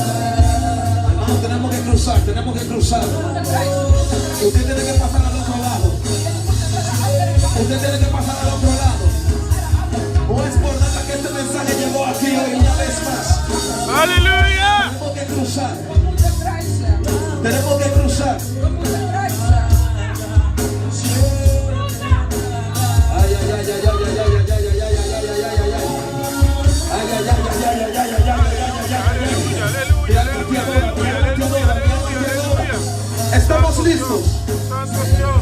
Hermano, tenemos que cruzar, tenemos que cruzar. Usted tiene que pasar al otro lado. Usted tiene que pasar al otro lado. No es por nada que este mensaje llegó aquí hoy una vez más. Aleluya. Tenemos que cruzar. Tenemos que cruzar. Ay, ay, ay, ay, ay, ay, ay, ay, ay, ay, ay, ay, ay, ay, ay, ay. Ay, ay, ay, ay, ay, ay, ay, ay, ay, ay, Aleluya, aleluya, aleluya, aleluya, aleluya. Estamos listos. Santo Dios.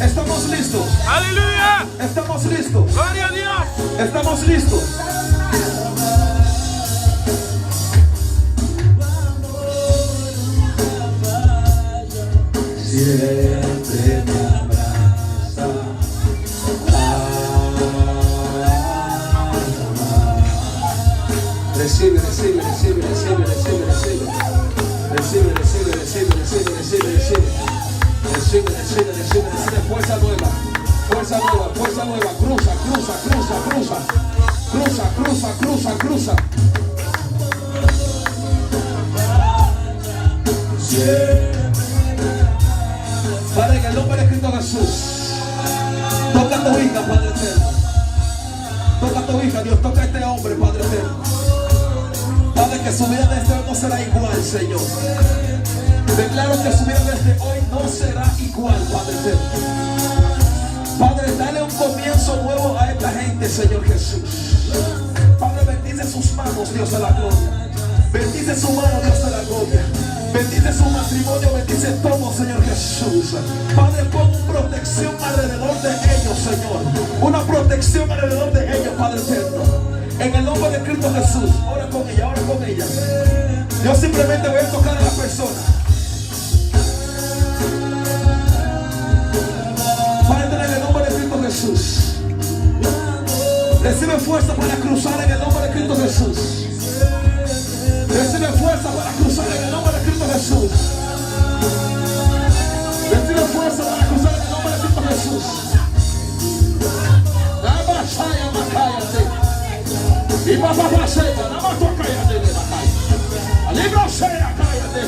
Estamos listos. Aleluya. Estamos listos. Gloria a Dios. Estamos listos. Siempre me abraza. Recibe, recibe, recibe, recibe, recibe, recibe. Recibe, recibe, recibe, recibe, recibe, recibe. Recibe, recibe, recibe, recibe. Fuerza nueva. Fuerza nueva, fuerza nueva. Cruza, cruza, cruza, cruza. Cruza, cruza, cruza, cruza. Padre, en el nombre de Cristo Jesús, toca a tu hija, Padre eterno. Toca a tu hija, Dios, toca a este hombre, Padre eterno. Padre, que su vida de este hombre no será igual, Señor. Declaro que su vida desde hoy no será igual, Padre eterno. Padre, dale un comienzo nuevo a esta gente, Señor Jesús. Padre, bendice sus manos, Dios de la gloria. Bendice su mano, Dios de la gloria. Bendice su matrimonio, bendice todo, Señor Jesús. Padre, pon protección alrededor de ellos, Señor. Una protección alrededor de ellos, Padre eterno. En el nombre de Cristo Jesús, ora con ella, ora con ella. Yo simplemente voy a tocar a la persona. Padre, en el nombre de Cristo Jesús. Recibe fuerza para cruzar en el nombre de Cristo Jesús. Recibe fuerza para cruzar en el nombre de Cristo Jesús. Recibe fuerza para cruzar en el nombre de Cristo Jesús. Y papá pasea, nada más toca ya de la libro sea, cállate.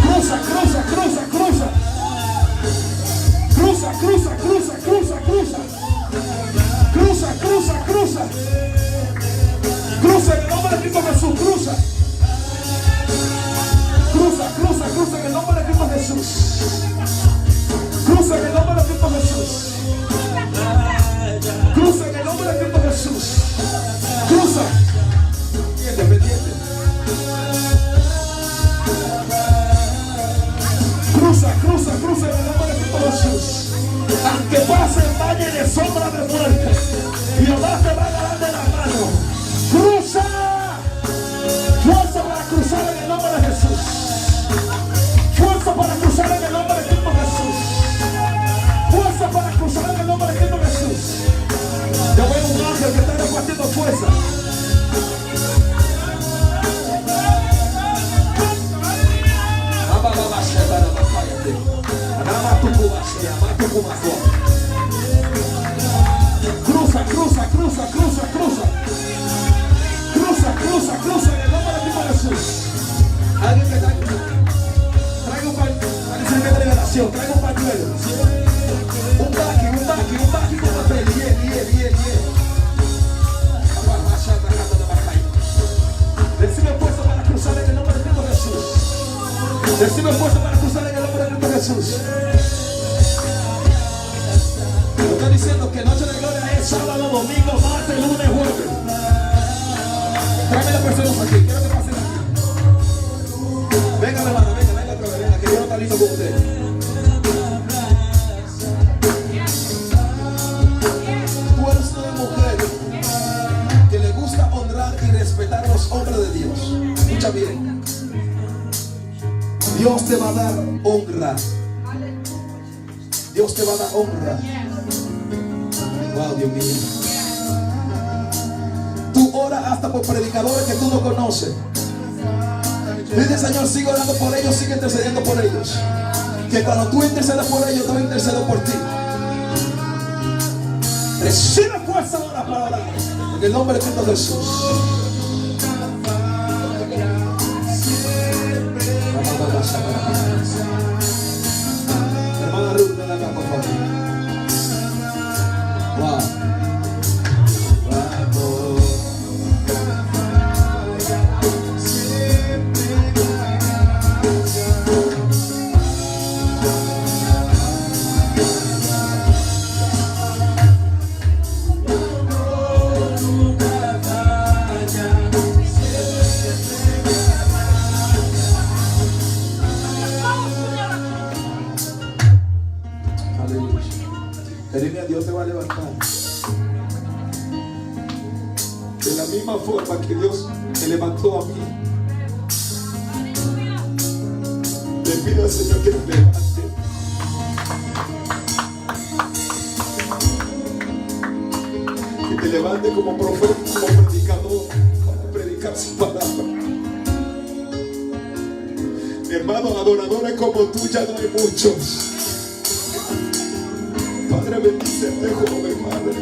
Cruza, cruza, cruza, cruza. Cruza, cruza, cruza, cruza, cruza. Cruza, cruza, cruza. Cruza en el nombre de Cristo Jesús, cruza. Cruza, cruza, cruza en el nombre de Cristo Jesús. Cruza en el nombre de Cristo Jesús. Cruza en el nombre de Cristo Jesús. Cruza. Pendiente, pendiente. Cruza, cruza, cruza en el nombre de Cristo Jesús. Aunque pase el valle de sombra de muerte, Jehová te va a dar de la mano. Cruza. Fuerza para cruzar en el nombre de Jesús. Fuerza para cruzar en el nombre de Cristo Jesús. Fuerza para cruzar en el nombre de Cristo Jesús. Yo veo un ángel que está repartiendo fuerza. Cruza, cruza, cruza, cruza, cruza. Cruza, cruza, cruza en el nombre de Cristo Jesús. Alguien que traiga un pañuelo de liberación, traiga un pañuelo. Un baqui con papel. Bien. Recibe fuerza para cruzar en el nombre de Cristo Jesús. Recibe fuerza para cruzar en el nombre de Cristo Jesús. Lo estoy diciendo que noche de gloria es sábado, domingo, martes, lunes, jueves. Tráeme las personas aquí, quiero que pasen aquí. Venga, hermano, venga otra vez, venga, que Dios no está listo con usted. Tú eres una mujer que le gusta honrar y respetar a los hombres de Dios. Escucha bien. Dios te va a dar honra. Dios te va a dar honra. Wow, Dios mío. Tú oras hasta por predicadores que tú no conoces. Dice, Señor, sigue orando por ellos, sigue intercediendo por ellos. Que cuando tú intercedas por ellos, yo intercedo por ti. Recibe fuerza ahora para orar. En el nombre de Cristo Jesús. Hermana Ruth, ven acá, por favor. Wow. Aleluya. Dios te va a levantar. De la misma forma que Dios me levantó a mí. Le pido al Señor que me levante. Que te levante como profeta, como predicador, para predicar su palabra. Hermanos, adoradores como tú ya no hay muchos. Padre, bendice a este joven, Padre.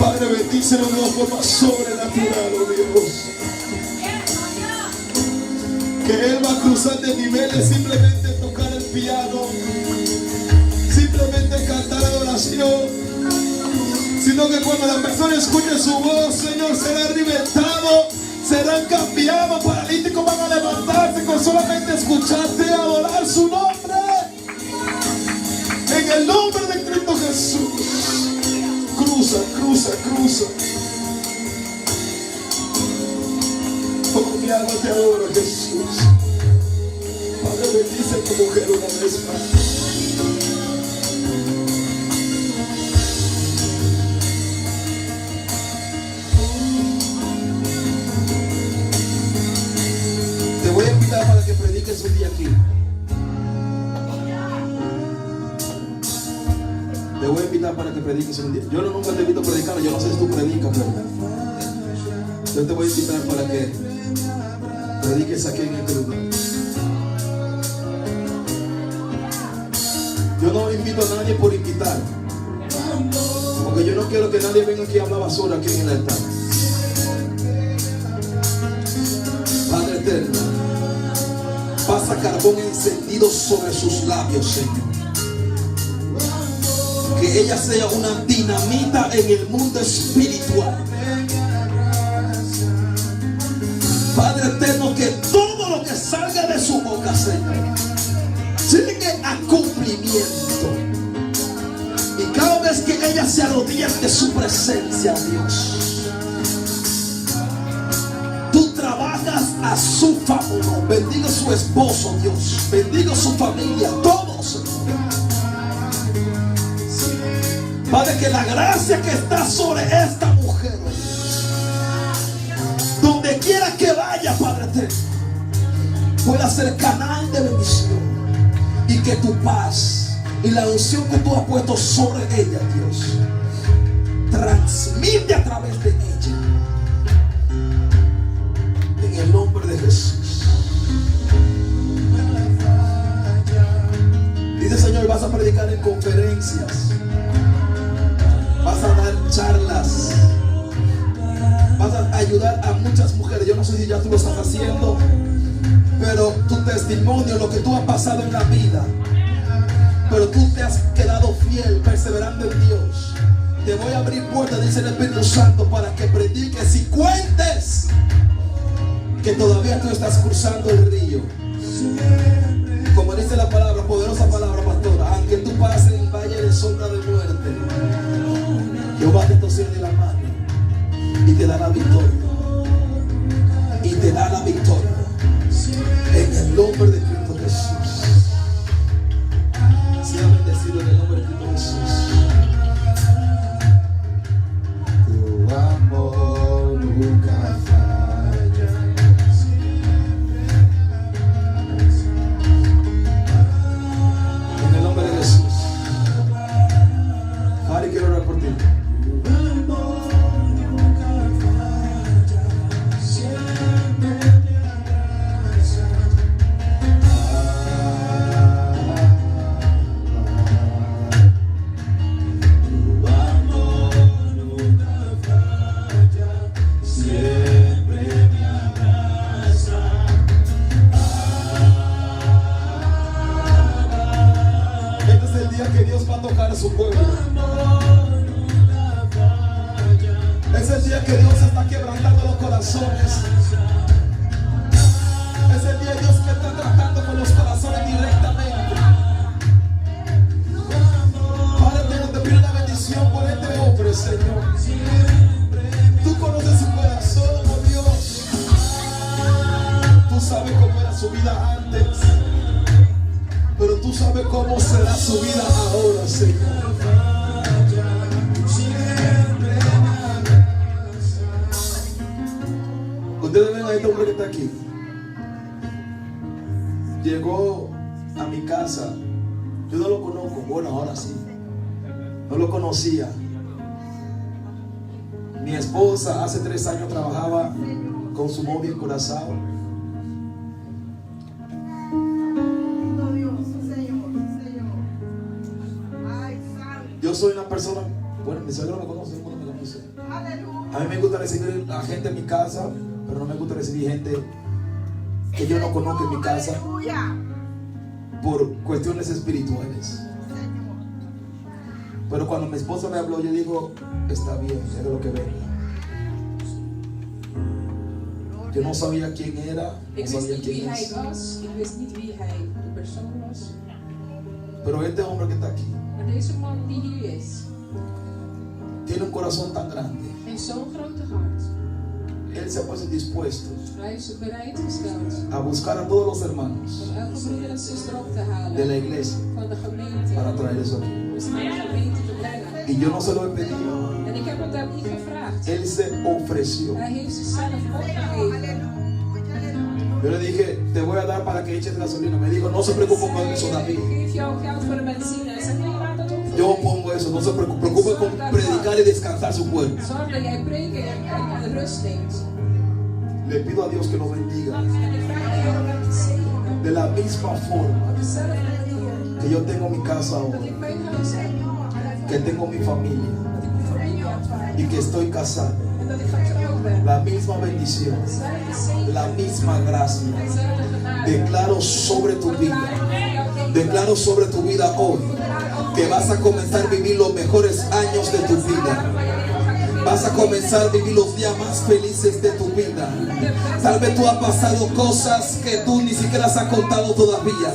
Padre, bendícelo de una forma sobrenatural, oh Dios. Que Él va a cruzar de niveles, simplemente tocar el piano, simplemente cantar adoración, sino que cuando la persona escuche su voz, Señor, será alimentado, serán cambiados, paralíticos van a levantarse con solamente escucharte y adorar su nombre. En el nombre de Cristo Jesús. Cruza, cruza, cruza. Oh, mi alma te adora, Jesús. Padre, bendice a tu mujer una vez más. Te voy a invitar para que prediques un día aquí. Te voy a invitar para que prediques un día. Yo nunca te invito a predicar, yo no sé si tú predicas, pero yo te voy a invitar para que prediques aquí en este lugar. Yo no invito a nadie por invitar, porque yo no quiero que nadie venga aquí a hablar basura aquí en el altar. Padre eterno, pasa carbón encendido sobre sus labios, Señor. Que ella sea una dinamita en el mundo espiritual. Padre eterno, que todo lo que salga de su boca, Señor, llegue a cumplimiento. Y cada vez que ella se arrodilla ante su presencia, Dios, tú trabajas a su favor. Bendiga a su esposo, Dios. Bendiga a su familia, todos, Señor. Padre, que la gracia que está sobre esta mujer, donde quiera que vaya, Padre eterno, pueda ser canal de bendición, y que tu paz y la unción que tú has puesto sobre ella, Dios, transmite a través de ella, en el nombre de Jesús. Dice, Señor, vas a predicar en conferencias, vas a dar charlas, vas a ayudar a muchas mujeres. Yo no sé si ya tú lo estás haciendo, pero tu testimonio, lo que tú has pasado en la vida, pero tú te has quedado fiel, perseverando en Dios. Te voy a abrir puertas, dice el Espíritu Santo, para que prediques y cuentes que todavía tú estás cruzando el río. Como dice la palabra, poderosa palabra, pastora: aunque tú pases en el valle de sombra de muerte, Jehová te sostiene la mano y te da la victoria. Y te da la victoria. En el nombre de Cristo Jesús. Sea bendecido en el nombre de Cristo Jesús. Tu amor nunca falla. En el nombre de Jesús. Padre, quiero orar por ti. Que Dios va a tocar a su pueblo. Es el día que Dios está quebrantando los corazones. Es el día Dios que está tratando con los corazones directamente. Padre, te pido una bendición por este hombre, Señor. Tú conoces su corazón, oh Dios. Tú sabes cómo era su vida antes, pero tú sabes cómo será su vida ahora, Señor. Ustedes ven a este hombre que está aquí. Llegó a mi casa. Yo no lo conozco. Bueno, ahora sí. No lo conocía. Mi esposa hace 3 años trabajaba con su novia en Curazao. Yo soy una persona, bueno, mi suegro me conoce, no me conoce. A mí me gusta recibir a gente en mi casa, pero no me gusta recibir gente que yo no conozco en mi casa por cuestiones espirituales. Pero cuando mi esposa me habló, yo digo, está bien, es de lo que venga. Yo no sabía quién era, no Ik wist sabía niet wie quién hij es. was. Ik wist niet wie hij de persoon was. Pero este hombre que está aquí Maar deze man die hier is, tiene un corazón tan grande. heeft zo'n grote hart. Él se ha puesto dispuesto Hij is bereid gesteld a buscar a todos los hermanos om elke broeder en zuster op te halen de la iglesia van de gemeente. para traerles aquí. Om ze naar de gemeente te brengen. Y yo no se lo he pedido. En ik heb het hem niet gevraagd. Él se ofreció. Hij heeft zichzelf opgegeven. Yo le dije, te voy a dar para que eches gasolina. Me dijo, no se preocupe con eso, David. Ik geef jou geld voor de benzine. Hij zegt, nee, laat dat op. Yo pongo eso, no se preocupe. Preocupe con predicar y descansar su cuerpo. Zorg dat jij preken en rust neemt. Le pido a Dios que nos bendiga. En ik vraag de Heer om hem te zegenen. De la misma forma Op dezelfde manier que yo tengo mi casa dat ahora, ik mijn huis heb. que tengo mi familia Dat ik mijn familie heb. y que estoy casado. En dat ik getrouwd ben. La misma bendición, Dezelfde zegen. la misma gracia. Dezelfde genade. Declaro sobre tu vida, declaro sobre tu vida hoy que vas a comenzar a vivir los mejores años de tu vida. Vas a comenzar a vivir los días más felices de tu vida. Tal vez tú has pasado cosas que tú ni siquiera has contado todavía.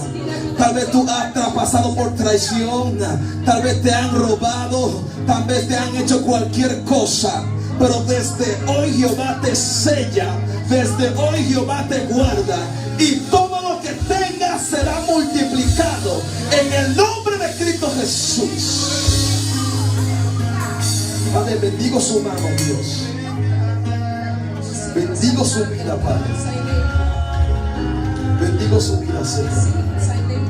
Tal vez tú has pasado por traición. Tal vez te han robado. Tal vez te han hecho cualquier cosa. Pero desde hoy Jehová te sella. Desde hoy Jehová te guarda. Y todo lo que tengas será multiplicado. En el nombre de Cristo Jesús. Padre, bendigo su mano, Dios. Bendigo su vida, Padre. Bendigo su vida, Señor. Zijn leven.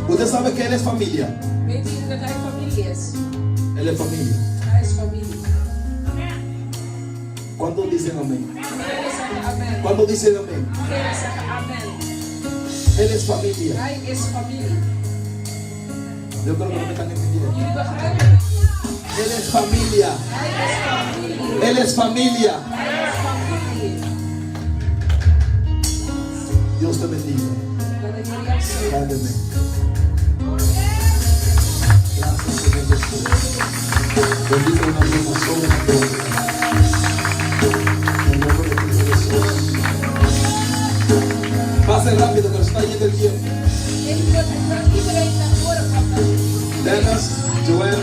Usted sabe que Él es familia. Weet jullie dat hij familie is? Él es familia. Hij is familie. ¿Cuántos dicen amén? Velen zeggen amen. ¿Cuántos dicen amén? Velen zeggen amen. Él es familia. Hij is familie. Yo creo que no me están entendiendo. Jullie begrijpen het? Él es familia. Hij is familie. Él es familia. Hij is familie. Dios te bendiga. Dat ik jullie heb gezien. Cállate. Gracias, Señor Jesús. Bendiga una vida sobre todo. En el nombre de Cristo Jesús. Pase rápido que nos está yendo el tiempo. Ik wil iedereen naar voren pakken. Dennis, Joel,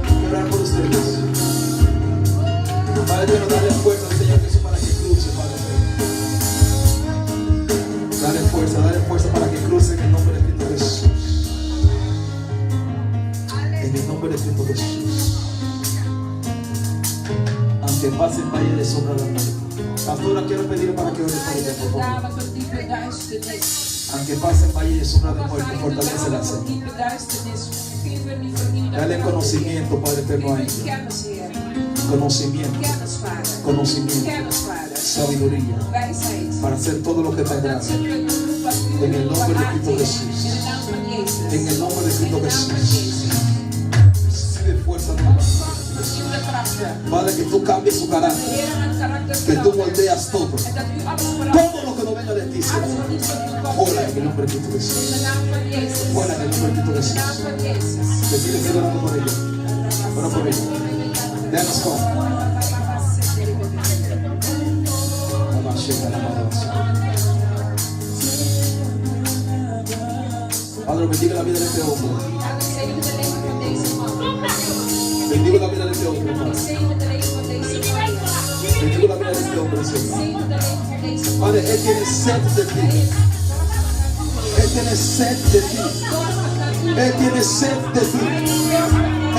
quiero orar por ustedes. Padre Dios, dale fuerza al Señor Jesús para que cruce, Padre. Dale fuerza para que cruce en el nombre de Cristo Jesús. En el nombre de Cristo Jesús. Aunque pase el valle de sombra de la muerte. Pastora, quiero pedirle para que ore por ella, por favor. Dalen door diepe duisternis. Aunque pase el valle de sombra de Ook al muerte, ga je fortalece la dalen door Señor. diepe duisternis. Geef er niet voor ieder. Dale conocimiento, Padre eterno, a Geef ella. kennis, Heer. Conocimiento, Kennis, Vader. conocimiento, Kennis, Vader. sabiduría, Wijsheid. para hacer todo lo que te Dat agrada. ze kunnen doen wat u En el nombre de Cristo behaagt, Jesús. Heer. In de naam van Jezus. En el nombre de Cristo In de naam van Jesús. Jezus. Recibe fuerza nueva. Nieuwe krachten. Padre, que tú cambies su carácter, Heer, een karakter que tú verandert. moldeas todo. En dat u alles verandert. Todo lo que no venga de ti, Alles Señor. wat niet van u komt. Fuera en el nombre de Cristo In Jesús. de naam van Jezus. Fuera en el nombre de Cristo In de Jesús. naam van Jezus. Te pido que orando por ella. Ora por ella. Déjanos con. Padre, bendiga la vida de este hombre. Zegen de leven van deze man. Bendigo la vida de este hombre, Padre. Zegen de leven van deze man. Bendigo la vida de este hombre, Señor. Zegen de leven van deze man. Padre, Él tiene sed de ti. Él tiene sed de ti. Él tiene sed de ti.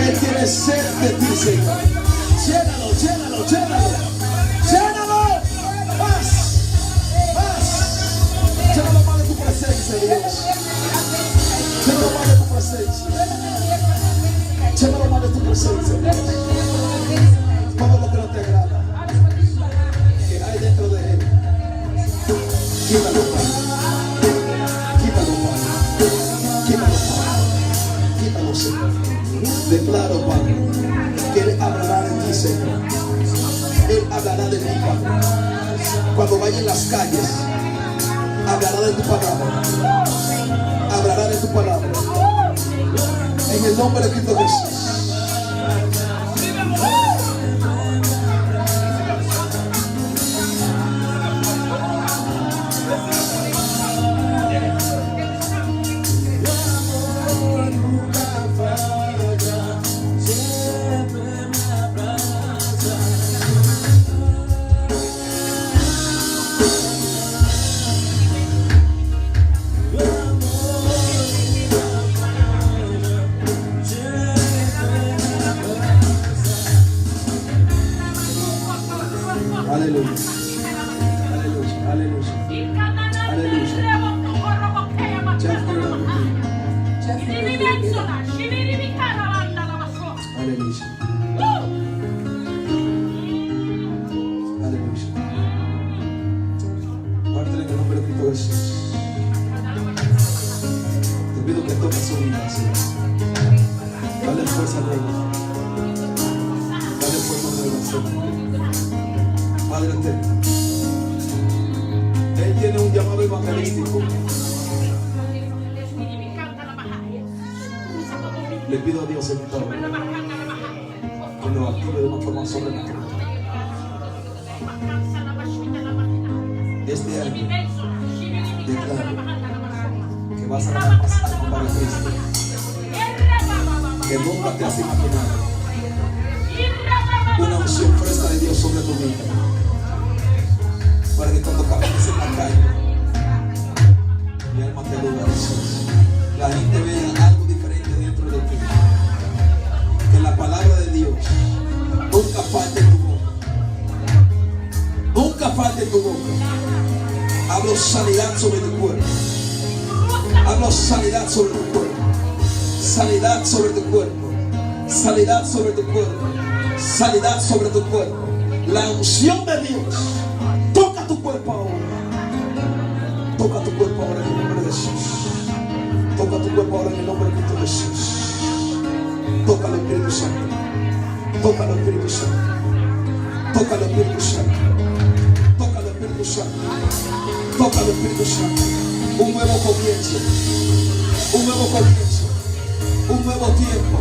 Él tiene sed de ti, Señor. Llénalo, llénalo, llénalo. Llénalo. Más. Más. Llénalo más de tu presencia, Dios. Llénalo más de tu presencia. Llénalo más de tu presencia, Dios. Todo lo que no te agrada, que hay dentro de Él. Quítalo, Padre. Quítalo, Padre. Quítalo, Padre. Quítalo, Señor. Declaro, Padre, que Él hablará de ti, Señor. Él hablará de ti, Padre. Cuando vaya en las calles, hablará de tu palabra. Hablará de tu palabra. nombre de Cristo Jesús. Aleluya. Aleluya. Aleluya. Aleluya. Jeff, quiero orar por ti. Aleluya. Aleluya. Padre, en el nombre de Cristo Jesús, te pido que toques su vida, Señor. Dale fuerza nueva. Dale fuerza nueva, Señor. Padre eterno, Él tiene un llamado evangelístico. Le pido a Dios en todo que lo active de una forma sobrenatural. Este año declaro que vas a dar más alma para Cristo, que nunca te has imaginado. Una unción fresca de Dios sobre tu vida, para que cuando camines en la calle, mi alma te adora, Jesús. La gente vea algo diferente dentro de ti. Que la palabra de Dios nunca falte en tu boca. Nunca falte en tu boca. Hablo sanidad sobre tu cuerpo. Hablo sanidad sobre tu cuerpo. Sanidad sobre tu cuerpo. Sanidad sobre tu cuerpo. Sanidad sobre tu cuerpo. La unción de Dios toca tu cuerpo ahora. Toca tu cuerpo ahora en el nombre de Jesús. Toca tu cuerpo ahora en el nombre de Cristo Jesús. Toca al Espíritu Santo. Toca al Espíritu Santo. Toca al Espíritu Santo. Toca al Espíritu Santo. Toca al Espíritu Santo. Un nuevo comienzo. Un nuevo comienzo. Un nuevo tiempo.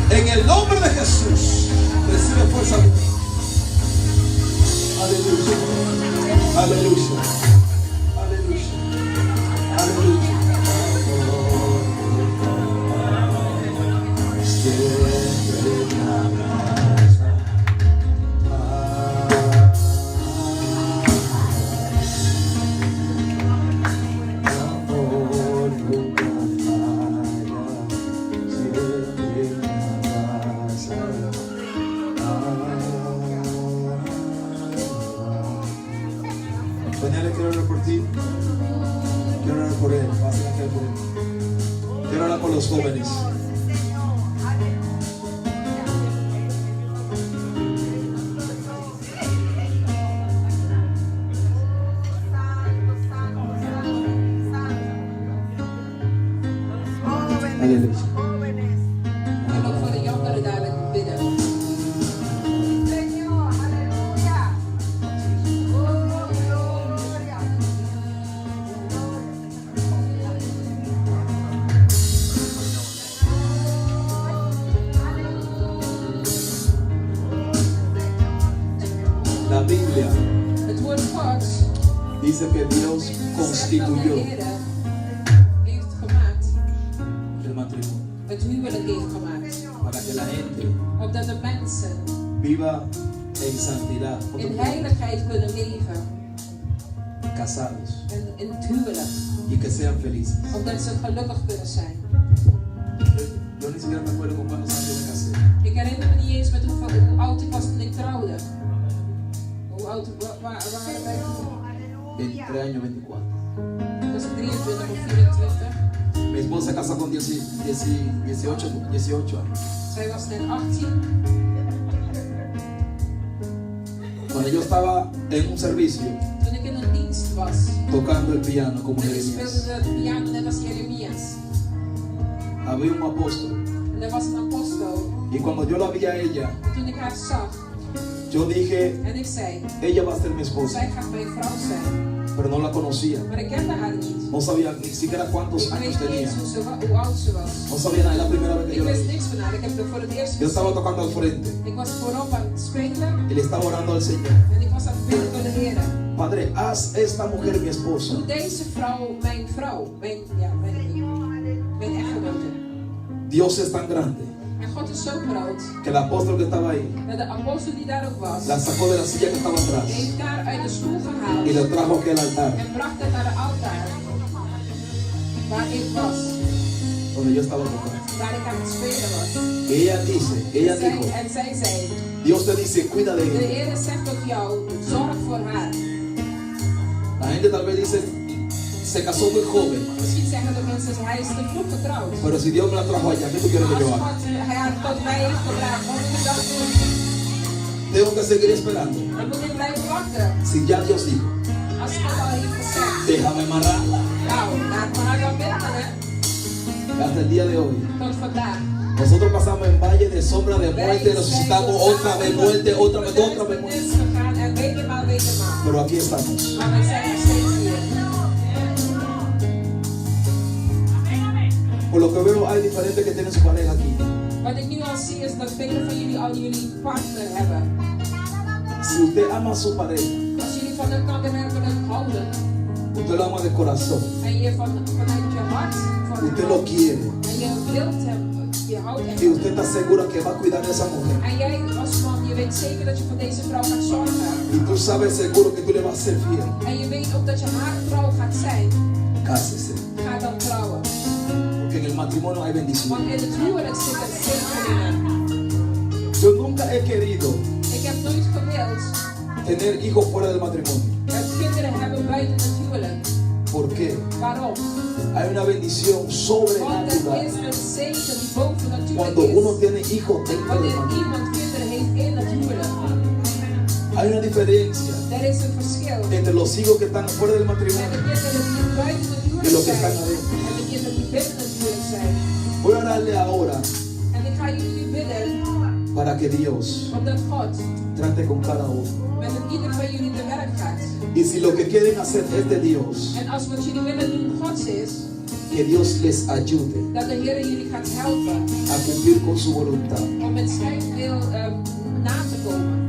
En el nombre de Jesús. Recibe fuerza. Aleluya. Aleluya. Aleluya. Aleluya. Mañana quiero orar por ti. Quiero orar por él. Quiero orar por los jóvenes. Aleluya. Ik wil ook voor de jongeren dadelijk bidden. La Biblia Het woord Gods, dice que Dios zegt dat de constituyó Heer heeft gemaakt, el matrimonio het huwelijk heeft gemaakt. para que la gente Opdat de mensen viva en santidad, in heiligheid kunnen leven. casados, En in het huwelijk. y que sean felices. Opdat ze gelukkig kunnen zijn. Yo ni siquiera me acuerdo con cuántos años me casé. Ik herinner me niet eens met hoe oud ik was toen ik trouwde. Hoe oud waren wij toen? 23 años, 24. Was ik 23 of 24? Mi esposa casó con 18 años. Zij was net 18. Cuando yo estaba en un servicio Toen ik in een dienst was. tocando el piano como En ik Jeremías, speelde de piano net als Jeremias. había un apóstol. En er was een apostel. Y cuando yo la vi a ella, Toen ik haar zag. yo dije, En ik zei. ella va a ser mi esposa. Zij gaat mijn vrouw zijn. pero no la conocía. Maar ik kende haar niet. No sabía ni siquiera cuántos Ik años weet niet tenía. eens hoe oud ze was. No sabía nada, es la primera vez que Ik yo la wist vi. niks van haar. Ik heb haar voor het eerst Yo estaba gezien. tocando al frente Ik was voorop aan het spelen y le estaba orando al Señor. en ik was aan het bidden voor de Heer. Padre, haz esta mujer mi esposa. Doe deze vrouw, mijn echtgenote. Dios es tan grande En God is zo groot que el apóstol que estaba ahí dat de apostel die daar ook was, la sacó de la silla que estaba atrás die heeft haar uit de stoel gehaald y la trajo aquí al altar en bracht het naar de altaar waar ik was, donde yo estaba tocando. waar ik aan het spelen was. Y ella dijo, En zij zei, Dios te dice, cuida de de ella. Heer zegt tot jou, zorg voor haar. La gente tal vez dice, se casó muy joven, Misschien zeggen de mensen, hij is te vroeg getrouwd. pero si Dios me la trajo allá, ¿qué tú quieres que Als yo God haga? haar tot mij heeft gebracht, wat moet ik dan doen? Tengo que seguir esperando. Dan moet ik blijven wachten. Si ya Dios dijo, Als God al heeft gezegd, déjame amarrarla. nou, laat me haar dan binden, hè. Hasta el día de hoy. Tot vandaag. Nosotros pasamos en valle de sombra de muerte, necesitamos otra vez muerte, otra vez muerte. gegaan en weken maar. Pero aquí estamos. Maar wij zijn nog steeds hier. Por lo que veo, hay diferentes que tienen su pareja aquí. Wat ik nu al zie is dat velen van jullie al jullie partner hebben. Si usted ama a su pareja, Als jullie van elkaar van hem houden usted lo ama de corazón, en je vanuit je hart van usted hem lo houdt quiere en je wilt hem, je houdt y hem. usted está segura que va a cuidar de esa mujer. En jij als man, je weet zeker dat je voor deze vrouw gaat zorgen. Y tú sabes seguro que tú le vas a ser fiel. En je weet ook dat je haar trouw gaat zijn. Cásese. Ga dan trouwen. Porque en el matrimonio hay bendición. Want in het huwelijk zit er zegeningen. Yo nunca he querido Ik heb nooit gewild tener hijos fuera del matrimonio. dat kinderen hebben buiten het huwelijk. ¿Por qué? Waarom? Hay una bendición Want er sobrenatural is een zegen die boven natuurlijk cuando uno is. tiene hijos dentro del Wanneer matrimonio. iemand kinderen heeft in het huwelijk. Hay una diferencia Er is een verschil. entre los hijos que están fuera del Met de matrimonio kinderen die buiten het y los huwelijk que zijn. están adentro. En de kinderen die binnen het huwelijk zijn. Voy a orarle ahora En ik ga jullie nu bidden para que Dios omdat God trate con cada uno. met ieder van jullie te werk gaat. Y si lo que quieren hacer es de Dios, En als wat jullie willen doen Gods is, que Dios les ayude dat de Heer jullie gaat helpen a cumplir con su voluntad om met zijn wil na te komen.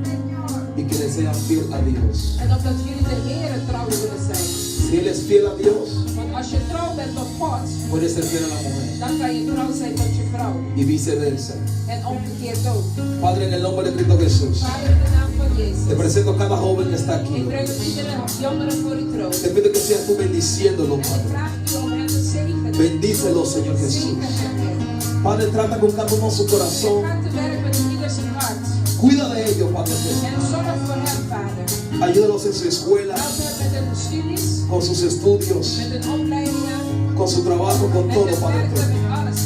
y que le sean fiel a Dios. En omdat jullie de Heer trouw willen zijn. Si él es fiel a Dios, Want als je trouw bent tot God, puede ser fiel a la mujer dan kan je trouw zijn tot je vrouw. y viceversa. En omgekeerd ook. Padre, en el nombre de Cristo Jesús, Vader, in de naam van te Jezus. presento a cada joven que está Ik aquí. breng iedere jongere voor uw troon. Te pido que seas tú bendiciéndolo, En ik Padre. vraag u om hen te zegenen. Bendícelo, Señor Jesús. Zegen hen. Padre, trata con cada uno su corazón. Ga te werk met ieder zijn hart. Cuida de ellos, Padre. En zorg voor hem, Vader. Ayúdalos en su escuela, Help hem met hun studies, con sus estudios, met hun opleidingen, con su trabajo, con met todo, hun Padre. werk, met alles.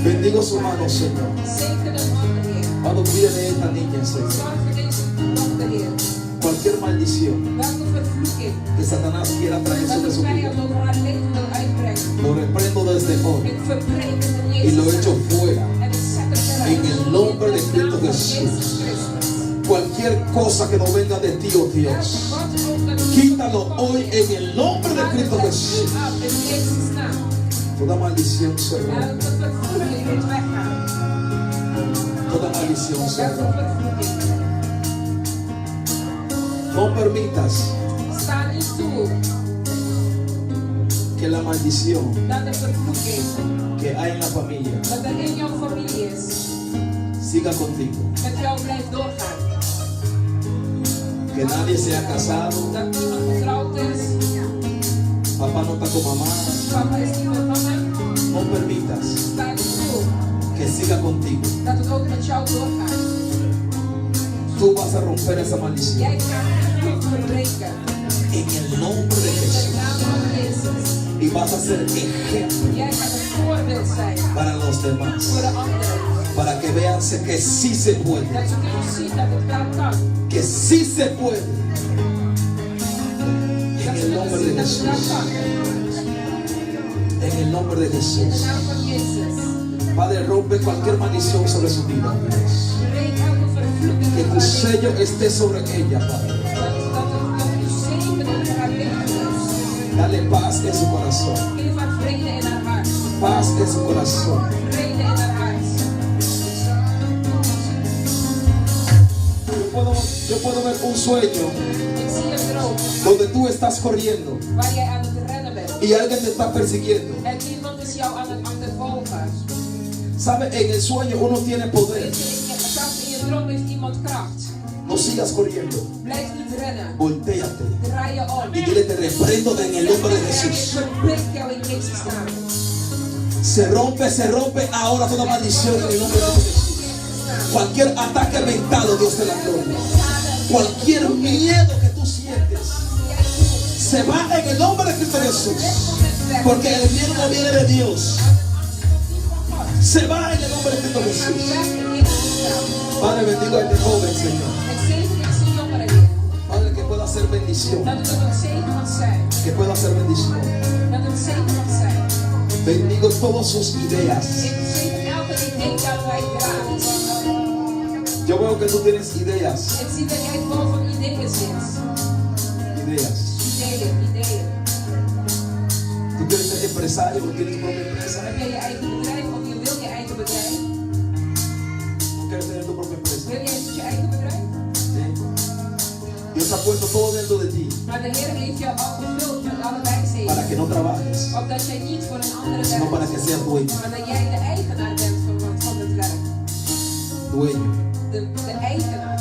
Bendigo su mano, Señor. Zegen hem, Heer. Cuando cuide de esta niña, Señor. Zorg voor deze dochter, Heer. Cualquier maldición Welke vervloeking que Satanás quiera traer dat sobre de su vida, vijand over haar leven wil uitbrengen. lo reprendo desde hoy Ik verbreek het in y Jezus' lo echo naam. fuera. En ik zet het eruit. En el nombre de In Cristo naam van Jesús. Jezus Christus. Cualquier cosa que no venga de ti, oh Dios, Wat ook dat quítalo hoy en el nombre de Cristo Jesús. in Jezus' naam. Toda maldición se rompe. Elke vervloeking moet weggaan. Toda maldición se Elke rompe. vervloeking. No permitas Sta niet toe que la maldición dat de vervloeking que hay en la familia dat er in jouw familie is, siga contigo. met jou blijft doorgaan. Que nadie se ha casado, Dat niemand getrouwd is, papá no está con mamá. papa is niet met mama. No permitas Sta niet toe que siga contigo. dat het ook met jou doorgaat. Tú vas a romper esa maldición Jij gaat het verbreken. en el nombre de In de Jesús naam van Jezus. y vas a ser ejemplo Jij gaat een voorbeeld zijn para los demás, voor de anderen. para que vean que sí se puede, Dat ze kunnen zien dat het wel kan. que sí se puede. En Dat ze el nombre kunnen de zien dat het wel Jesús, kan. en el nombre de In de Jesús. naam van Jezus. Padre, rompe cualquier maldición sobre su vida, Dios. Breek elke vervloeking Que over tu haar leven. sello esté sobre ella, Padre. Dat uw zegen over haar leven is. Dale paz en su corazón. Geef haar vrede in haar hart. Paz en su corazón. Vrede in haar hart. Yo puedo ver un sueño Ik zie een droom donde tú estás corriendo waar jij aan het rennen bent. y alguien te está persiguiendo. En iemand is jou aan het achtervolgen. ¿Sabe? En el sueño uno tiene poder. Weet je, zelfs in je droom heeft iemand kracht. No sigas corriendo. Blijf niet rennen. Voltéate Draai je om. y dile: te reprendo en el nombre de Jesús. Verbind jou in Jezus' naam. Se rompe ahora toda maldición en el nombre de Jesús. Cualquier ataque mental, oh Dios de la gloria, cualquier miedo que tú sientes, se va en el nombre de Cristo Jesús. Porque el miedo no viene de Dios. Se va en el nombre de Cristo Jesús. Padre, bendigo a este joven, Señor. Padre, que pueda hacer bendición. Que pueda hacer bendición. Bendigo todas sus ideas. Yo veo que tú tienes ideas. Ik zie dat jij vol van ideeën zit. Ideas. Ideeën. Tú quieres ser empresario o tienes tu propia empresa. Heb jij je eigen bedrijf of je wil je eigen bedrijf? Tú quieres tener tu propia empresa. Wil jij je eigen bedrijf? ¿Sí? Dios ha puesto todo dentro de ti Maar de Heer heeft jou al gevuld met alle wijsheden. para que no trabajes, Opdat jij niet voor een andere sino para werkt. que seas dueño. Maar dat jij de eigenaar bent van het werk. Dueño. De eigenaar.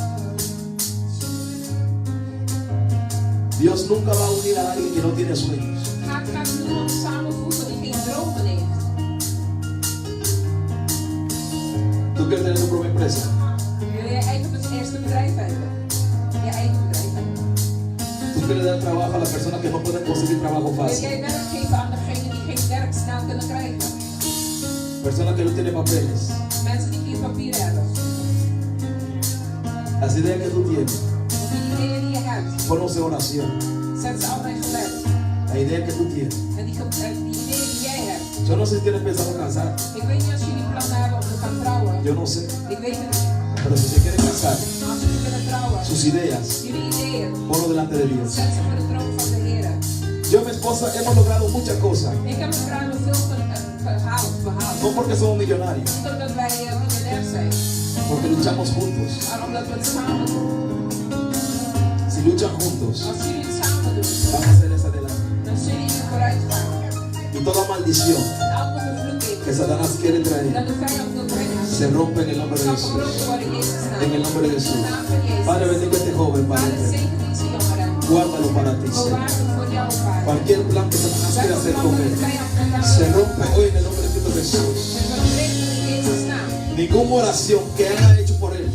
Dios nunca va a unir a alguien que no tiene sueños. God gaat niemand samenvoegen die geen dromen heeft. Tú quieres tener tu propia empresa. Wil jij het eerste bedrijf hebben? Je eigen bedrijf hebben. Tú quieres dar trabajo a las personas que no pueden conseguir trabajo Wil fácil. jij werk geven aan degenen die geen werk snel kunnen krijgen? Personas que no tienen papeles. Mensen die geen papier hebben. Las ideas que tú tienes, Of die ideeën die je hebt. ponlos en oración. Zet ze allemaal in gebed. La idea que tú tienes. En die ideeën die jij hebt. Yo no sé si tienes pensado casar. Ik weet niet als jullie plannen hebben om te gaan trouwen. Yo no sé. Ik weet het niet. Pero si se quieren casar, Maar als jullie willen trouwen, sus ideas, jullie ideeën, ponlo delante de Dios. zet ze voor de troon van de Heer. Yo y mi esposa hemos logrado muchas cosas. Ik heb met vrouwen veel behaald. No porque somos millonarios, Niet omdat wij miljonair zijn, porque luchamos juntos. maar omdat we het samen doen. Si luchan juntos, Als jullie het samen doen, van a hacer esa adelante. dan zullen jullie vooruit gaan. Y toda maldición En elke vervloeking que Satanás quiere dat traer, de vijand wil brengen, se rompe en el nombre de zal Jesús. gebroken worden in Jezus' naam. En el nombre de In Jesús. de naam van Jezus. Padre, bendigo a este joven, Padre. Vader, zegen deze jongeren. Guárdalo para ti, Señor. Bewaar hem voor jou, Vader. Cualquier plan que Satanás quiera hacer con él, se rompe hoy en el nombre de Cristo Jesús. Ninguna oración que haya hecho por él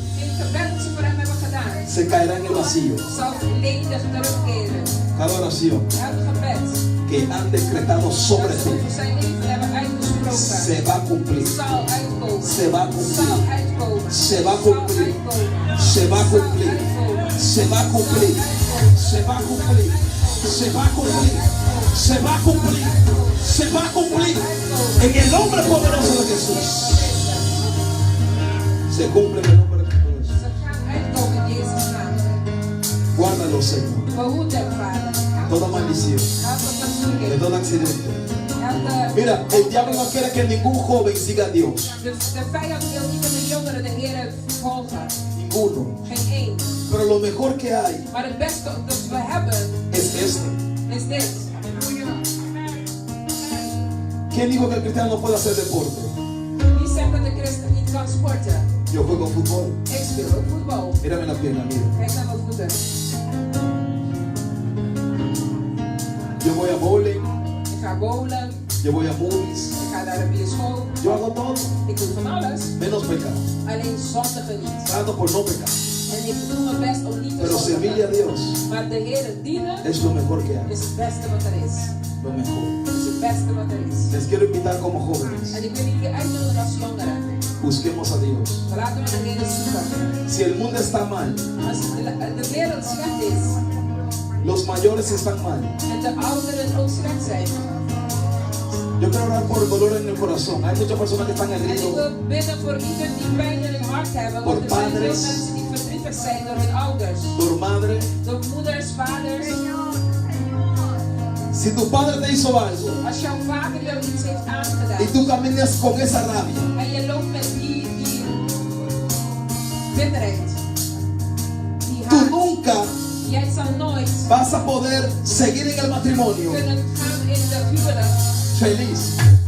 se caerá en el vacío. Cada oración que han decretado sobre ti se va a cumplir. Se va a cumplir. Se va a cumplir. Se va a cumplir. Se va a cumplir. Se va a cumplir. Se va a cumplir. Se va a cumplir. Se va a cumplir. En el nombre poderoso de Jesús. Se cumple en el nombre de Jesús. Guárdalo, Señor. Toda maldición, de todo accidente. Mira, el diablo no quiere que ningún joven siga a Dios. De vijand wil niet dat de jongeren de Heer volgen. Ninguno. Geen één. Pero lo mejor que hay Maar het beste dat we hebben es este. is dit. ¿Quién dijo que el cristiano no puede hacer deporte? Wie zegt dat de christen niet kan sporten? Yo juego fútbol. Ik speel ook voetbal. Mírame la pierna, mira. Kijk naar mijn voeten. Yo voy a bowling. Ik ga bowlen. Yo voy a movies. Ik ga naar de bioscoop. Yo hago todo Ik doe van alles. menos pecar. Alleen zondigen niet. Trato por no pecar. En ik doe mijn best om niet te Pero servirle a zondigen. Dios Maar de Heer dienen es lo mejor que hay. is het beste wat er is. Lo mejor. Is het beste wat er is. Les quiero invitar como jóvenes. En ik wil jullie uitnodigen als jongeren. Busquemos a Dios. Laten we de Heer zoeken. Si el mundo está mal, Als de wereld slecht is los mayores están mal. en de ouderen ook slecht zijn. Yo quiero orar por el dolor en el corazón. Hay muchas personas que están En ik heridos wil bidden voor ieder die pijn in hun hart hebben. Por Want er zijn veel padres. mensen die verdrietig zijn door hun ouders. por madre. Door moeders, vaders. Si tu padre te hizo algo Als jouw vader jou iets heeft y aangedaan tú caminas con esa rabia, en je loopt met die bitterheid, die tú haat, nunca jij zal nooit vas a poder seguir en el matrimonio kunnen gaan in de huwelijk feliz.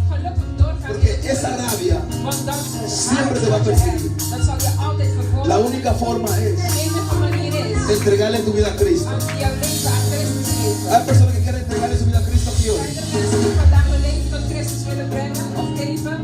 gelukkig doorgaan Porque in het esa huwelijk. rabia Want dat siempre te va a perseguir. dat zal je altijd vervolgen. La única forma es De enige manier is entregarle tu vida a Cristo. om jouw leven aan Christus te geven. Hay personas que quieren entregarle su vida a Cristo aquí hoy. Zijn er mensen die vandaag hun leven tot Christus willen brengen of geven?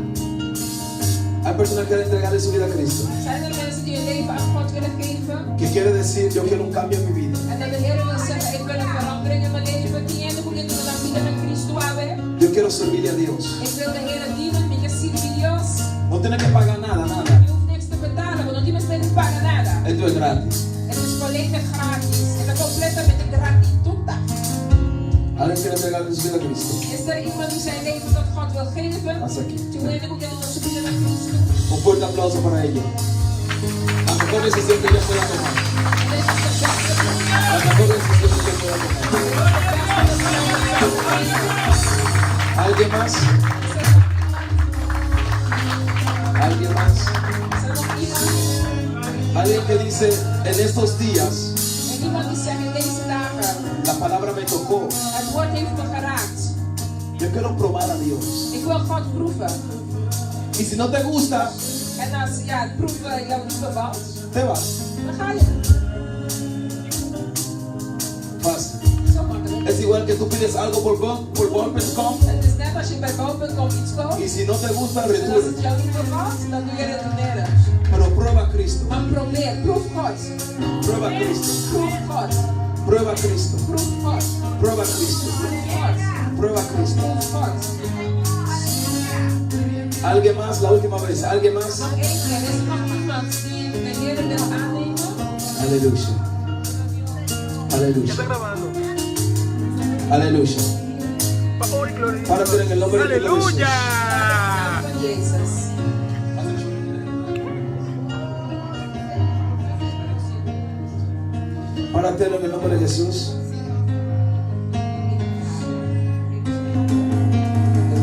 Hay personas que quieren entregarle su vida a Cristo. Zijn er mensen die hun leven aan God willen geven? Que quiere decir, yo quiero un cambio en mi vida. En dat de Heer wil zeggen, ik wil een verandering in mijn leven. Tiene porque tú la vida en Cristo a ver. Yo quiero servirle a Dios. Ik wil de Heer dienen, me que sirve Dios. No tienes que pagar nada, nada. Je hoeft niks te betalen, want no tienes que pagar nada. Esto es gratis. Het is volledig gratis. Het is completamente gratuita. ¿Alguien quiere entregarle su vida a Cristo? Is er iemand die zijn leven tot God wil geven? Hasta aquí. Tiene porque tú su vida en Cristo. Un fuerte aplauso para ellos. La mejor decisión que yo pueda tomar. Dit is de beste La mejor decisión que yo pueda tomar. ¿Alguien más? ¿Alguien más? Is er nog iemand? Alguien que dice, en estos días, En iemand die zegt in deze dagen, la palabra me tocó. het woord heeft me geraakt. Yo quiero probar a Dios. Ik wil God proeven. Y si no te gusta, En als het proeven jou niet bevalt, te vas. dan ga je. Fácil. Zo makkelijk. Es igual que tú pides algo por Bol.com Het is net als je bij bol.com iets koopt. y si no te gusta, En als return. het jou niet bevalt, dan doe je retourneren. Pero prueba a Cristo. Maar probeer, proef God. Prueba a Cristo. Proef God. Prueba a Cristo. Proef God. Prueba a Cristo. Proef God. Prueba a Cristo. Proef God. ¿Alguien más? La última vez. ¿Alguien más? Nog één keer, is er nog iemand die de Heer wil aannemen? Aleluya. Aleluya. Aleluya. Párate en el nombre de Jesús. Aleluya. Van Jezus. Párate en el nombre de Jesús.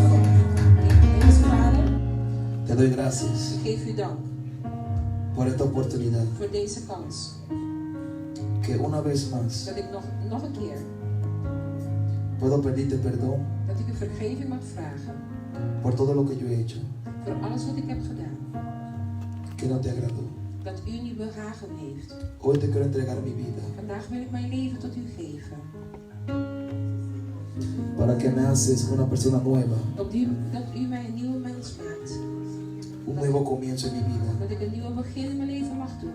Hemelse Vader, Te doy gracias ik geef u dank por esta oportunidad. voor deze kans. Que una vez más Dat ik nog een keer, puedo pedirte perdón dat ik u vergeving mag vragen por todo lo que yo he hecho voor alles wat ik heb gedaan. que no te agradó. Dat u niet behagen heeft. Hoy te quiero entregar mi vida Vandaag wil ik mijn leven tot u geven. para que me haces una persona nueva, Dat u mij een nieuwe mens maakt. un nuevo comienzo en mi vida. Dat ik een nieuwe begin in mijn leven mag doen.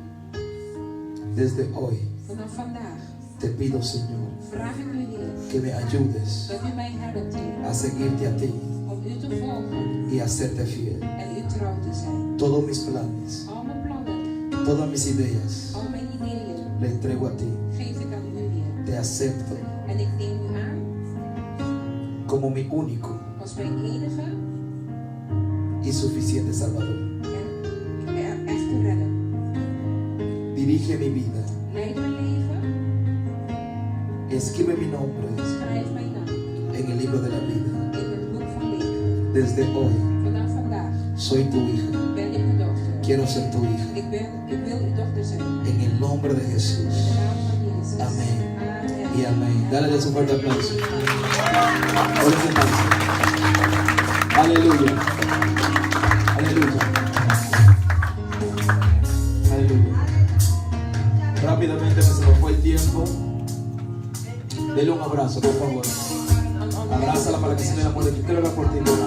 Desde hoy Vanaf vandaag te pido, Señor, vraag ik u, Heer, que me ayudes dat u mij helpt, Heer, a seguirte a ti om u te volgen y a serte fiel. en u trouw te zijn. Todos mis planes, Al mijn plannen, todas mis ideas, al mijn ideeën le entrego a ti. geef ik aan u, Heer. Te acepto En ik neem u aan como mi único als mijn enige y suficiente Salvador. en echte redder. Dirige mi vida, Leid mijn leven, escribe mi nombre schrijf mijn naam en el libro de la vida. in het boek van leven. Desde hoy Vanaf vandaag soy tu hija, ben ik uw dochter. quiero ser tu hija. Ik wil uw dochter zijn. En el nombre de Jesús. In de naam van Jezus. Amén. Amen. Y amén. Dale un fuerte aplauso. Ahora sentarse. Aleluya. Aleluya. Aleluya. Rápidamente se nos fue el tiempo. Dele un abrazo, por favor. Abrázala para que se le enamore. Yo quiero hablar por ti, hermano.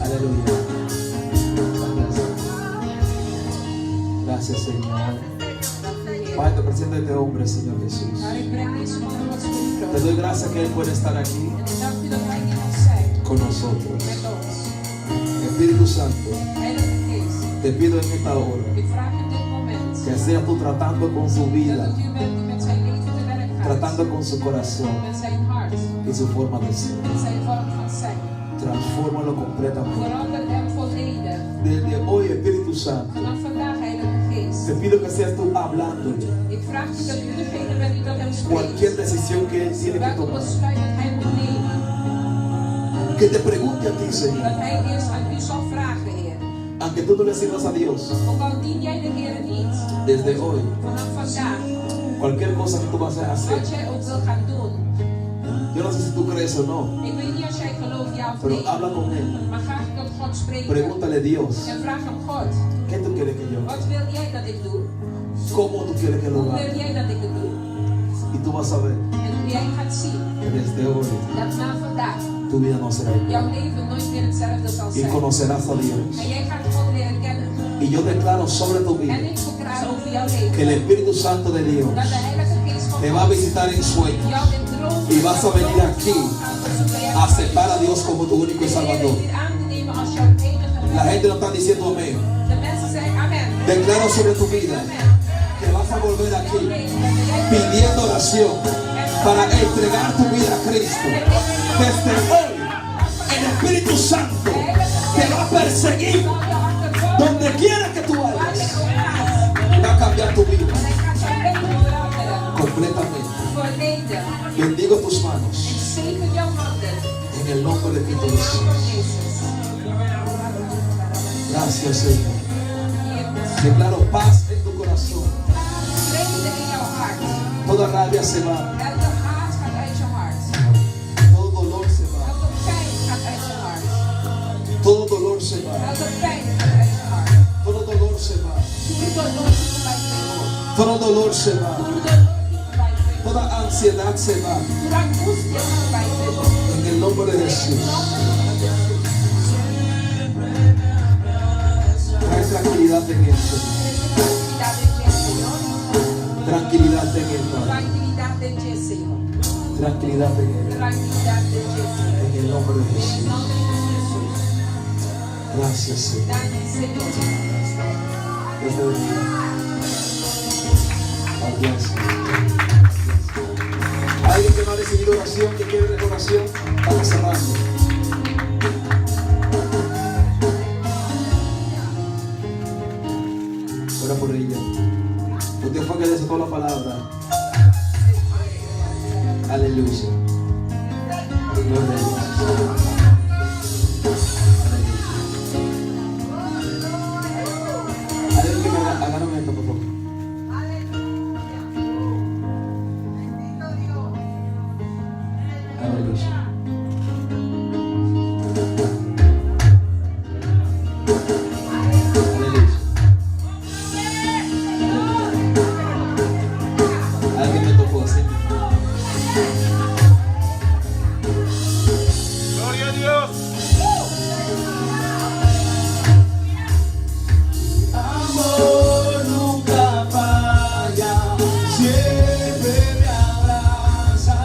Aleluya. Gracias, Señor. Padre, te presento a este hombre, Señor Jesús. Maar ik breng deze man wat voor u Te troon. doy gracias que Él puede estar aquí En ik dank u dat wij hier mag zijn con nosotros. met ons. Espíritu Santo, Heilige Geest, te pido en esta hora ik vraag in dit moment que seas tú tratando con su vida, dat het u bent die met zijn leven te werk gaat. tratando con su corazón Met zijn hart, y su forma de ser. met zijn vorm van zijn. Transfórmalo completamente. Verander hem volledig. Desde hoy, Espíritu Santo, Vanaf vandaag, Heilige Geest, Te pido que seas tú hablando. Ik vraag u dat u degene bent die tot hem Cualquier spreekt. decisión que él tiene que Welke tomar. besluit dat hij moet nemen. Que te pregunte a ti, Señor. Dat hij eerst aan u zal vragen, Heer. Aunque tú no le sirvas a Dios, Ook al dien jij de Heer niet. desde hoy, Vanaf vandaag. cualquier cosa que tú vas a hacer, Wat jij ook wil gaan doen. yo no sé si tú crees o no, Ik weet niet als jij gelooft ja of pero nee. habla con él. Maar ga ik tot God spreken. Pregúntale a Dios, En vraag hem God. ¿qué tú quieres que yo haga? Wat wil jij dat ik doe? ¿Cómo tú quieres que lo Hoe haga? wil jij dat ik het doe? Y tú vas a ver En jij gaat zien que desde hoy dat na vandaag tu vida no será igual. jouw leven nooit meer hetzelfde zal Y zijn. conocerás a Dios. En jij gaat God leren kennen. Y yo declaro sobre tu En vida ik verklaar over jouw que leven el Espíritu Santo de Dios dat de Heilige Geest van te va a God visitar en sueños jou in dromen y vas a venir aquí a aceptar a Dios como tu único y Salvador. hier aan te nemen als jouw enige La redder. gente no está diciendo amén. De mensen zeggen amen. Declaro sobre tu vida que vas a volver aquí pidiendo oración para entregar tu vida a Cristo. Desde hoy, el Espíritu Santo te va a perseguir donde quiera que tú vayas. Y va a cambiar tu vida completamente. Bendigo tus manos en el nombre de Cristo Jesús. Gracias, Señor. Declaro paz en tu corazón. Toda rabia se va. Todo dolor se va. Todo dolor se va. Todo dolor se va. Todo dolor se va. Toda ansiedad se va. En el nombre de Jesús. Trae tranquilidad en esto. Tranquilidad en el Padre. Tranquilidad en él. En el nombre de Jesús. Gracias, Señor. Dios te bendiga. Adiós. Alguien que no ha recibido oración, que quiere oración, vamos cerrando. Ora por ella. Usted fue que desató la palabra. Aleluya. Gloria a Dios. Alguien que me haga esto, por favor. Aleluya. Alguien me tocó así. Gloria a Dios. Amor nunca falla, siempre me abraza.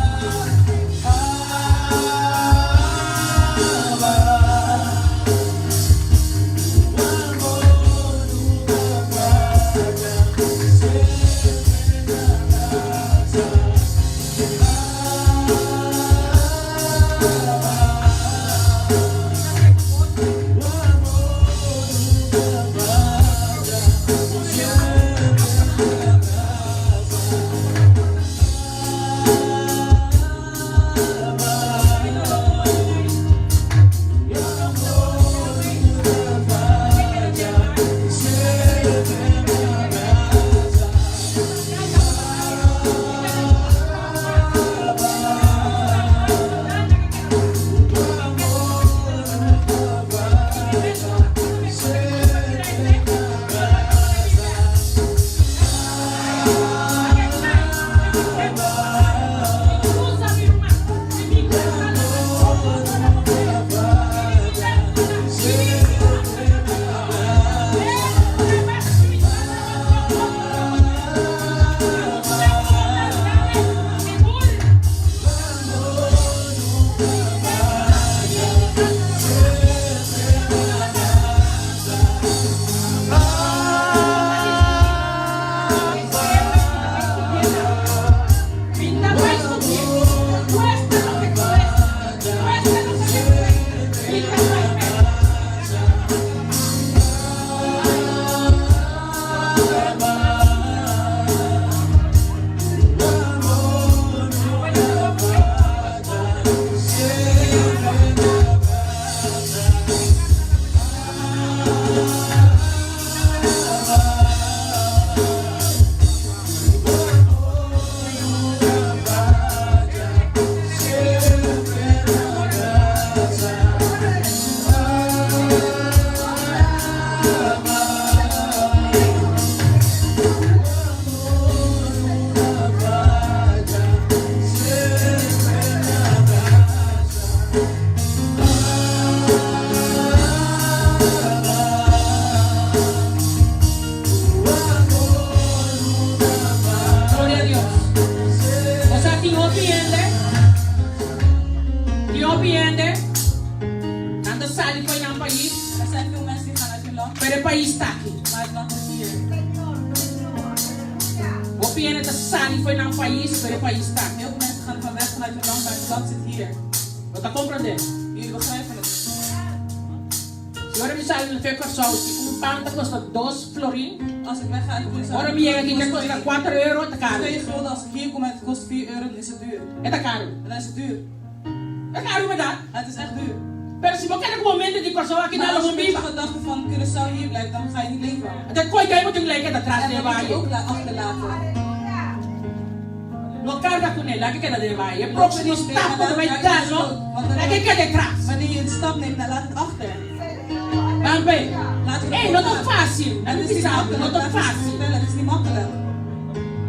está aqui. Maar het land is hier. O piano da Sani foi no país, pero o país está. Heel veel mensen gaan van weg vanuit hun land, maar het land zit hier. Não está compreendendo? Jullie begrijpen het. Agora me sai no feco só, pão custa 2 florin. Als ik wegga uit de Agora me chega aqui que custa 4 euro, tá caro. 2 gulden. Als ik hier kom en het kost 4 euro, dan is het duur. É tá caro. En dan is het duur. É caro, verdade? Het is echt duur. Pero se você quer momento de coração aqui Maar na als je Lombiba, de gedachte van Curaçao hier blijft, dan ga je niet leven. até coi que muito leque atrás En de dan moet je baie. ook achterlaten. No carga com ele, aqui que é de baie. É próximo stop quando vai dar, no? Aqui que é de trás. Wanneer je een stap neemt, dan laat het achter. Bambe. Laat het Ei, não tá fácil. Het Não is niet sabe, não makkelijk. tá Laat het fácil. vertellen, het is niet makkelijk.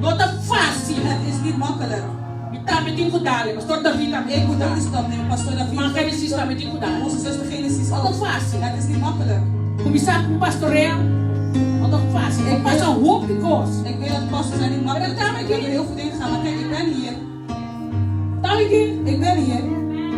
Não tá fácil. Het is niet makkelijk. Me tá metindo cuidado, pastor David tá Ik metindo moet ook cuidado. die stap nemen, pastor David. Maar Genesis tá metindo cuidado. Onze zuster Genesis Não tá ook. fácil. Het is niet makkelijk. Começar com pastoreio, não tá fácil. Eu faço um roubo de coisa. Ik weet dat pastors zijn niet makkelijk. Maar dat kan Ik ik heb er niet. heel veel in gegaan, maar kijk, ik ben hier. Tá aqui. Ik ben hier.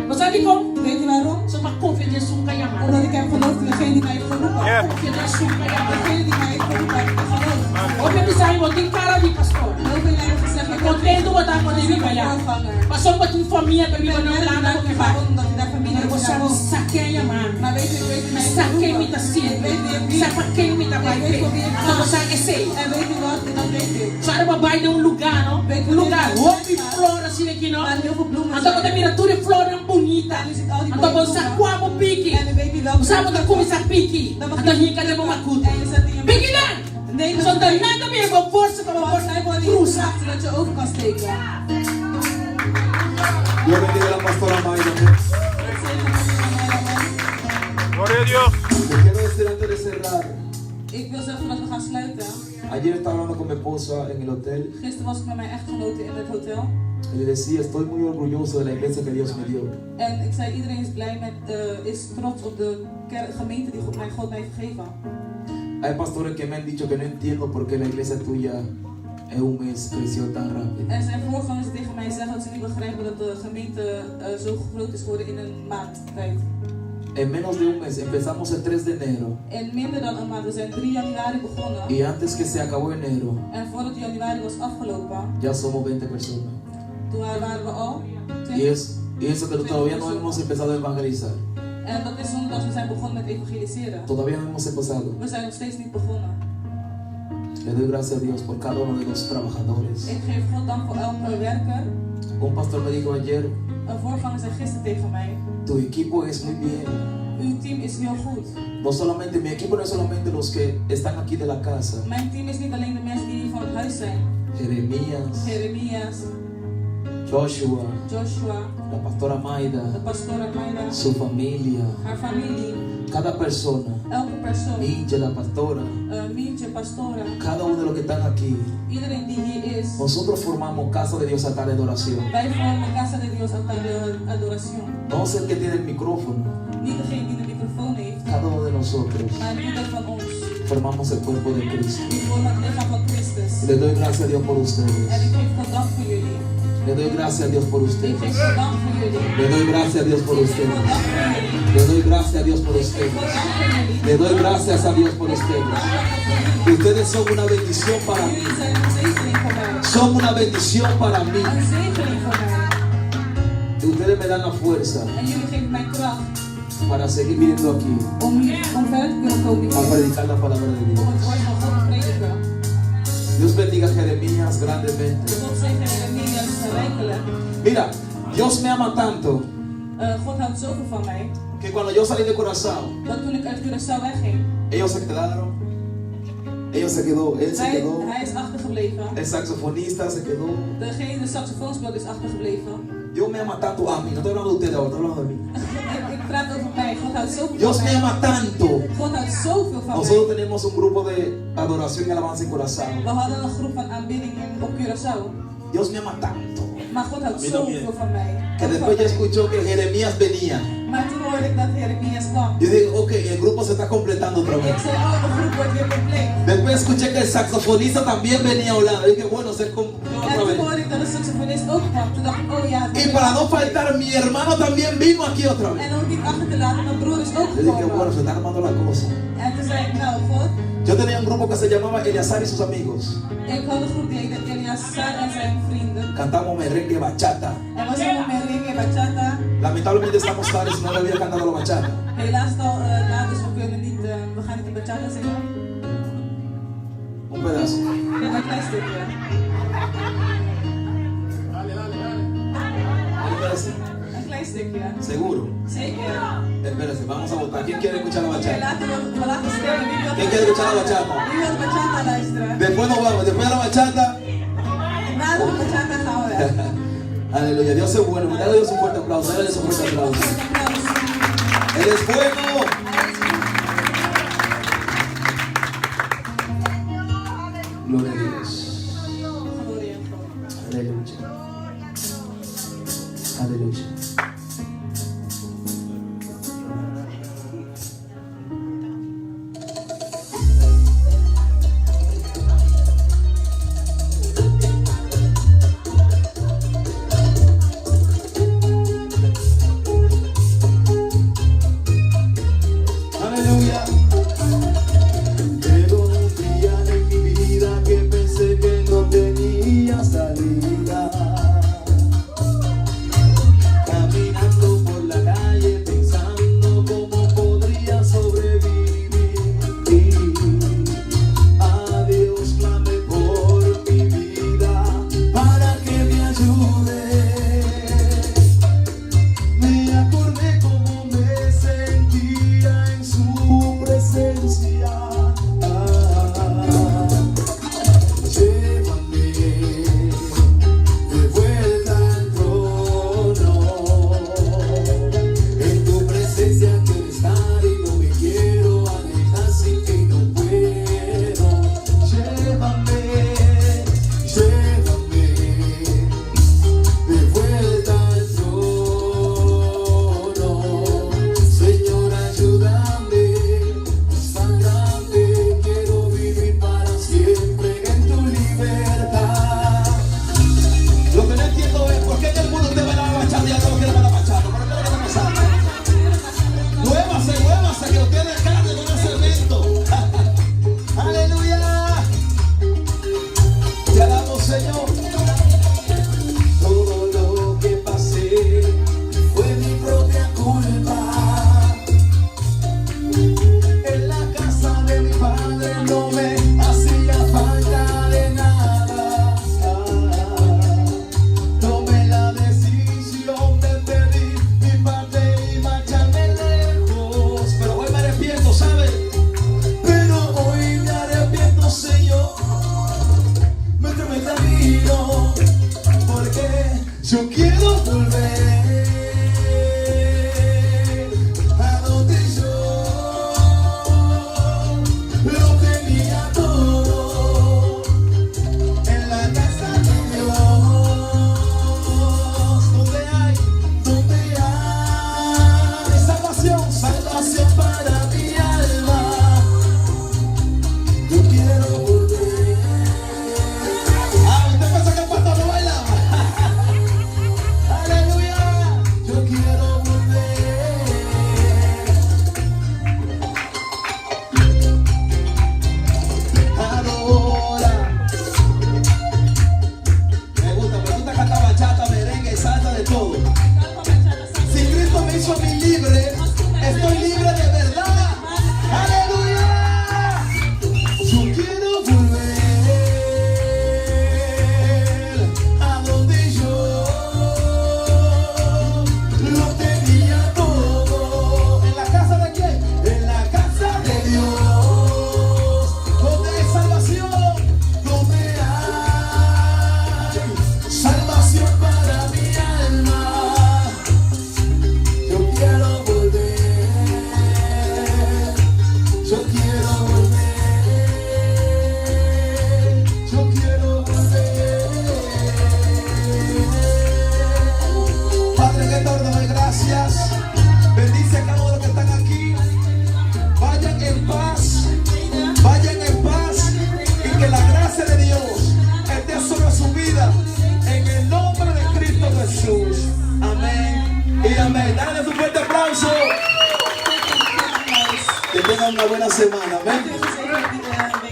Você sabe como? Weet je waarom? Sou uma confidência um canhamar. Omdat ik heb geloofd in degene die mij heeft geroepen. Ja. Confidência um canhamar. Degene die mij heeft geroepen, heb ik geloofd. Hoje me sai, eu tenho cara de pastor. Heel veel hebben gezegd, ik Contento botar quando ele vai lá. voorganger. Passou uma tua família para mim Ik ben não net lá na naar que je vai. gewoon omdat je daar familie Mas hebt. você Ja, não ook. saqueia, mano. Maar weet je wie mij heeft Saqueia me geroepen? tá cedo. Ik weet wie Sabe para quem me tá vai ver? Então você é sei. En weet je wat? Dat weet ik. Sabe para vai de lugar, não? Lugar, roupa e flor assim aqui, não? Maar heel veel bloemen Então quando mira tudo de flor bonita. En nu zit al die Então bloemen. você quamo pique. En nu weet je welke. Sabe quando começa pique? Então rica de uma cuta. En je zet in je Pique dan. Nee, Zo dan nada meer van força para Want zij worden niet cruza. gezakt zodat je over kan steken. Dios bendiga a la pastora Mayra. Gloria a Dios. Le quiero decir antes de cerrar. Ik wil zeggen dat we gaan sluiten. Ayer estaba hablando con mi esposa en el hotel Gisteren was ik met mijn echtgenote in het hotel. y le decía, estoy muy orgulloso de la iglesia que Dios me dio. En ik zei, iedereen is blij met, is trots op de gemeente die mijn God mij heeft gegeven. Hay pastores que me han dicho que no entiendo por qué la iglesia tuya en un mes creció tan rápido. Er zijn voorgangers die tegen mij zeggen dat ze niet begrijpen dat de gemeente zo groot is geworden in een maand tijd. En menos de un mes empezamos el 3 de enero En minder dan een maand, we zijn 3 januari begonnen. y antes que se acabó enero En voordat januari was afgelopen, ya somos 20 personas. toen waren we al Y eso que todavía no hemos empezado a evangelizar. En dat is zonder dat we zijn begonnen met evangeliseren. Todavía no hemos empezado. We zijn nog steeds niet begonnen. Le doy gracias a Dios por cada uno de los trabajadores. Ik geef God dank voor elke werker. Un pastor me dijo ayer, Een voorganger zei gisteren tegen mij, tu equipo es muy bien. uw team is heel goed. No solamente, mi equipo no es solamente los que están aquí de la casa. Mijn team is niet alleen de mensen die hier van het huis zijn. Jeremías, Jeremias, Joshua, Joshua, la pastora de Maida, pastora Mayra, su familia, haar familie, cada persona, elke persoon, Minche, la pastora, Mientje, pastora, cada uno de los que están aquí. iedereen die hier is. Nosotros formamos Casa de Dios Altar de Adoración. Wij vormen Casa de Dios Altar de Adoración. No es el que tiene el micrófono, Niet degene die de microfoon heeft, cada uno de nosotros maar ieder van ons. formamos el cuerpo de Cristo. Die vormen het lichaam van Christus. Le doy gracias a Dios por En ustedes. ik geef God dank voor jullie. Le doy gracias a Dios por Ik ustedes. geef God dank voor jullie. Le doy gracias a Dios por Ik geef God ustedes. dank voor jullie. Le doy gracias a Dios por Ik geef ustedes. God dank voor jullie. Le doy gracias a Dios por ustedes. Ustedes son una bendición para mí. Jullie zijn een zegening voor mij. Son una bendición para mí. Een zegening voor mij. Ustedes me dan la fuerza En jullie geven mij kracht para seguir viniendo aquí om verder te kunnen komen a hier. predicar la palabra de Om Dios. het woord van God te prediken. Dios bendiga a Jeremías grandemente. God zegen Jeremias rijkelijk. Mira, Dios me ama tanto God houdt zoveel van mij. que cuando yo salí de Curazao, Dat toen ik uit Curaçao wegging, ellos se quedaron. Ellos se quedó, él se quedó. hij is achtergebleven. El saxofonista se quedó. Degene, de saxofoonspeler is achtergebleven. Dios me ama tanto a mí. No estoy hablando de ustedes ahora, estoy hablando de mí. Ik praat over mij. God houdt zoveel Dios van me mij. ama tanto. God houdt zoveel van Nosotros mij. tenemos un grupo de adoración y alabanza en Curazao. We hadden een groep van aanbidding op Curaçao. Dios me ama tanto. Maar God houdt zoveel van mij. Que después ya escuchó que Jeremías venía. Maar toen hoorde ik dat Jeremias kwam. Yo digo, ok, el grupo se está completando otra Ik vez. zei, oh, de groep wordt weer compleet. Después escuché que el saxofonista también venía a hablar. Y dije, bueno, se completó En otra toen vez. hoorde ik dat de saxofonist ook kwam, toen dacht ik, oh ja. Y para no faltar, mi hermano también vino aquí otra vez. En om niet achter te laten, mijn broer is ook Le dije, bueno, gekomen. se está armando la cosa. En toen zei ik, nou God, Yo tenía un grupo que se llamaba Eleazar y sus amigos. ik had een groep die heette Eliasar en zijn vrienden. Cantamos merengue, bachata. En we zongen merengue, bachata. Lamentablemente estamos tarde, si no le había cantado la bachata. Helaas is het al laat, dus we kunnen niet, we gaan niet de bachata zingen. Un pedazo. Ja, maar een klein stukje. Espérese. Een klein stukje. Seguro. Zeker. Espérese, vamos a votar. ¿Quién quiere escuchar la Oké, bachata? laten we stemmen. Wie wil ¿Quién quiere escuchar la bachata? Wie wil de bachata luisteren? Después nos vamos, después de la bachata. Na de bachata gaan we weg. Aleluya, Dios es bueno. Dale a Dios un fuerte aplauso. Dale a Dios un fuerte aplauso. Él es bueno. Gloria a Dios. Aleluya. Aleluya. Aleluya. Llegó un día en mi vida que pensé que no tenía salida. Caminando por la calle pensando cómo podría sobrevivir. A Dios clamé por mi vida para que me ayude. Me acordé cómo me sentía en su presencia. Llévame de vuelta al trono. En tu presencia quiero estar y no me quiero alejar sin que no puedo. Llévame, llévame de vuelta al trono. Señor, ayúdame, sáname, quiero vivir para siempre en tu libertad. Lo que no entiendo es por qué en el mundo usted baila la bachata y acá no quiere bailar bachata. ¿Por qué no está pasando? Muévase, muévase, que usted es carne, no es cemento. Aleluya. Te alabo, Señor. Todo lo que pasé fue mi propia culpa. En la casa de mi padre no me hacía falta de nada. Tomé la decisión de pedir mi parte y marcharme lejos. Pero hoy me arrepiento, ¿sabe? Pero hoy me arrepiento, Señor. Muéstrame el camino, porque yo quiero volver a donde yo lo tenía todo, en la casa de Dios, donde hay salvación, salvación para mi alma. Yo quiero volver. Ah, usted pensó que el pastor no bailaba. Aleluya. tengan una buena semana. Amén.